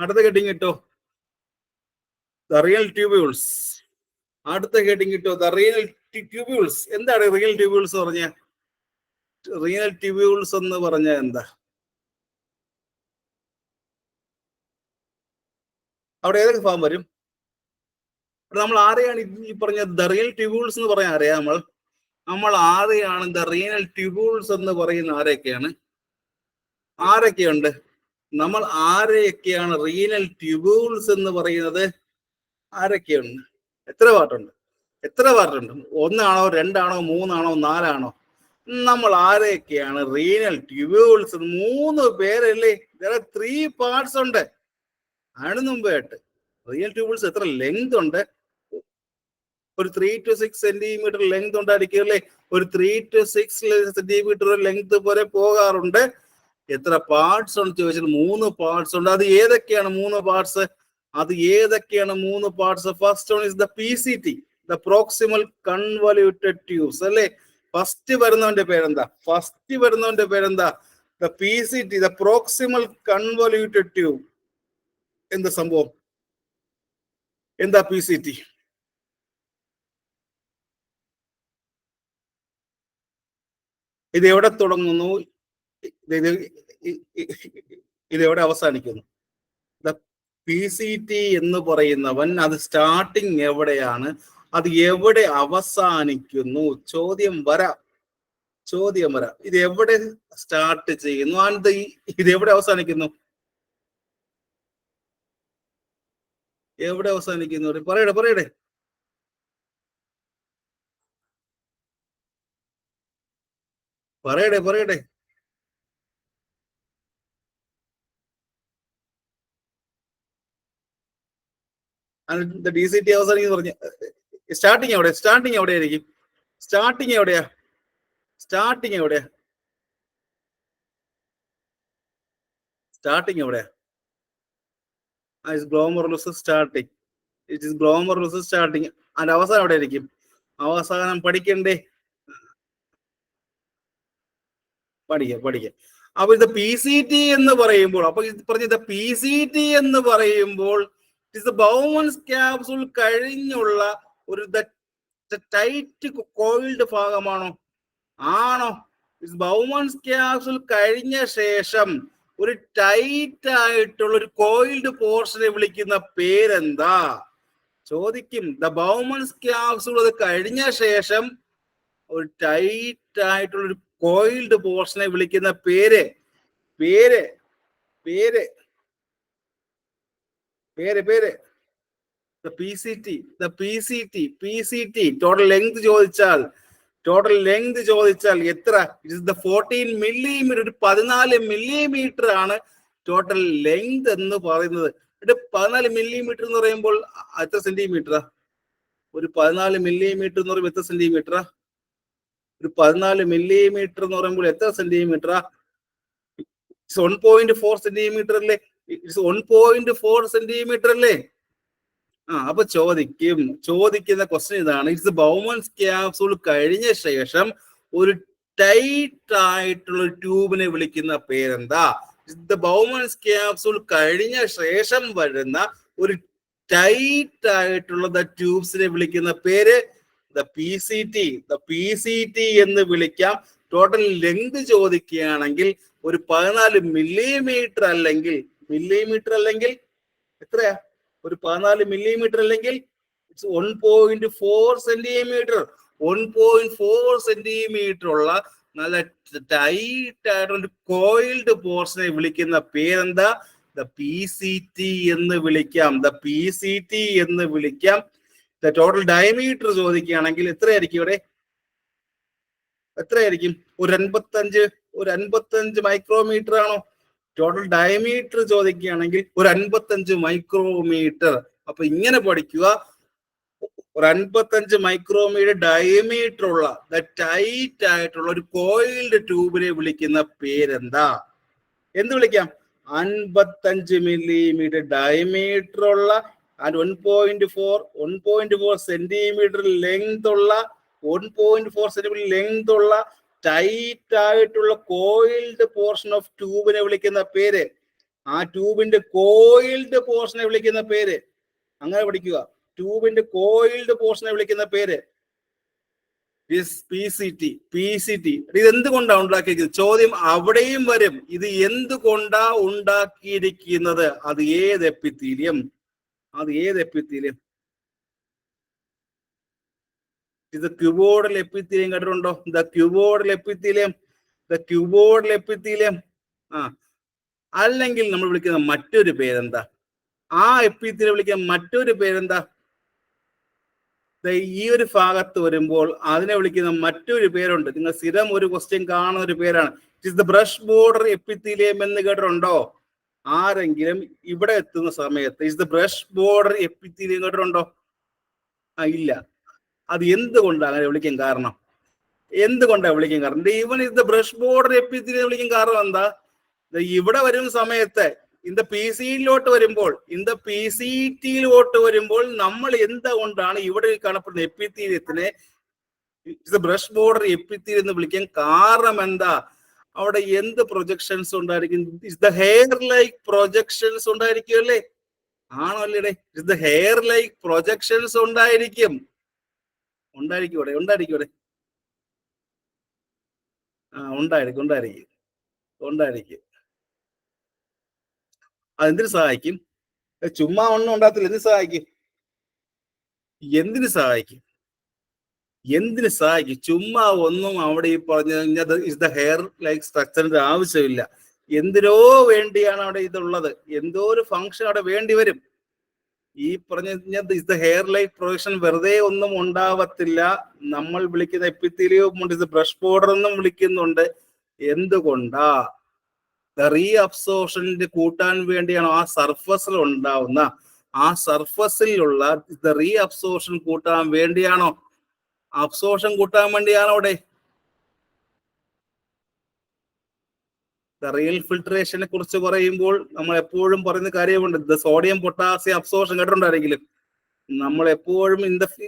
അടുത്ത ഹെഡിങ് കിട്ടോ? The real tubules. അടുത്ത ഹെഡിങ് കിട്ടോ? The real tubules. എന്താണ് റിയൽ ട്യൂബ്യൂൾസ് പറഞ്ഞ? റിയൽ ട്യൂബ്യൂൾസ് എന്ന് പറഞ്ഞ എന്താ? അവിടെ ഏതൊക്കെ ഫാം വരും? നമ്മൾ ആരെയാണ് ഈ പറഞ്ഞ ദ റിയൽ ട്യൂബ്യൂൾസ് എന്ന് പറയാൻ അറിയാം? നമ്മൾ ആരെയാണ് ദ റിയൽ ട്യൂബ്യൂൾസ് എന്ന് പറയുന്ന? ആരൊക്കെയുണ്ട്? നമ്മൾ ആരെയൊക്കെയാണ് റിയൽ ട്യൂബ്യൂൾസ് എന്ന് പറയുന്നത്? ആരൊക്കെയുണ്ട്? എത്ര പാർട്ടുണ്ട്? 1 ആണോ 2 ആണോ 3 ആണോ 4 ആണോ? നമ്മൾ ആരെയൊക്കെയാണ് റീനൽ ട്യൂബ്യൂൾസ്? 3 പേരല്ലേ? 3 പാർട്സ് ഉണ്ട്. അതിന് മുമ്പായിട്ട് റിയൽ ട്യൂബ്യൂൾസ് എത്ര ലെങ്ത് ഉണ്ട്? ഒരു 3 to 6 സെന്റിമീറ്റർ ലെങ്ത് ഉണ്ടായിരിക്കും അല്ലേ? ഒരു 3 to 6 സെന്റിമീറ്റർ ലെങ്ത് പോലെ പോകാറുണ്ട്. എത്ര പാർട്സ് ഉണ്ട് ചോദിച്ചാൽ 3 പാർട്സ് ഉണ്ട്. അത് ഏതൊക്കെയാണ് 3 parts? First one is the PCT, the proximal convoluted tubes അല്ലേ? ഫസ്റ്റ് വരുന്നവന്റെ പേരെന്താ? The PCT, the proximal convoluted tube. എന്താ സംഭവം? എന്താ PCT? ഇത് എവിടെ തുടങ്ങുന്നു? ഇത് എവിടെ അവസാനിക്കുന്നു? PCT എന്ന് പറയുന്നവൻ അത് സ്റ്റാർട്ടിങ് എവിടെയാണ്? അത് എവിടെ അവസാനിക്കുന്നു? ചോദ്യം വരാം. ഇത് എവിടെ സ്റ്റാർട്ട് ചെയ്യുന്നു? ഇത് എവിടെ അവസാനിക്കുന്നു? എവിടെ അവസാനിക്കുന്നു? പറയട്ടെ പറയട്ടെ. പറയട്ടെ പറയട്ടെ. ഡി സി ടി അവസാനിക്കുന്നു പറഞ്ഞ സ്റ്റാർട്ടിങ് എവിടെ? സ്റ്റാർട്ടിങ് എവിടെയായിരിക്കും? സ്റ്റാർട്ടിങ് എവിടെയാ? സ്റ്റാർട്ടിങ് എവിടെയാ? സ്റ്റാർട്ടിങ് എവിടെയാ? ഗ്ലോമർലെസ് സ്റ്റാർട്ടിങ്. It is ഗ്ലോമർലെസ് starting. അതിന്റെ അവസാനം എവിടെ ആയിരിക്കും? അവസാനം പഠിക്കണ്ടേ? പഠിക്കാം. അപ്പൊ ഇത് പി സി ടി എന്ന് പറയുമ്പോൾ, അപ്പൊ പറഞ്ഞത് പി സി ടി എന്ന് പറയുമ്പോൾ ഇറ്റ് ബൗമൻസ് ക്യാപ്സൂൾ കഴിഞ്ഞുള്ള ഒരു ടൈറ്റ് കോയിൽഡ് ഭാഗമാണോ? ആണോ? ബൗമൻസ് ക്യാപ്സൂൾ കഴിഞ്ഞ ശേഷം ഒരു ടൈറ്റ് ആയിട്ടുള്ള ഒരു കോയിൽഡ് പോർഷനെ വിളിക്കുന്ന പേരെന്താ? ചോദിക്കും. ദ ബൗമൻസ് ക്യാപ്സൂൾ അത് കഴിഞ്ഞ ശേഷം ഒരു ടൈറ്റ് ആയിട്ടുള്ള ഒരു കോയിൽഡ് പോർഷനെ വിളിക്കുന്ന പേര് പേര് പേര് പേര് പേര് P C T. Total length ചോദിച്ചാൽ എത്ര? It is the 14 millimetre. ഒരു 14 മില്ലിമീറ്റർ ആണ് ടോട്ടൽ ലെങ്ത് എന്ന് പറയുന്നത്. 14 മില്ലിമീറ്റർ എന്ന് പറയുമ്പോൾ എത്ര സെന്റിമീറ്ററാ? ഒരു 14 മില്ലിമീറ്റർ എന്ന് പറയുമ്പോൾ എത്ര സെന്റിമീറ്ററാ? ഒരു 14 മില്ലിമീറ്റർ എന്ന് പറയുമ്പോൾ എത്ര സെന്റിമീറ്ററാ? 1.4 സെന്റിമീറ്റർ അല്ലേ? 1.4 സെന്റിമീറ്റർ അല്ലേ? അപ്പൊ ചോദിക്കുന്ന ക്വസ്റ്റ്യൻ ഇതാണ്. ഇറ്റ്സ് ബൗമൻസ് ക്യാപ്സൂൾ കഴിഞ്ഞ ശേഷം ഒരു ടൈറ്റ് ആയിട്ടുള്ള ട്യൂബിനെ വിളിക്കുന്ന പേരെന്താ? ബൗമൻസ് ക്യാപ്സൂൾ കഴിഞ്ഞ ശേഷം വരുന്ന ഒരു ടൈറ്റ് ആയിട്ടുള്ള ട്യൂബ്സിനെ വിളിക്കുന്ന പേര് പി സി ടി എന്ന് വിളിക്കാം. ടോട്ടൽ ലെങ്ത് ചോദിക്കുകയാണെങ്കിൽ ഒരു 14 മില്ലിമീറ്റർ അല്ലെങ്കിൽ എത്രയാ? ഒരു 14 മില്ലിമീറ്റർ അല്ലെങ്കിൽ 1.4 സെന്റിമീറ്റർ. 1.4 സെന്റിമീറ്റർ ഉള്ള നല്ല ടൈറ്റ് ആയിട്ടുള്ള കോയിൽഡ് പോർഷനെ വിളിക്കുന്ന പേരെന്താ? പി സി ടി എന്ന് വിളിക്കാം. ടോട്ടൽ ഡയമീറ്റർ ചോദിക്കുകയാണെങ്കിൽ എത്രയായിരിക്കും ഇവിടെ? എത്രയായിരിക്കും? ഒരു 55 മൈക്രോമീറ്റർ ആണോ? ടോട്ടൽ ഡയമീറ്റർ ചോദിക്കുകയാണെങ്കിൽ ഒരു 55 മൈക്രോമീറ്റർ. അപ്പൊ ഇങ്ങനെ പഠിക്കുക. ഒരു 55 മൈക്രോമീറ്റർ ഡയമീറ്റർ ഉള്ള ടൈറ്റ് ആയിട്ടുള്ള ഒരു കോയിൽഡ് ട്യൂബിനെ വിളിക്കുന്ന പേരെന്താ? എന്ത് വിളിക്കാം? 55 മില്ലിമീറ്റർ ഡയമീറ്റർ ഉള്ള 1.4 സെന്റിമീറ്റർ ലെങ്ത് ഉള്ള 1.4 സെന്റിമീറ്റർ ലെങ്ത് ഉള്ള ടൈറ്റ് ആയിട്ടുള്ള കോയിൽഡ് പോർഷൻ ഓഫ് ട്യൂബിനെ വിളിക്കുന്ന പേര്. ആ ട്യൂബിന്റെ കോയിൽഡ് പോർഷനെ വിളിക്കുന്ന പേര്. അങ്ങനെ പഠിക്കുക. ട്യൂബിന്റെ കോയിൽഡ് പോർഷനെ വിളിക്കുന്ന പേര് പി സി ടി. ഇത് എന്തുകൊണ്ടാണ് ഉണ്ടാക്കിയിരിക്കുന്നത്? ചോദ്യം അവിടെയും വരും. ഇത് എന്തുകൊണ്ടാ ഉണ്ടാക്കിയിരിക്കുന്നത്? അത് ഏത് എപ്പിത്തീലിയം? ഇത് ക്യൂബോയിഡൽ എപ്പിത്തീലിയം കേട്ടിട്ടുണ്ടോ? Cuboidal epithelium. അല്ലെങ്കിൽ നമ്മൾ വിളിക്കുന്ന മറ്റൊരു പേരെന്താ? ആ എപ്പിത്തീലിയം വിളിക്കുന്ന മറ്റൊരു പേരെന്താ? ഈ ഒരു ഭാഗത്ത് വരുമ്പോൾ അതിനെ വിളിക്കുന്ന മറ്റൊരു പേരുണ്ട്. നിങ്ങൾ സ്ഥിരം ഒരു ക്വസ്റ്റ്യൻ കാണുന്ന ഒരു പേരാണ്. It is the brush border epithelium എന്ന് കേട്ടിട്ടുണ്ടോ? ആരെങ്കിലും ഇവിടെ എത്തുന്ന സമയത്ത് is the brush border epithelium കേട്ടിട്ടുണ്ടോ? ഇല്ല. അത് എന്തുകൊണ്ടാണ് അങ്ങനെ വിളിക്കാൻ കാരണം? Even is the brush border epithelium വിളിക്കാൻ കാരണം എന്താ? ഇവിടെ വരുന്ന സമയത്ത് പി സി ടിയിലോട്ട് വരുമ്പോൾ നമ്മൾ എന്തുകൊണ്ടാണ് ഇവിടെ കാണപ്പെടുന്ന എപ്പിത്തീലിയത്തിനെ ബ്രഷ് ബോർഡർ എപ്പിത്തീലിയം എന്ന് വിളിക്കാൻ കാരണം എന്താ? അവിടെ എന്ത് പ്രൊജക്ഷൻസ് ഉണ്ടായിരിക്കും? ഹെയർ ലൈക്ക് പ്രൊജക്ഷൻസ് ഉണ്ടായിരിക്കും അല്ലേ? ആണോ അല്ലേ? ഹെയർ ലൈക്ക് പ്രൊജക്ഷൻസ് ഉണ്ടായിരിക്കും. ഉണ്ടായിരിക്കും. അതെന്തിനു സഹായിക്കും? ചുമ്മാ ഒന്നും ഉണ്ടാകത്തില്ല. എന്തിനു സഹായിക്കും? ചുമ്മാ ഒന്നും അവിടെ ഈ പറഞ്ഞ ഹെയർ ലൈക്ക് സ്ട്രക്ചറിന്റെ ആവശ്യമില്ല. എന്തിനോ വേണ്ടിയാണ് അവിടെ ഇതുള്ളത്. എന്തോ ഒരു ഫംഗ്ഷൻ അവിടെ വേണ്ടി വരും. ഈ പറഞ്ഞ ഇത് ഹെയർ ലൈറ്റ് പ്രൊജക്ഷൻ വെറുതെ ഒന്നും ഉണ്ടാവത്തില്ല. നമ്മൾ വിളിക്കുന്ന എപ്പിത്തീലിയം ഉണ്ട്, ഇത് ബ്രഷ് ബോർഡർ എന്നും വിളിക്കുന്നുണ്ട്. എന്തുകൊണ്ടാ? റീ അബ്സോർഷന്റെ കൂട്ടാൻ വേണ്ടിയാണോ? ആ സർഫസിൽ ഉണ്ടാവുന്ന ആ സർഫസിലുള്ള റീ അബ്സോർഷൻ കൂട്ടാൻ വേണ്ടിയാണോ? അബ്സോർഷൻ കൂട്ടാൻ വേണ്ടിയാണോ അവിടെ? റിയൽ ഫിൽട്രേഷനെ കുറിച്ച് പറയുമ്പോൾ നമ്മൾ എപ്പോഴും പറയുന്ന കാര്യമുണ്ട്, സോഡിയം പൊട്ടാസ്യം അബ്സോർഷൻ കേട്ടിട്ടുണ്ടായിരിക്കും. നമ്മൾ എപ്പോഴും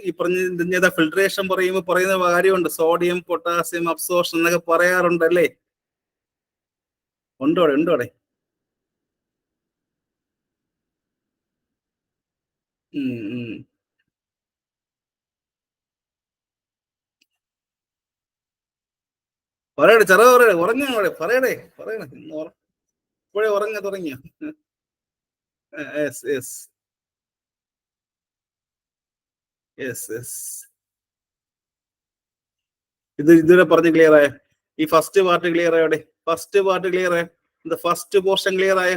ഈ പറഞ്ഞ ഫിൽട്രേഷൻ പറയുമ്പോൾ പറയുന്ന കാര്യമുണ്ട്, സോഡിയം പൊട്ടാസ്യം അബ്സോർഷൻ എന്നൊക്കെ പറയാറുണ്ടല്ലേ? ഉണ്ടോടെ? ഉണ്ടോടെ? പറയട്ടെ, ചെറു പറയട്ടെ, ഉറങ്ങാടെ, പറയടേ, പറയണേ. ഇപ്പോഴേ ഉറങ്ങ തുടങ്ങിയ. Yes yes yes yes. ഇതുവരെ പറഞ്ഞ് ക്ലിയർ ആയ? ഈ ഫസ്റ്റ് പാർട്ട് ക്ലിയർ ആയോടെ? ഫസ്റ്റ് പാർട്ട് ക്ലിയർ ആയ? ഫസ്റ്റ് പോർഷൻ ക്ലിയർ ആയ?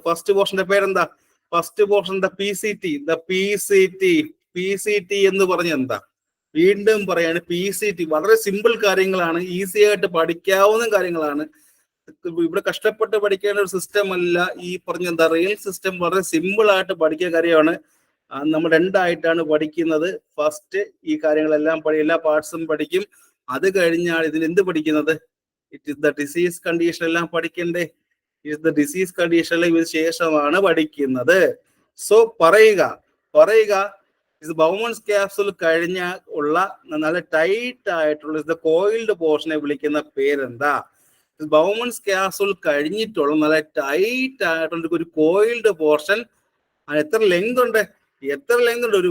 ഫസ്റ്റ് പോർഷന്റെ പേരെന്താ? First portion P C T. P C T എന്ന് പറഞ്ഞ എന്താ? വീണ്ടും പറയാണ്, പി സി ടി വളരെ സിമ്പിൾ കാര്യങ്ങളാണ്, ഈസി ആയിട്ട് പഠിക്കാവുന്ന കാര്യങ്ങളാണ്. ഇവിടെ കഷ്ടപ്പെട്ട് പഠിക്കേണ്ട ഒരു സിസ്റ്റം അല്ല ഈ പറഞ്ഞ എന്താ റിയൽ സിസ്റ്റം. വളരെ സിമ്പിൾ ആയിട്ട് പഠിക്കുന്ന കാര്യമാണ്. നമ്മൾ രണ്ടായിട്ടാണ് പഠിക്കുന്നത്. ഫസ്റ്റ് ഈ കാര്യങ്ങളെല്ലാം എല്ലാ പാർട്സും പഠിക്കും. അത് കഴിഞ്ഞാൽ ഇതിൽ എന്ത് പഠിക്കുന്നത്? It is the disease condition എല്ലാം പഠിക്കണ്ടേ? ഇറ്റ് ഇസ് ദ ഡിസീസ് കണ്ടീഷനിൽ ഇതിന് ശേഷമാണ് പഠിക്കുന്നത്. സോ പറയുക ഇത് ബൗമൺസ് ക്യാപ്സുൽ കഴിഞ്ഞ ഉള്ള നല്ല ടൈറ്റ് ആയിട്ടുള്ള കോയിൽഡ് പോർഷനെ വിളിക്കുന്ന പേരെന്താ? ബൗമൺസ് ക്യാപ്സുൽ കഴിഞ്ഞിട്ടുള്ള നല്ല ടൈറ്റ് ആയിട്ടുള്ള ഒരു കോയിൽഡ് പോർഷൻ. എത്ര ലെങ്ത് ഉണ്ട്?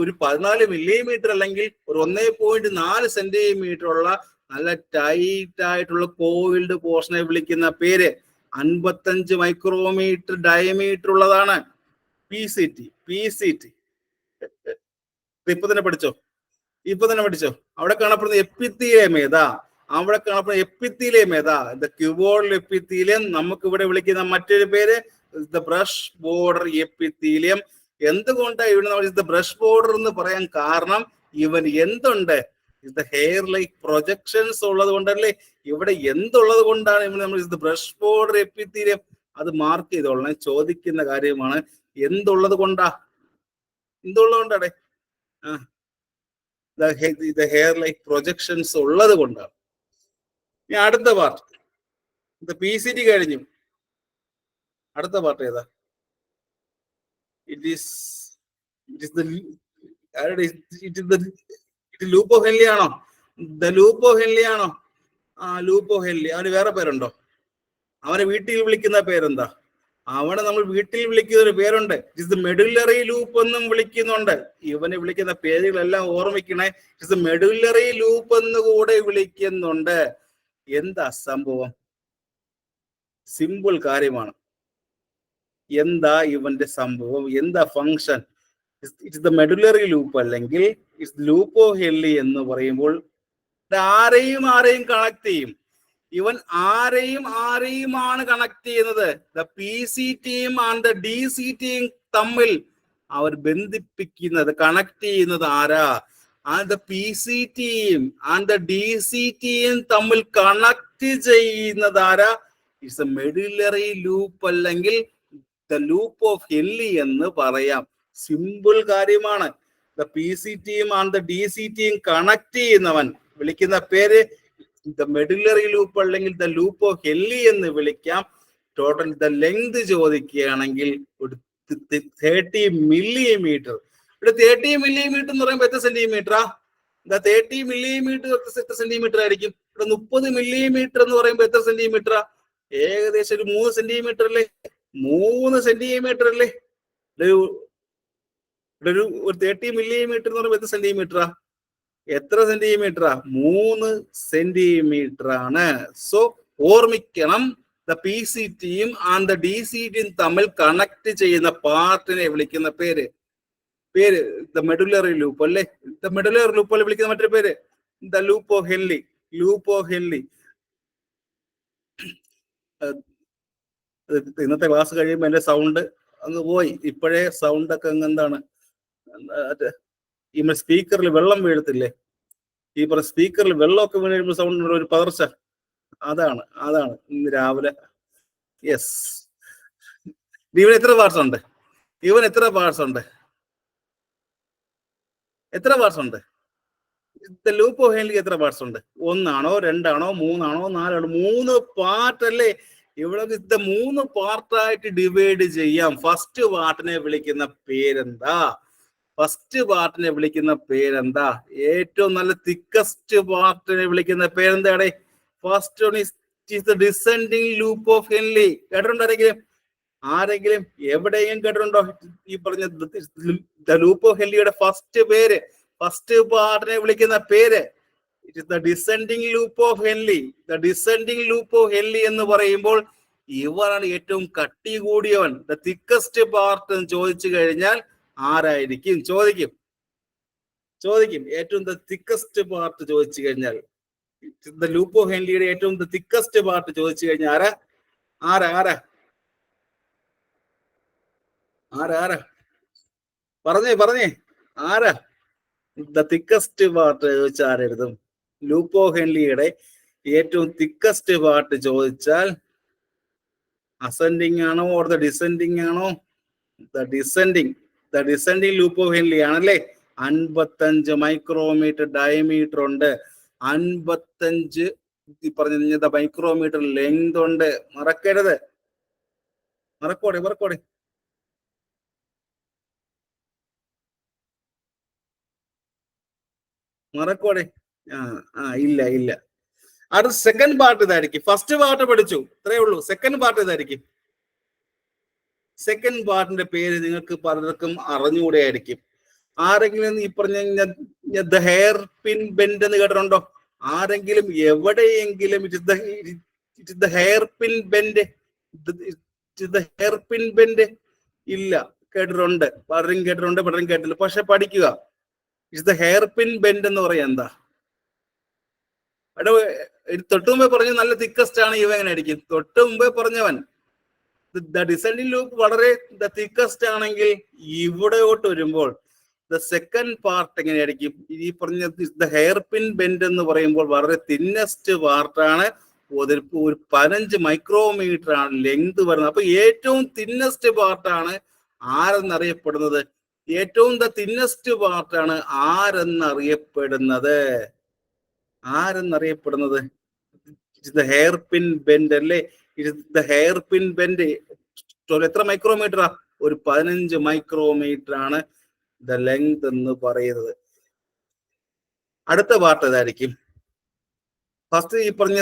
ഒരു 14 മില്ലിമീറ്റർ അല്ലെങ്കിൽ ഒരു 1.4 സെന്റിമീറ്റർ ഉള്ള നല്ല ടൈറ്റ് ആയിട്ടുള്ള കോയിൽഡ് പോർഷനെ വിളിക്കുന്ന പേര് 55 മൈക്രോമീറ്റർ ഡയമീറ്റർ ഉള്ളതാണ് പി സി ടി. ഇപ്പൊ തന്നെ പഠിച്ചോ? അവിടെ കാണപ്പെടുന്ന എപ്പിത്തീലിയം ഏതാ? Cuboidal epithelium. നമുക്ക് ഇവിടെ വിളിക്കുന്ന മറ്റൊരു പേര് ബ്രഷ് ബോർഡർ എപ്പിത്തീലിയം. എന്തുകൊണ്ടാണ് ഇവിടെ ബ്രഷ് ബോർഡർ എന്ന് പറയാൻ കാരണം? ഇവൻ എന്തുണ്ട്? ഹെയർ ലൈക്ക് പ്രൊജക്ഷൻസ് ഉള്ളത് കൊണ്ടല്ലേ. ഇവിടെ എന്തുള്ളത് കൊണ്ടാണ് നമ്മൾ ബ്രഷ് ബോർഡർ എപ്പിത്തീലിയം? അത് മാർക്ക് ചെയ്തോളണം, ചോദിക്കുന്ന കാര്യമാണ്. എന്തുള്ളത് കൊണ്ടാ? കൊണ്ടാടെ? ഹെയർ ലൈക്ക് പ്രൊജക്ഷൻസ് ഉള്ളത് കൊണ്ടാണ്. ഇനി അടുത്ത പാർട്ട് പി സി ടി കഴിഞ്ഞു. അടുത്ത പാർട്ട് ഏതാ? ലൂപ്പോ ഹെൻലി ആണോ? ലൂപ്പോ ഹെൻലി ആണോ? ലൂപ്പോ ഹെൻലി. അവന് വേറെ പേരുണ്ടോ? അവനെ വീട്ടിൽ വിളിക്കുന്ന പേരെന്താ? അവനെ നമ്മൾ വീട്ടിൽ വിളിക്കുന്ന ഒരു പേരുണ്ട്, ഇത് മെഡുലറി ലൂപ്പ് എന്നും വിളിക്കുന്നുണ്ട്. ഇവനെ വിളിക്കുന്ന പേരുകളെല്ലാം ഓർമ്മിക്കണേ. ഇത് മെഡുലറി ലൂപ്പ് എന്ന് കൂടെ വിളിക്കുന്നുണ്ട്. എന്താ സംഭവം? സിമ്പിൾ കാര്യമാണ്. എന്താ ഇവന്റെ സംഭവം? എന്താ function? It's the medullary loop അല്ലെങ്കിൽ ഇറ്റ്സ് ലൂപ്പോ ഹെല്ലി എന്ന് പറയുമ്പോൾ ആരെയും കണക്ട് ചെയ്യും. ഇവൻ ആരെയുമാണ് കണക്ട് ചെയ്യുന്നത്. ദ പി സി ടിയും ആൻഡ് ദ ഡി സി ടിയും തമ്മിൽ അവർ ബന്ധിപ്പിക്കുന്നത്, കണക്ട് ചെയ്യുന്നത് ആരാ? ദ പി സി ടിയും ആൻഡ് ദ ഡി സി ടിയും തമ്മിൽ കണക്ട് ചെയ്യുന്നത് ആരാ? ഇറ്റ്സ് എ മെഡുലറി ലൂപ്പ് അല്ലെങ്കിൽ ദ ലൂപ്പ് ഓഫ് ഹെല്ലി എന്ന് പറയാം. സിമ്പിൾ കാര്യമാണ്. ദ പി സി ടിയും ആൻഡ് ദ ഡി സി ടിയും കണക്ട് ചെയ്യുന്നവൻ വിളിക്കുന്ന പേര് ദ മെഡുലറി ലൂപ്പ് അല്ലെങ്കിൽ ദ ലൂപ്പ് ഓഫ് ഹെല്ലി എന്ന് വിളിക്കാം. ടോട്ടൽ ദ ലെങ്ത് ചോദിക്കുകയാണെങ്കിൽ ഒരു 30 മില്ലിമീറ്റർ. ഇവിടെ 30 മില്ലിമീറ്റർ എന്ന് പറയുമ്പോൾ എത്ര സെന്റിമീറ്ററാ? 30 മില്ലിമീറ്റർ എത്ര സെന്റിമീറ്റർ ആയിരിക്കും? ഇവിടെ 30 മില്ലിമീറ്റർ എന്ന് പറയുമ്പോൾ എത്ര സെന്റിമീറ്ററാ? ഏകദേശം ഒരു 3 സെന്റിമീറ്റർ അല്ലേ? 3 സെന്റിമീറ്റർ അല്ലേ? ഒരു 30 മില്ലിമീറ്റർ എന്ന് പറയുമ്പോൾ എത്ര സെന്റിമീറ്ററാ? എത്ര സെന്റിമീറ്ററാ? 3 സെന്റിമീറ്റർ ആണ്. സോ ഓർമ്മിക്കണം, ദ പി സി ടിയും ആൻഡ് ദ ഡി സി ടിയും തമ്മിൽ കണക്ട് ചെയ്യുന്ന പാർട്ടിനെ വിളിക്കുന്ന പേര് ദ മെഡുലറി ലൂപ്പ് അല്ലേ? ദ മെഡുലറി ലൂപ്പ് അല്ലെ വിളിക്കുന്ന മറ്റൊരു പേര് ദ ലൂപ്പ് ഓഫ് ഹെല്ലി. ഇന്നത്തെ ക്ലാസ് കഴിയുമ്പോൾ എന്റെ സൗണ്ട് അങ്ങ് പോയി. ഇപ്പോഴേ സൗണ്ട് ഒക്കെ അങ്ങ് എന്താണ് ഈ സ്പീക്കറിൽ വെള്ളം വീഴത്തില്ലേ, ഈ പറഞ്ഞ സ്പീക്കറിൽ വെള്ളമൊക്കെ വീഴുമ്പോൾ സൗണ്ട് ഒരു പതർച്ച. അതാണ് ഇന്ന് രാവിലെ. യെസ്. ഇവൻ എത്ര പാർട്സ് ഉണ്ട്? എത്ര പാർട്സ് ഉണ്ട്? ലൂപ്പ് ഓഫ് ഹെൻലി എത്ര പാർട്സ് ഉണ്ട്? 1 ആണോ 2 ആണോ 3 ആണോ 4 ആണോ? 3 പാർട്ട് അല്ലേ. ഇവിടെ 3 പാർട്ടായിട്ട് ഡിവൈഡ് ചെയ്യാം. ഫസ്റ്റ് പാർട്ടിനെ വിളിക്കുന്ന പേരെന്താ? ഏറ്റവും നല്ല തിക്കസ്റ്റ് പാർട്ടിനെ വിളിക്കുന്ന പേരെന്താണ്? First one is the descending loop of Henley. കേട്ടിട്ടുണ്ടോ ആരെങ്കിലും എവിടെയും കേട്ടിട്ടുണ്ടോ ഈ പറഞ്ഞ ലൂപ്പ് ഓഫ് ഹെൻലിയുടെ ഫസ്റ്റ് പാർട്ടിനെ വിളിക്കുന്ന പേര്? It is the descending loop of Henley. The descending loop of Henley എന്ന് പറയുമ്പോൾ ഇവരാണ് ഏറ്റവും കട്ടി കൂടിയവൻ. ദ തിക്കസ്റ്റ് പാർട്ട് എന്ന് ചോദിച്ചു കഴിഞ്ഞാൽ ആരായിരിക്കും? ചോദിക്കും ഏറ്റവും ദ തിക്കസ്റ്റ് പാർട്ട് ചോദിച്ചു കഴിഞ്ഞാൽ, ദ ലൂപ്പ് ഓഫ് ഹെൻലിയുടെ ഏറ്റവും ദ തിക്കസ്റ്റ് പാർട്ട് ചോദിച്ചു കഴിഞ്ഞാൽ ആരാ പറഞ്ഞേ ആരാ? ദ തിക്കസ്റ്റ് പാർട്ട് ചോദിച്ചാൽ ആരെഴുതും? ലൂപ്പ് ഓഫ് ഹെൻലിയുടെ ഏറ്റവും തിക്കസ്റ്റ് പാർട്ട് ചോദിച്ചാൽ അസെൻഡിങ് ആണോ ഓർ ദ ഡിസെൻഡിങ് ആണോ? The descending loop of Henley ആണല്ലേ. 55 മൈക്രോമീറ്റർ ഡയമീറ്റർ ഉണ്ട്. 55 ഈ പറഞ്ഞ മൈക്രോമീറ്റർ ലെങ്ത് ഉണ്ട്. മറക്കരുത്. മറക്കോടെ ഇല്ല. അത് സെക്കൻഡ് പാർട്ട് ഇതായിരിക്കും. ഫസ്റ്റ് പാർട്ട് പഠിച്ചു, ഇത്രേ ഉള്ളൂ. സെക്കൻഡ് പാർട്ട് ഇതായിരിക്കും. സെക്കൻഡ് പാർട്ടിന്റെ പേര് നിങ്ങൾക്ക് പലർക്കും അറിഞ്ഞുകൂടെ ആയിരിക്കും. ആരെങ്കിലും ഈ പറഞ്ഞ ദ ഹെയർ പിൻ ബെൻഡ് എന്ന് കേട്ടിട്ടുണ്ടോ? ആരെങ്കിലും എവിടെയെങ്കിലും it the hair pin bend ഇല്ല? കേട്ടിട്ടുണ്ട്, പലരും കേട്ടിട്ടുണ്ട്, പലരും കേട്ടില്ല. പക്ഷെ പഠിക്കുക, it's the hair pin bend എന്ന് പറയാ എന്താ? തൊട്ടുമുമ്പേ പറഞ്ഞു നല്ല തിക്കസ്റ്റ് ആണ് ഇവ. എങ്ങനെ ആയിരിക്കും? തൊട്ടുമുമ്പേ പറഞ്ഞവൻ ദ ഡിസെൻഡിങ് ലൂപ്പ് വളരെ ദ തിക്കസ്റ്റ് ആണെങ്കിൽ ഇവിടെയോട്ട് വരുമ്പോൾ ദ സെക്കൻഡ് പാർട്ട് എങ്ങനെയായിരിക്കും? ഈ പറഞ്ഞ ദ ഹെയർ പിൻ ബെൻഡ് എന്ന് പറയുമ്പോൾ വളരെ തിന്നസ്റ്റ് പാർട്ടാണ്. ഒരു 15 മൈക്രോമീറ്റർ ആണ് ലെങ്ത് വരുന്നത്. അപ്പൊ ഏറ്റവും തിന്നസ്റ്റ് പാർട്ടാണ് ആരെന്നറിയപ്പെടുന്നത്? ഏറ്റവും ദ തിന്നസ്റ്റ് പാർട്ടാണ് ആരെന്നറിയപ്പെടുന്നത്? ഹെയർ പിൻ ബെൻഡ് അല്ലേ. ഹെയർ പിൻ ബെൻഡ് എത്ര മൈക്രോമീറ്ററാ? ഒരു 15 മൈക്രോമീറ്റർ ആണ് ദ ലെങ്ത് എന്ന് പറയുന്നത്. അടുത്ത പാർട്ട് ഏതായിരിക്കും? ഫസ്റ്റ് ഈ പറഞ്ഞ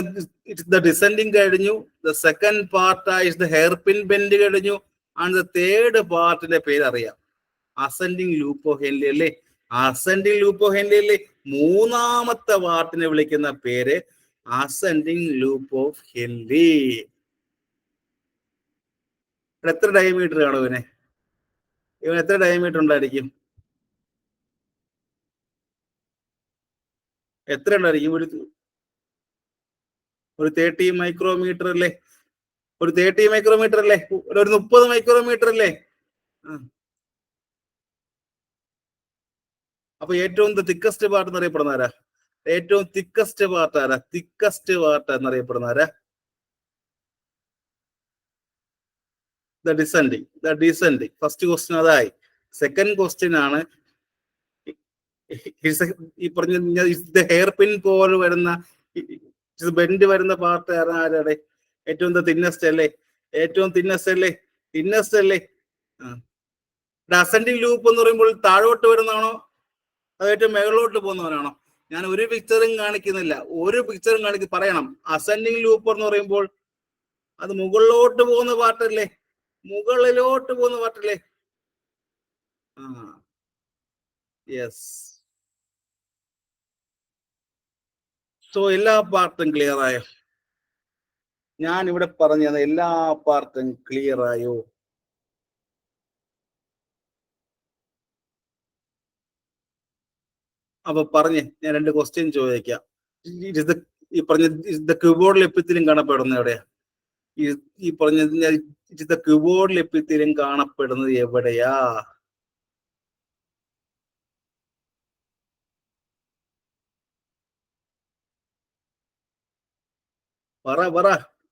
ദ ഡിസെൻഡിങ് കഴിഞ്ഞു. The second part is the hair pin bend കഴിഞ്ഞു. ആൻഡ് ദ തേർഡ് പാർട്ടിന്റെ പേര് അറിയാം. അസെൻഡിങ് ലൂപ്പ് ഓഫ് ഹെൻലി അല്ലേ. അല്ലേ. മൂന്നാമത്തെ പാർട്ടിനെ വിളിക്കുന്ന പേര് അസെൻഡിങ് ലൂപ്പ് ഓഫ് ഹെൻലി. എത്ര ഡയമീറ്റർ കാണും ഇവൻ എത്ര ഡയമീറ്റർ ഉണ്ടായിരിക്കും? എത്ര ഉണ്ടായിരിക്കും? ഒരു 30 മൈക്രോമീറ്റർ അല്ലേ? ഒരു 30 മൈക്രോമീറ്റർ അല്ലേ? ഒരു 30 മൈക്രോമീറ്റർ അല്ലേ? അപ്പൊ ഏറ്റവും തിക്കസ്റ്റ് പാർട്ട് എന്നറിയപ്പെടുന്ന ആരാ? ഏറ്റവും തിക്കസ്റ്റ് പാർട്ട് ആരാ? തിക്കസ്റ്റ് പാർട്ട് എന്നറിയപ്പെടുന്ന ആരാ? The descending. ഫസ്റ്റ് ക്വസ്റ്റ്യൻ അതായി. സെക്കൻഡ് ക്വസ്റ്റ്യൻ ആണ് ഈ പറഞ്ഞ ഹെയർ പിൻ പോലെ വരുന്ന ബെൻഡ് വരുന്ന പാർട്ട് ആരാടെ? ഏറ്റവും തിന്നസ്റ്റ് അല്ലേ? തിന്നസ്റ്റ് അല്ലേ? അസെൻഡിങ് ലൂപ്പ് എന്ന് പറയുമ്പോൾ താഴോട്ട് വരുന്നതാണോ അത് ഏറ്റവും മുകളിലോട്ട് പോകുന്നവനാണോ? ഞാൻ ഒരു പിക്ചറും കാണിക്കുന്നില്ല. പറയണം. അസെൻഡിങ് ലൂപ്പ് എന്ന് പറയുമ്പോൾ അത് മുകളിലോട്ട് പോകുന്ന പാർട്ടല്ലേ? യെസ്. സോ എല്ലാ പാർട്ടും ക്ലിയർ ആയോ? ഞാൻ ഇവിടെ പറഞ്ഞത് എല്ലാ പാർട്ടും ക്ലിയർ ആയോ? അപ്പൊ പറഞ്ഞേ, ഞാൻ 2 ക്വസ്റ്റ്യൻ ചോദിക്കാം. ഈ പറഞ്ഞ ക്യൂബോർഡിൽ എപ്പിത്തിലും കാണപ്പെടുന്നത് എവിടെയാ? ഈ പറഞ്ഞ ക്യൂബോർഡിൽ എപ്പിത്തിലും കാണപ്പെടുന്നത് എവിടെയാ? പറ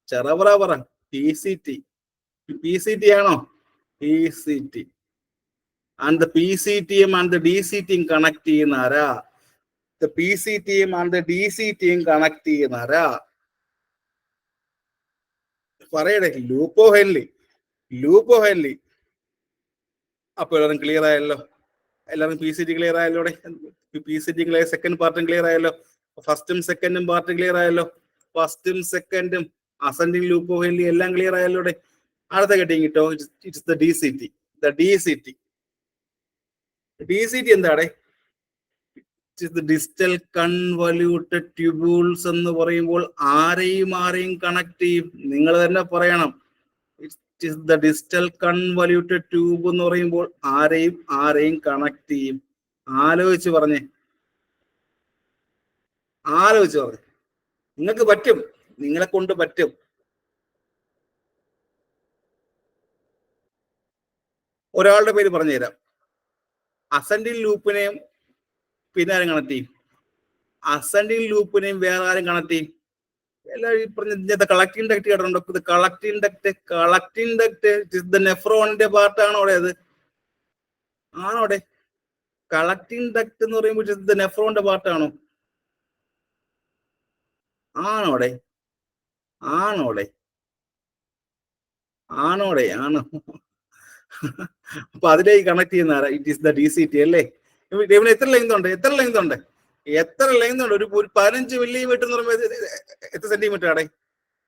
ചെറപറ പറ. PCT. PCT ആണോ? PCT. ആൻഡ് PCTയും ആൻഡ് DCTയും കണക്ട് ചെയ്യുന്ന ആരാ? PCTയും ആൻഡ് DCTയും കണക്ട് ചെയ്യുന്ന ആരാ? പറയടേ. ലൂപ്പോ ഹെല്ലി. അപ്പൊ എല്ലാവരും ക്ലിയർ ആയല്ലോ? എല്ലാവരും PCT ക്ലിയർ ആയല്ലോ? PCT ക്ലിയർ, സെക്കൻഡ് പാർട്ടും ക്ലിയർ ആയല്ലോ? ഫസ്റ്റും സെക്കൻഡും പാർട്ട് ക്ലിയർ ആയല്ലോ? ഫസ്റ്റും സെക്കൻഡും അസെൻഡിങ് ലൂപ്പോ ഹെല്ലി എല്ലാം ക്ലിയർ ആയല്ലോ? അടുത്ത കെട്ടിങ് കിട്ടോ? It's the DCT. DCT എന്താടെ? ഡിസ്റ്റൽ കൺവല്യൂട്ടഡ് ട്യൂബൂൾസ് എന്ന് പറയുമ്പോൾ ആരെയും കണക്ട് ചെയ്യും? നിങ്ങൾ തന്നെ പറയണം. It's the distal convoluted tube എന്ന് പറയുമ്പോൾ ആരെയും കണക്ട് ചെയ്യും? ആലോചിച്ച് പറഞ്ഞേ. നിങ്ങൾക്ക് പറ്റും, നിങ്ങളെ കൊണ്ട് പറ്റും. ഒരാളുടെ പേര് പറഞ്ഞു തരാം. അസെൻഡിങ് ലൂപ്പിനെയും പിന്നെ ആരും കണക്ട് ചെയ്യും? അസെൻഡിങ് ലൂപ്പിനെയും വേറെ ആരും കണക്ട് ചെയ്യും? എല്ലാവരും പറഞ്ഞ കളക്ടിങ് ഡക്ട് കേട്ടിട്ടുണ്ടോ? ഇത് കളക്ടിങ് ഡക്ട് നെഫ്രോണിന്റെ പാർട്ടാണോ അത്? ആണോടെ? കളക്ടിങ് ഡക്ട് എന്ന് പറയുമ്പോൾ ഇത് നെഫ്രോണിന്റെ പാർട്ടാണോ? ആണോടെ? ആണോ? അപ്പൊ അതിലേക്ക് കണക്ട് ചെയ്യുന്ന ആരാ? ഇറ്റ് ഈസ് ദ DCT അല്ലേ? ഇവിടെ എത്ര ലെങ്ത് ഉണ്ട്? എത്ര ലെങ്ത് ഉണ്ട്? ഒരു 15 മില്ലിമീറ്റർ എന്ന് പറയുമ്പോൾ എത്ര സെന്റിമീറ്റർ ആടെ?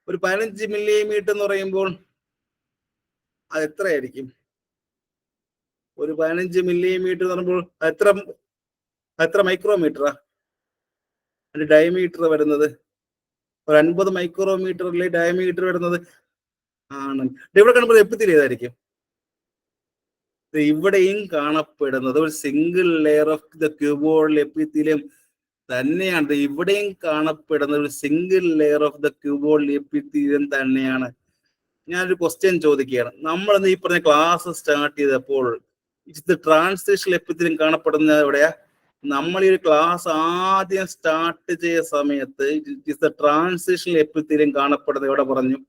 ഒരു 15 മില്ലിമീറ്റർ എന്ന് പറയുമ്പോൾ അത് എത്രയായിരിക്കും? ഒരു 15 മില്ലിമീറ്റർ എന്ന് പറയുമ്പോൾ എത്ര മൈക്രോമീറ്ററാ അതിന്റെ ഡയമീറ്റർ വരുന്നത്? ഒരു 50 മൈക്രോമീറ്ററിലെ ഡയമീറ്റർ വരുന്നത് ആണ്. ഇവിടെ കാണുമ്പോൾ എപ്പിത്തീലിയം ഏതായിരിക്കും? ഇവിടെയും കാണപ്പെടുന്നത് ഒരു single layer of the cuboidal epithelium തന്നെയാണ്. ഇവിടെയും കാണപ്പെടുന്ന ഒരു single layer of the cuboidal epithelium തന്നെയാണ്. ഞാനൊരു ക്വസ്റ്റ്യൻ ചോദിക്കുകയാണ്. നമ്മൾ ഈ പറഞ്ഞ ക്ലാസ് സ്റ്റാർട്ട് ചെയ്തപ്പോൾ ഇത് ട്രാൻസിഷണൽ എപ്പിത്തീലിയം കാണപ്പെടുന്ന എവിടെയാ? നമ്മൾ ഈ ഒരു ക്ലാസ് ആദ്യം സ്റ്റാർട്ട് ചെയ്ത സമയത്ത് ഇറ്റ് ദ ട്രാൻസിഷണൽ എപ്പിത്തീലിയം കാണപ്പെടുന്നത് എവിടെ പറഞ്ഞു?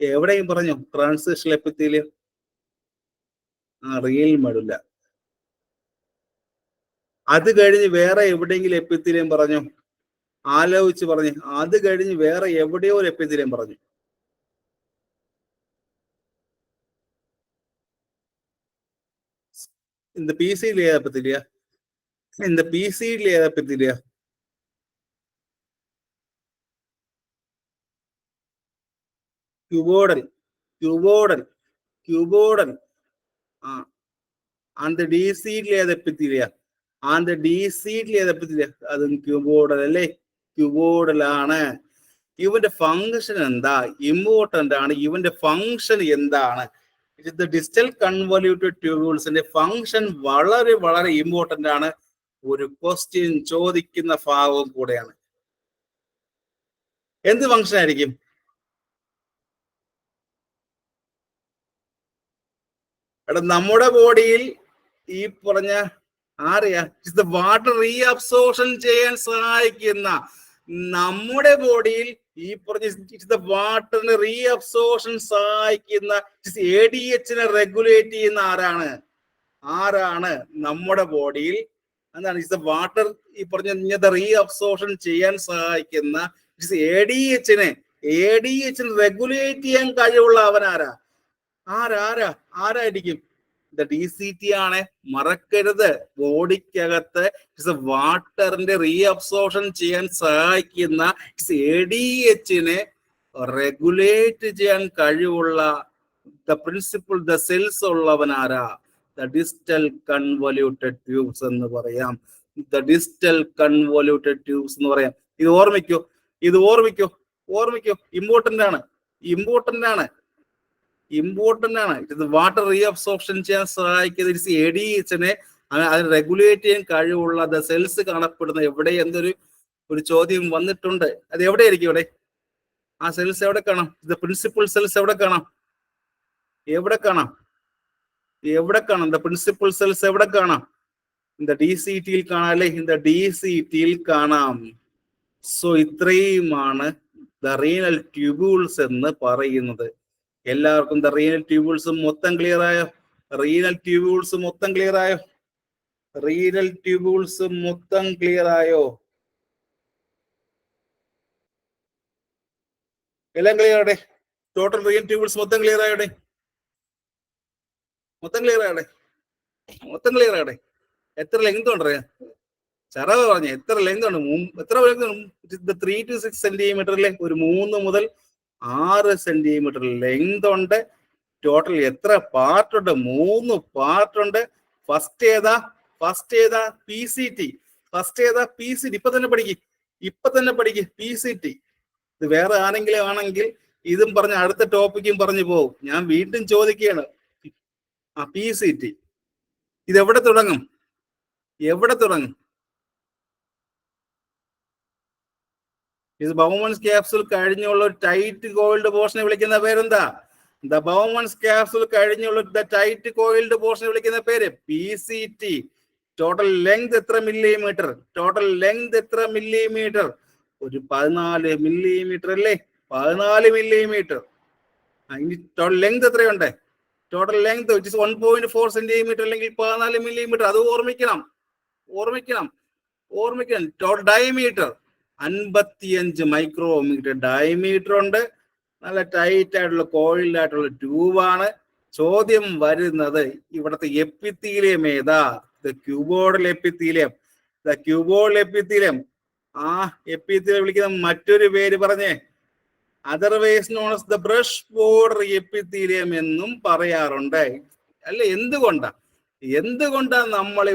എവിടെയും പറഞ്ഞു ട്രാൻസിഷണൽ എപ്പിത്തീലിയം? Real medulla. അത് കഴിഞ്ഞ് വേറെ എവിടെയെങ്കിലും എപ്പിത്തീലിയം പറഞ്ഞു? ആലോചിച്ച് പറഞ്ഞു. അത് കഴിഞ്ഞ് വേറെ എവിടെയോ ഒരു എപ്പിത്തീലിയം പറഞ്ഞു. இந்த PCல ஏதா பத்திலையா? இந்த PCல ஏதா பத்திலையா? ക്യൂബോഡൽ. அந்த DCல ஏதா பத்திலையா? அந்த DCல ஏதா பத்திலையா? അതും ക്യൂബോഡൽ അല്ലേ? ക്യൂബോഡൽ ആണ്. ഇവന്റെ ഫംഗ്ഷൻ എന്താ? ഇമ്പോർട്ടന്റ് ആണ്. ഇവന്റെ ഫംഗ്ഷൻ എന്താണ്? ഇത് ഡിസ്റ്റൽ കൺവല്യൂട്ടഡ് ട്യൂബുൾസിന്റെ ഫംഗ്ഷൻ വളരെ വളരെ ഇമ്പോർട്ടന്റ് ആണ്. ഒരു ക്വസ്റ്റ്യൻ ചോദിക്കുന്ന ഭാഗവും കൂടെയാണ്. എന്ത് ഫംഗ്ഷൻ ആയിരിക്കും? എടാ, നമ്മുടെ ബോഡിയിൽ ഈ പറഞ്ഞ ആരെയാ വാട്ടർ റീഅബ്സോർഷൻ ചെയ്യാൻ സഹായിക്കുന്ന, നമ്മുടെ ബോഡിയിൽ ഈ പറഞ്ഞ വാട്ടറിന് റീഅബ്സോർഷൻ സഹായിക്കുന്ന ADH-നെ റെഗുലേറ്റ് ചെയ്യുന്ന ആരാണ്? നമ്മുടെ ബോഡിയിൽ എന്താണ് വാട്ടർ ഈ പറഞ്ഞ റീഅബ്സോർഷൻ ചെയ്യാൻ സഹായിക്കുന്ന ADH-നെ റെഗുലേറ്റ് ചെയ്യാൻ കഴിവുള്ള അവൻ ആരായിരിക്കും? DCT ആണ്. മറക്കരുത്, ബോഡിക്കകത്ത് വാട്ടറിന്റെ റീഅബ്സോർഷൻ ചെയ്യാൻ സഹായിക്കുന്ന ADH-നെ റെഗുലേറ്റ് ചെയ്യാൻ കഴിവുള്ള ദ സെൽസ് ഉള്ളവൻ ആരാ? ഡിസ്റ്റൽ കൺവല്യൂട്ടഡ് ട്യൂബ്സ് എന്ന് പറയാം. ഡിസ്റ്റൽ കൺവല്യൂട്ടഡ് ട്യൂബ്സ് എന്ന് പറയാം. ഇത് ഓർമ്മിക്കോ. ഇമ്പോർട്ടന്റ് ആണ്. ഇത് വാട്ടർ റീഅബ്സോർപ്ഷൻ ചെയ്യാൻ സഹായിക്കുന്ന ADH-നെ അതിന് റെഗുലേറ്റ് ചെയ്യാൻ കഴിവുള്ള ദ സെൽസ് കാണപ്പെടുന്ന എവിടെ എന്നൊരു ചോദ്യം വന്നിട്ടുണ്ട്. അത് എവിടെയായിരിക്കും? ഇവിടെ ആ സെൽസ് എവിടെ കാണാം? ദ പ്രിൻസിപ്പൽ സെൽസ് എവിടെ കാണാം? ദ പ്രിൻസിപ്പൽ സെൽസ് എവിടെ കാണാം? இந்த DCT-യിൽ കാണാം അല്ലെ, இந்த DCT-യിൽ കാണാം. സോ ഇത്രയുമാണ് ദ റീനൽ ട്യൂബ്യൂൾസ് എന്ന് പറയുന്നത്. എല്ലാവർക്കും ദ റീനൽ ട്യൂബ്യൂൾസ് മൊത്തം ക്ലിയർ ആയോ? റീനൽ ട്യൂബ്യൂൾസ് മൊത്തം ക്ലിയർ ആയോ? റീനൽ ട്യൂബ്യൂൾസ് മൊത്തം ക്ലിയർ ആയോ? എല്ലാം ക്ലിയർ ആവട്ടെ. ടോട്ടൽ റീനൽ ട്യൂബ്യൂൾസ് മൊത്തം ക്ലിയർ ആയോടെ? മൊത്തം ക്ലിയർ ആവട്ടെ, മൊത്തം ക്ലിയർ ആവട്ടെ. എത്ര ലെങ്ത് ഉണ്ടറിയാം? ചറവ പറഞ്ഞു എത്ര ലെങ്ത് ഉണ്ട്? എത്ര 3 to 6 സെന്റിമീറ്ററിലെ ഒരു 3 മുതൽ 6 സെന്റിമീറ്റർ ലെങ്ത് ഉണ്ട്. ടോട്ടൽ എത്ര പാർട്ട് ഉണ്ട്? 3 പാർട്ട് ഉണ്ട്. ഫസ്റ്റ് ഏതാ? PCT. ഫസ്റ്റ് ഏതാ? PCT. ഇപ്പൊ തന്നെ പഠിക്ക് PCT. ഇത് വേറെ ആരെങ്കിലും ആണെങ്കിൽ ഇതും പറഞ്ഞ് അടുത്ത ടോപ്പിക്കും പറഞ്ഞു പോകും. ഞാൻ വീണ്ടും ചോദിക്കുകയാണ്, PCT ഇത് എവിടെ തുടങ്ങും? ഇത് ബൗമൺസ് ക്യാപ്സൂൾ കഴിഞ്ഞുള്ള ടൈറ്റ് കോയിൽഡ് പോർഷനെ വിളിക്കുന്ന പേരെന്താ? ദ ബൗമൺസ് ക്യാപ്സൂൾ കഴിഞ്ഞുള്ള ടൈറ്റ് കോയിൽഡ് പോർഷനെ വിളിക്കുന്ന പേര് PCT. ടോട്ടൽ ലെങ്ത് എത്ര മില്ലിമീറ്റർ? ഒരു 14 മില്ലിമീറ്റർ അല്ലേ? 14 മില്ലിമീറ്റർ. ഇനി ടോട്ടൽ ലെങ്ത് എത്രയുണ്ട്? ടോട്ടൽ ലെങ്ത് 1.4 സെന്റിമീറ്റർ അല്ലെങ്കിൽ 14 മില്ലിമീറ്റർ. അത് ഓർമ്മിക്കണം. ടോട്ടൽ ഡയമീറ്റർ 55 മൈക്രോമീറ്റർ ഡയമീറ്റർ ഉണ്ട്. നല്ല ടൈറ്റ് ആയിട്ടുള്ള കോയിൽഡ് ആയിട്ടുള്ള ട്യൂബാണ്. ചോദ്യം വരുന്നത് ഇവിടുത്തെ എപ്പിത്തീലിയം ഏതാ? The cuboidal epithelium. ആ എപ്പിത്തീലിയം വിളിക്കുന്ന മറ്റൊരു പേര് പറഞ്ഞേ. Otherwise known as the brush border epithelium എന്നും പറയാറുണ്ട് അല്ലെ? എന്തുകൊണ്ടാ നമ്മൾ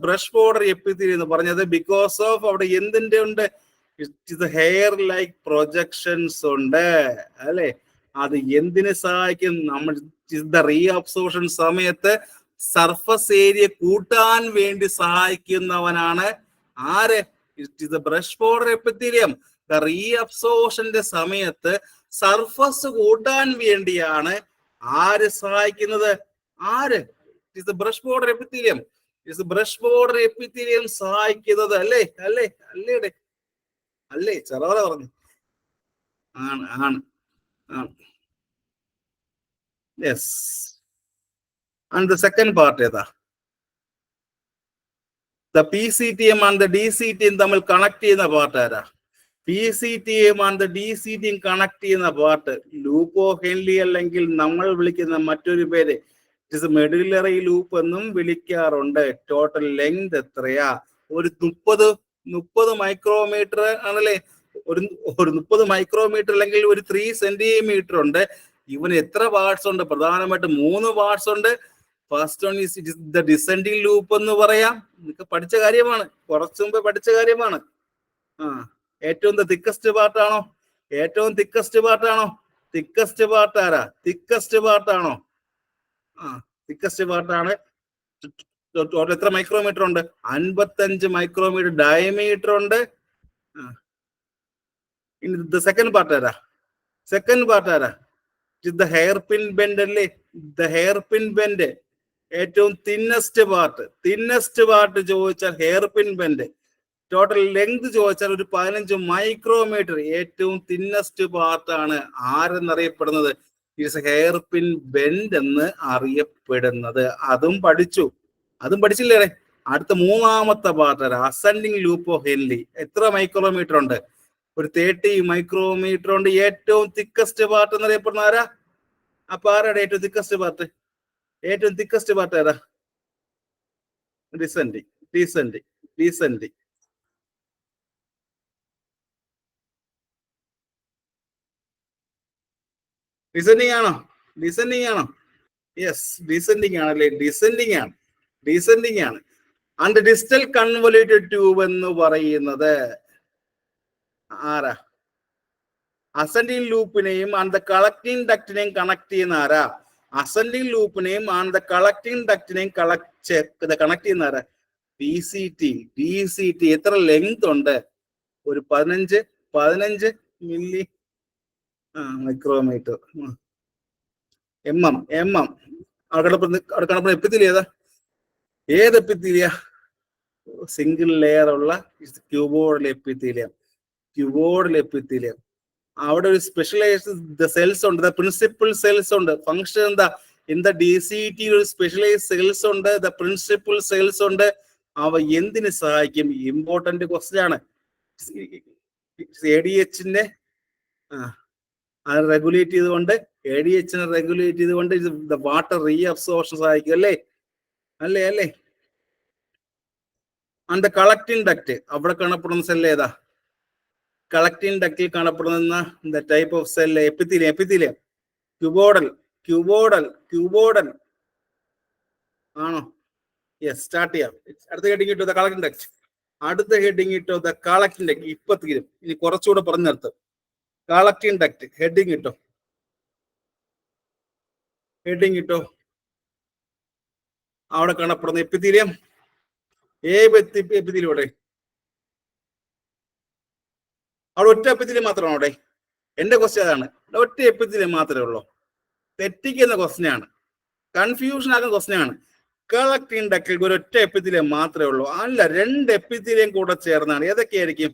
ബ്രഷ് ബോർഡർ എപ്പിത്തീലിയം എന്ന് പറഞ്ഞത്? ബിക്കോസ് ഓഫ് അവിടെ എന്തിന്റെ ഉണ്ട്? ഹെയർ ലൈക്ക് പ്രൊജക്ഷൻസ് ഉണ്ട് അല്ലെ? അത് എന്തിനു സഹായിക്കും? നമ്മൾ റീഅബ്സോർപ്ഷൻ സമയത്ത് സർഫസ് ഏരിയ കൂട്ടാൻ വേണ്ടി സഹായിക്കുന്നവനാണ് ആര്? Brush border epithelium. റീഅബ്സോർപ്ഷന്റെ സമയത്ത് സർഫസ് കൂട്ടാൻ വേണ്ടിയാണ് ആര് സഹായിക്കുന്നത്? Brush border epithelium. സഹായിക്കുന്നത് അല്ലേ? ചെറുതല പറഞ്ഞു. ആണ്. Yes. And the second part ഏതാ? The PCTM and the DCTM തമ്മിൽ കണക്ട് ചെയ്യുന്ന പാർട്ട് ആരാ? PCTM and the DCTM connect ചെയ്യുന്ന പാർട്ട് ലൂപ്പ് ഓഫ് ഹെൻലി അല്ലെങ്കിൽ നമ്മൾ വിളിക്കുന്ന മറ്റൊരു പേര് മെഡുലറി ലൂപ്പ് എന്നും വിളിക്കാറുണ്ട്. ടോട്ടൽ ലെങ്ത് എത്രയാ? ഒരു 30 മൈക്രോമീറ്റർ ആണല്ലേ? ഒരു 30 മൈക്രോമീറ്റർ അല്ലെങ്കിൽ ഒരു 3 സെന്റിമീറ്റർ ഉണ്ട്. ഇവന് എത്ര പാർട്സ് ഉണ്ട്? പ്രധാനമായിട്ട് 3 പാർട്സ് ഉണ്ട്. First one is it is the descending loop എന്ന് പറയാം. നിങ്ങൾക്ക് പഠിച്ച കാര്യമാണ്, കുറച്ചു മുമ്പ് പഠിച്ച കാര്യമാണ്. ഏറ്റവും തിക്കസ്റ്റ് പാർട്ടാണോ? തിക്കസ്റ്റ് പാർട്ട് ആരാ? തിക്കസ്റ്റ് പാർട്ടാണോ? തിക്കസ്റ്റ് പാർട്ടാണ്. ടോട്ടൽ എത്ര മൈക്രോമീറ്റർ ഉണ്ട്? 55 മൈക്രോമീറ്റർ ഡയമീറ്റർ ഉണ്ട്. ഇനി സെക്കൻഡ് പാർട്ട് ആരാ? ദ ഹെയർ പിൻ ബെൻഡ് അല്ലേ? ദ ഹെയർ പിൻ ബെൻഡ് ഏറ്റവും തിന്നസ്റ്റ് പാർട്ട് ചോദിച്ചാൽ hair pin bend. Total length ചോദിച്ചാൽ ഒരു 15 മൈക്രോമീറ്റർ. ഏറ്റവും തിന്നസ്റ്റ് പാർട്ടാണ് ആരെന്നറിയപ്പെടുന്നത്? ഹെയർ പിൻ ബെൻഡ് എന്ന് അറിയപ്പെടുന്നത്. അതും പഠിച്ചില്ലേ? അടുത്ത മൂന്നാമത്തെ part ascending loop of Henley. എത്ര മൈക്രോമീറ്റർ ഉണ്ട്? ഒരു 30 മൈക്രോമീറ്റർ ഉണ്ട്. ഏറ്റവും തിക്കസ്റ്റ് പാർട്ട് എന്നറിയപ്പെടുന്ന ആരാ? അപ്പൊ ആരാടെ ഏറ്റവും തിക്കസ്റ്റ് പാർട്ട് ആരാ? ഡിസെൻഡിങ്. ഡിസെൻഡിങ് ആണോ? യെസ്, ഡിസെൻഡിങ് ആണല്ലേ? ഡിസെൻഡിങ് ആണ്. ആൻഡ് ഡിസ്റ്റൽ കൺവല്യൂട്ടഡ് ട്യൂബ് എന്ന് പറയുന്നത് ആരാ? അസെൻഡിങ് ലൂപ്പിനെയും ആൻഡ് ദ കളക്ടിങ് ഡക്റ്റിനെയും കണക്ട് ചെയ്യുന്ന ആരാ? കണക്ട് ചെയ്യുന്ന ആരാ? DCT. എത്ര ലെങ്ത് ഉണ്ട്? ഒരു 15 മില്ലി മൈക്രോമീറ്റർ. MM. എപ്പിത്തീലിയ ഏതാ? ഏത് എപ്പിത്തീലിയ? സിംഗിൾ ലെയർ ഉള്ള ക്യൂബോയിഡൽ എപ്പിത്തീലിയം. ക്യൂബോയിഡൽ എപ്പിത്തീലിയം അവിടെ ഒരു സ്പെഷ്യലൈസ്ഡ് സെൽസ് ഉണ്ട്, പ്രിൻസിപ്പൽ സെൽസ് ഉണ്ട്. ഫംഗ്ഷൻ എന്താ? ഇൻ ദ DCT ഒരു സ്പെഷ്യലൈസ്ഡ് സെൽസ് ഉണ്ട്, ദ പ്രിൻസിപ്പൽ സെൽസ് ഉണ്ട്. അവ എന്തിന് സഹായിക്കും? ഇമ്പോർട്ടന്റ് ക്വസ്റ്റ്യൻ ആണ്. ADH-നെ റെഗുലേറ്റ് ചെയ്തുകൊണ്ട്, ADH-നെ റെഗുലേറ്റ് ചെയ്തുകൊണ്ട് വാട്ടർ റീഅബ്സോർപ്ഷൻ സഹായിക്കും അല്ലേ? അല്ലേ അല്ലേ? ആൻഡ് കളക്ടിങ് ഡക്ട് അവിടെ കാണപ്പെടുന്ന സെൽ ഏതാ? കളക്ടിങ് ഡക്റ്റിൽ കാണപ്പെടുന്ന type of cell epithelium. Epithelium cuboidal. Cuboidal cuboidal ആണോ? യെസ്, സ്റ്റാർട്ട് ചെയ്യാം. അടുത്ത ഹെഡിങ് ഇട്ടോ ദ കളക്ടിങ് ഡക്ട്. അടുത്ത ഹെഡിങ് ഇട്ടോ ദ കളക്ടിങ് ഡക്ട്. ഇപ്പൊ തീരും, ഇനി കുറച്ചുകൂടെ പറഞ്ഞു നിർത്തും. കളക്ടിങ് ഡക്ട് ഹെഡിങ് ഇട്ടോ, ഹെഡിങ് ഇട്ടോ. അവിടെ കാണപ്പെടുന്ന എപ്പിത്തീലിയം എപ്പിത്തീലിയം അവിടെ ഒറ്റ എപ്പിത്തീലിയം മാത്രമാണോ അവിടെ? എന്റെ ക്വസ്റ്റ്യൻ അതാണ്. ഒറ്റ എപ്പിത്തീലിയം മാത്രമേ ഉള്ളൂ. തെറ്റിക്കുന്ന ക്വസ്റ്റ്യൻ ആണ്, കൺഫ്യൂഷൻ ആക്കുന്ന ക്വസ്റ്റ്യൻ ആണ്. കളക്ടിങ് ഡക്റ്റിൽ ഒരു ഒറ്റ എപ്പിത്തീലിയം മാത്രമേ ഉള്ളൂ. അല്ല, 2 എപ്പിത്തീലിയം കൂടെ ചേർന്നാണ്. ഏതൊക്കെയായിരിക്കും?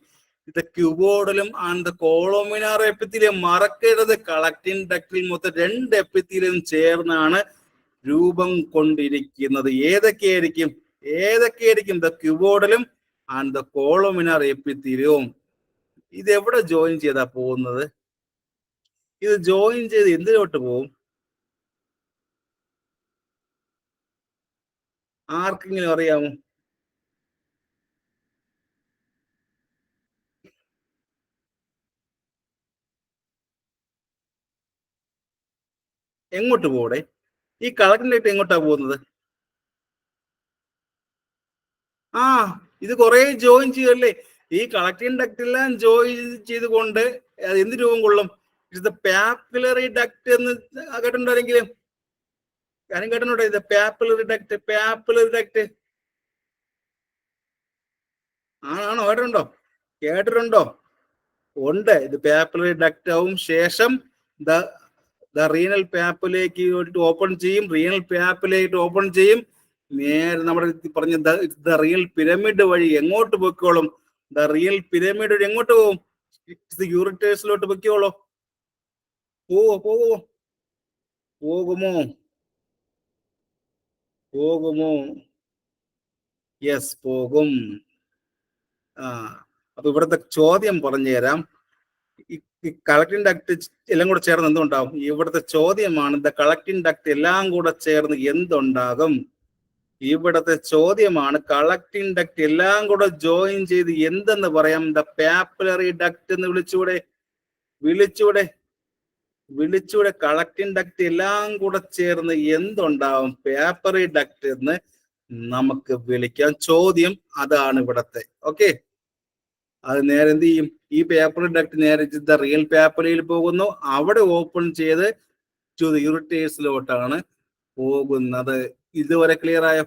ഇത് ക്യൂബോയിഡലും ആൻഡ് കോളോമിനാർ എപ്പിത്തീലിയം. മറക്കരുത്, കളക്ടിങ് ഡക്റ്റിൽ മൊത്തം 2 എപ്പിത്തീലിയം ചേർന്നാണ് രൂപം കൊണ്ടിരിക്കുന്നത്. ഏതൊക്കെയായിരിക്കും? ഏതൊക്കെയായിരിക്കും? ദ ക്യൂബോയിഡലും ആൻഡ് ദ കോളോമിനാർ എപ്പിത്തീലിയവും. ഇത് എവിടെ ജോയിൻ ചെയ്താ പോകുന്നത്? ഇത് ജോയിൻ ചെയ്ത് എന്തിലോട്ട് പോകും? ആർക്കെങ്കിലും അറിയാമോ? എങ്ങോട്ട് പോടെ? ഈ കളക്ടിലേക്ക് എങ്ങോട്ടാ പോകുന്നത്? ഇത് കുറെ ജോയിൻ ചെയ്യല്ലേ? ഈ കളക്ടിങ് ഡക്ട് എല്ലാം ജോയിൻ ചെയ്തുകൊണ്ട് എന്ത് രൂപം കൊള്ളും? ഇത് പാപ്പിലറി ഡക്ട് എന്ന് കേട്ടിട്ടുണ്ടോ ആരെങ്കിലും? ഞാനും കേട്ടിട്ടുണ്ടോ ഇത് പാപ്പിലറി ഡക്ട്? പാപ്പിലറി ഡക്ട് ആണോ? കേട്ടിട്ടുണ്ടോ? കേട്ടിട്ടുണ്ടോ? ഉണ്ട്. ഇത് പാപ്പിലറി ഡക്ട് ആവും. ശേഷം ദ റീനൽ പാപ്പിലേക്ക് ഓപ്പൺ ചെയ്യും. റീനൽ പാപ്പിലേക്ക് ഓപ്പൺ ചെയ്യും. നേരെ നമ്മുടെ പറഞ്ഞ ദ റിയൽ പിരമിഡ് വഴി എങ്ങോട്ട് പൊയ്ക്കോളും? ദ റിയൽ പിരമിഡ് വഴി എങ്ങോട്ട് പോകും? യൂറിറ്റേഴ്സിലോട്ട് പൊയ്ക്കോളൂ. പോകുമോ? പോകുമോ? യെസ്, പോകും. അപ്പൊ ഇവിടുത്തെ ചോദ്യം പറഞ്ഞു തരാം. ഈ കളക്ടിങ് ഡക്ട് എല്ലാം കൂടെ ചേർന്ന് എന്തുണ്ടാവും? ഇവിടുത്തെ ചോദ്യമാണ്, ദ കളക്ടിങ് ഡക്ട് എല്ലാം കൂടെ ചേർന്ന് എന്തുണ്ടാകും? ഇവിടത്തെ ചോദ്യമാണ്. കളക്ടിങ് ഡക്ട് എല്ലാം കൂടെ ജോയിൻ ചെയ്ത് എന്തെന്ന് പറയാം? ദ പാപ്പിലറി ഡക്ട് എന്ന് വിളിച്ചൂടെ? കളക്ടിങ് ഡക്ട് എല്ലാം കൂടെ ചേർന്ന് എന്തുണ്ടാവും? പാപ്പിലറി ഡക്ട് എന്ന് നമുക്ക് വിളിക്കാം. ചോദ്യം അതാണ് ഇവിടത്തെ. ഓക്കെ, അത് നേരെ എന്ത് ചെയ്യും? ഈ പാപ്പിലറി ഡക്ട് നേരെ ദ റിയൽ പാപ്പിലയിൽ പോകുന്നു. അവിടെ ഓപ്പൺ ചെയ്ത് യൂറിറ്റേഴ്സിലോട്ടാണ് പോകുന്നത്. ഇതുവരെ ക്ലിയർ ആയോ?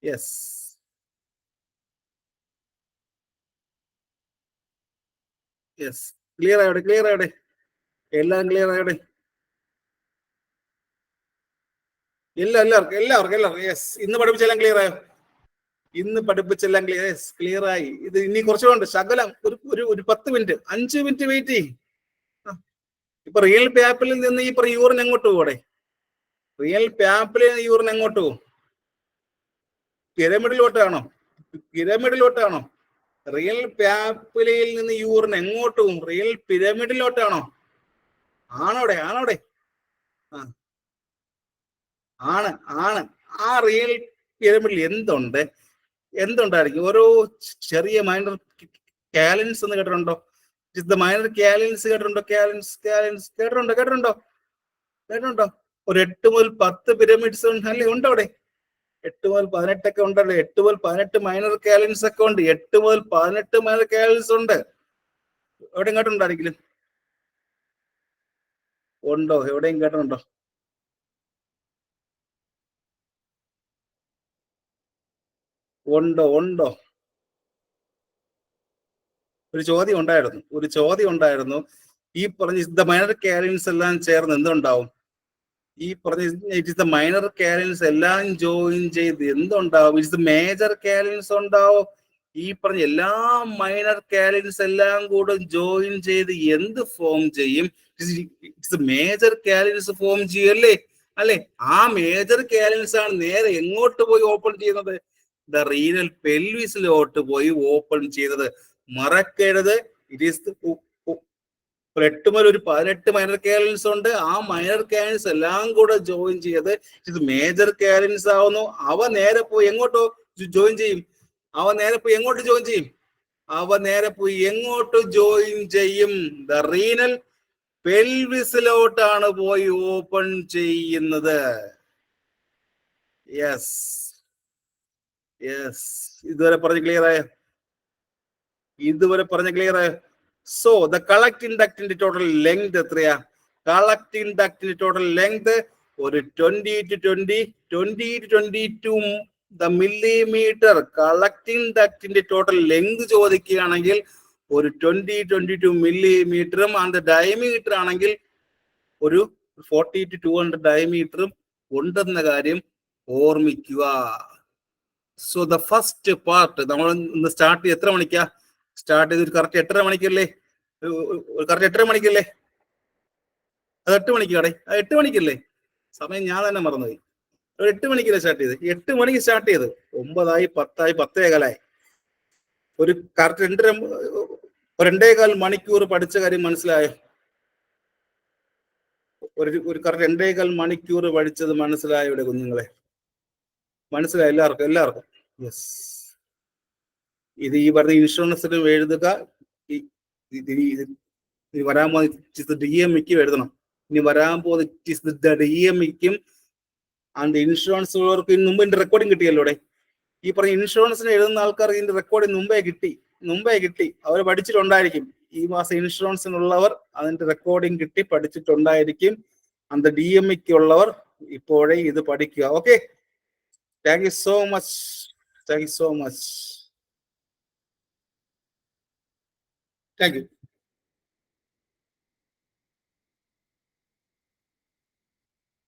യെസ്, ക്ലിയർ ആയോടെ? എല്ലാം ക്ലിയർ ആയോടെ? എല്ലാവർക്കും യെസ്. ഇന്ന് പഠിപ്പിച്ചെല്ലാം ക്ലിയർ ആയോ? ക്ലിയർ ആയി. ഇത് ഇനി കുറച്ചുകൊണ്ട് ശകലം ഒരു 10 മിനിറ്റ് 5 മിനിറ്റ് വെയിറ്റ് ചെയ്യും. ഇപ്പൊ റിയൽ പാപ്പിലിൽ നിന്ന് ഈ യൂറിൻ എങ്ങോട്ട് പോടെ? റിയൽ പാപ്പിലിൽ നിന്ന് യൂറിൻ എങ്ങോട്ട് പോകും? പിരമിഡിലോട്ടാണോ? റിയൽ പാപ്പിലയിൽ നിന്ന് യൂറിൻ എങ്ങോട്ട് പോകും? റിയൽ പിരമിഡിലോട്ടാണോ? ആണോടെ? ആണ്. ആ റിയൽ പിരമിഡിൽ എന്തുണ്ടായിരിക്കും? ഓരോ ചെറിയ മൈനർ കാലൻസ് എന്ന് കേട്ടിട്ടുണ്ടോ? മൈനർ കാലൻസ് കേട്ടിട്ടുണ്ടോ? കേട്ടിട്ടുണ്ടോ? ഒരു 8 മുതൽ 10 പിരമിഡ്സ് അല്ലേ ഉണ്ടോ അവിടെ? 8 മുതൽ 18 ഉണ്ടല്ലോ. 8 മുതൽ 18 മൈനർ കാലൻസ് ഒക്കെ ഉണ്ട്. 8 മുതൽ 18 മൈനർ കാലൻസ് ഉണ്ട്. എവിടെയും കേട്ടിട്ടുണ്ടായിരിക്കും? ഉണ്ടോ? എവിടെയും കേട്ടിട്ടുണ്ടോ? ഉണ്ടോ? ഒരു ചോദ്യം ഉണ്ടായിരുന്നു. ഈ പറഞ്ഞ മൈനർ കാലൻസ് എല്ലാം ചേർന്ന് എന്തുണ്ടാവും? ഈ പറഞ്ഞ ഇറ്റ് ഇസ് ദ മൈനർ കാലിയൻസ് എല്ലാം ജോയിൻ ചെയ്ത് എന്തുണ്ടാവും? ഇറ്റ്സ് ദ മേജർ കാലിയൻസ് ഉണ്ടാവും. ഈ പറഞ്ഞ എല്ലാ മൈനർ കാലിയൻസ് എല്ലാം കൂടെ ജോയിൻ ചെയ്ത് എന്ത് ഫോം ചെയ്യും? ഇറ്റ്സ് മേജർ കാലിയൻസ് ഫോം ചെയ്യല്ലേ? അല്ലെ? ആ മേജർ കാലിയൻസ് ആണ് നേരെ എങ്ങോട്ട് പോയി ഓപ്പൺ ചെയ്യുന്നത്? ദ റീനൽ പെൽവിസിലോട്ട് പോയി ഓപ്പൺ ചെയ്തത്. മറക്കരുത്, ഇറ്റ് ഈസ് 8 മുതൽ ഒരു 18 മൈനർ കാലിയൻസ് ഉണ്ട്. ആ മൈനർ കാലിയൻസ് എല്ലാം കൂടെ ജോയിൻ ചെയ്ത് ഇത് മേജർ കാലിയൻസ് ആവുന്നു. അവ നേരെ പോയി എങ്ങോട്ടോ ജോയിൻ ചെയ്യും? അവ നേരെ പോയി എങ്ങോട്ട് ജോയിൻ ചെയ്യും? ദ റീനൽ പെൽവിസിലോട്ടാണ് പോയി ഓപ്പൺ ചെയ്യുന്നത്. യെസ്, ഇതുവരെ പറഞ്ഞ് ക്ലിയർ ആയോ? സോ ദ കളക്ടിംഗ് ഡക്റ്റിന്റെ ടോട്ടൽ ലെങ്ത് എത്രയാ? കളക്ടിംഗ് ഡക്റ്റിന്റെ ടോട്ടൽ ലെങ്ത് ഒരു 20 to 22 മില്ലിമീറ്റർ. കളക്ടിംഗ് ഡക്റ്റിന്റെ ടോട്ടൽ ലെങ്ത് ചോദിക്കുകയാണെങ്കിൽ ഒരു 20-22 മില്ലിമീറ്ററും ആൻഡ് ഡയമീറ്റർ ആണെങ്കിൽ ഒരു 40 to 200 ഡയമീറ്ററും ഉണ്ടെന്ന കാര്യം ഓർമ്മിക്കുക. സോ ദ ഫസ്റ്റ് പാർട്ട് നമ്മൾ ഇന്ന് സ്റ്റാർട്ട് ചെയ്ത് എത്ര മണിക്കാ സ്റ്റാർട്ട് ചെയ്ത്? കറക്റ്റ് 8:30 മണിക്കല്ലേ? അത് 8 മണിക്കാടെ? 8 മണിക്കല്ലേ? സമയം ഞാൻ തന്നെ മറന്നുപോയി. 8 മണിക്കല്ലേ സ്റ്റാർട്ട് ചെയ്ത്? 8 മണിക്ക് സ്റ്റാർട്ട് ചെയ്ത് 9 ആയി, 10 ആയി, 10:15 ഒരു കറക്റ്റ് 2.25 മണിക്കൂർ പഠിച്ച കാര്യം മനസ്സിലായോ? ഒരു കറക്റ്റ് 2.25 മണിക്കൂർ പഠിച്ചത് മനസ്സിലായോ ഇവിടെ കുഞ്ഞുങ്ങളെ? മനസ്സിലായി എല്ലാവർക്കും? യെസ്. ഇത് ഈ പറഞ്ഞ ഇൻഷുറൻസിനും എഴുതുക. വരാൻ പോകുന്ന DMEക്കും എഴുതണം. ഇനി വരാൻ പോകുന്ന DMEക്കും ആൻഡ് ഇൻഷുറൻസ് ഉള്ളവർക്ക് മുമ്പ് ഇതിന്റെ റെക്കോർഡിങ് കിട്ടിയല്ലോ. ഈ പറഞ്ഞ ഇൻഷുറൻസിന് എഴുതുന്ന ആൾക്കാർക്ക് ഇതിന്റെ റെക്കോർഡിങ് മുമ്പേ കിട്ടി. അവർ പഠിച്ചിട്ടുണ്ടായിരിക്കും. ഈ മാസം ഇൻഷുറൻസിനുള്ളവർ അതിന്റെ റെക്കോർഡിങ് കിട്ടി പഠിച്ചിട്ടുണ്ടായിരിക്കും. അന്ത DMEക്ക് ഉള്ളവർ ഇപ്പോഴേ ഇത് പഠിക്കുക. Okay, thank you so much. Thank you.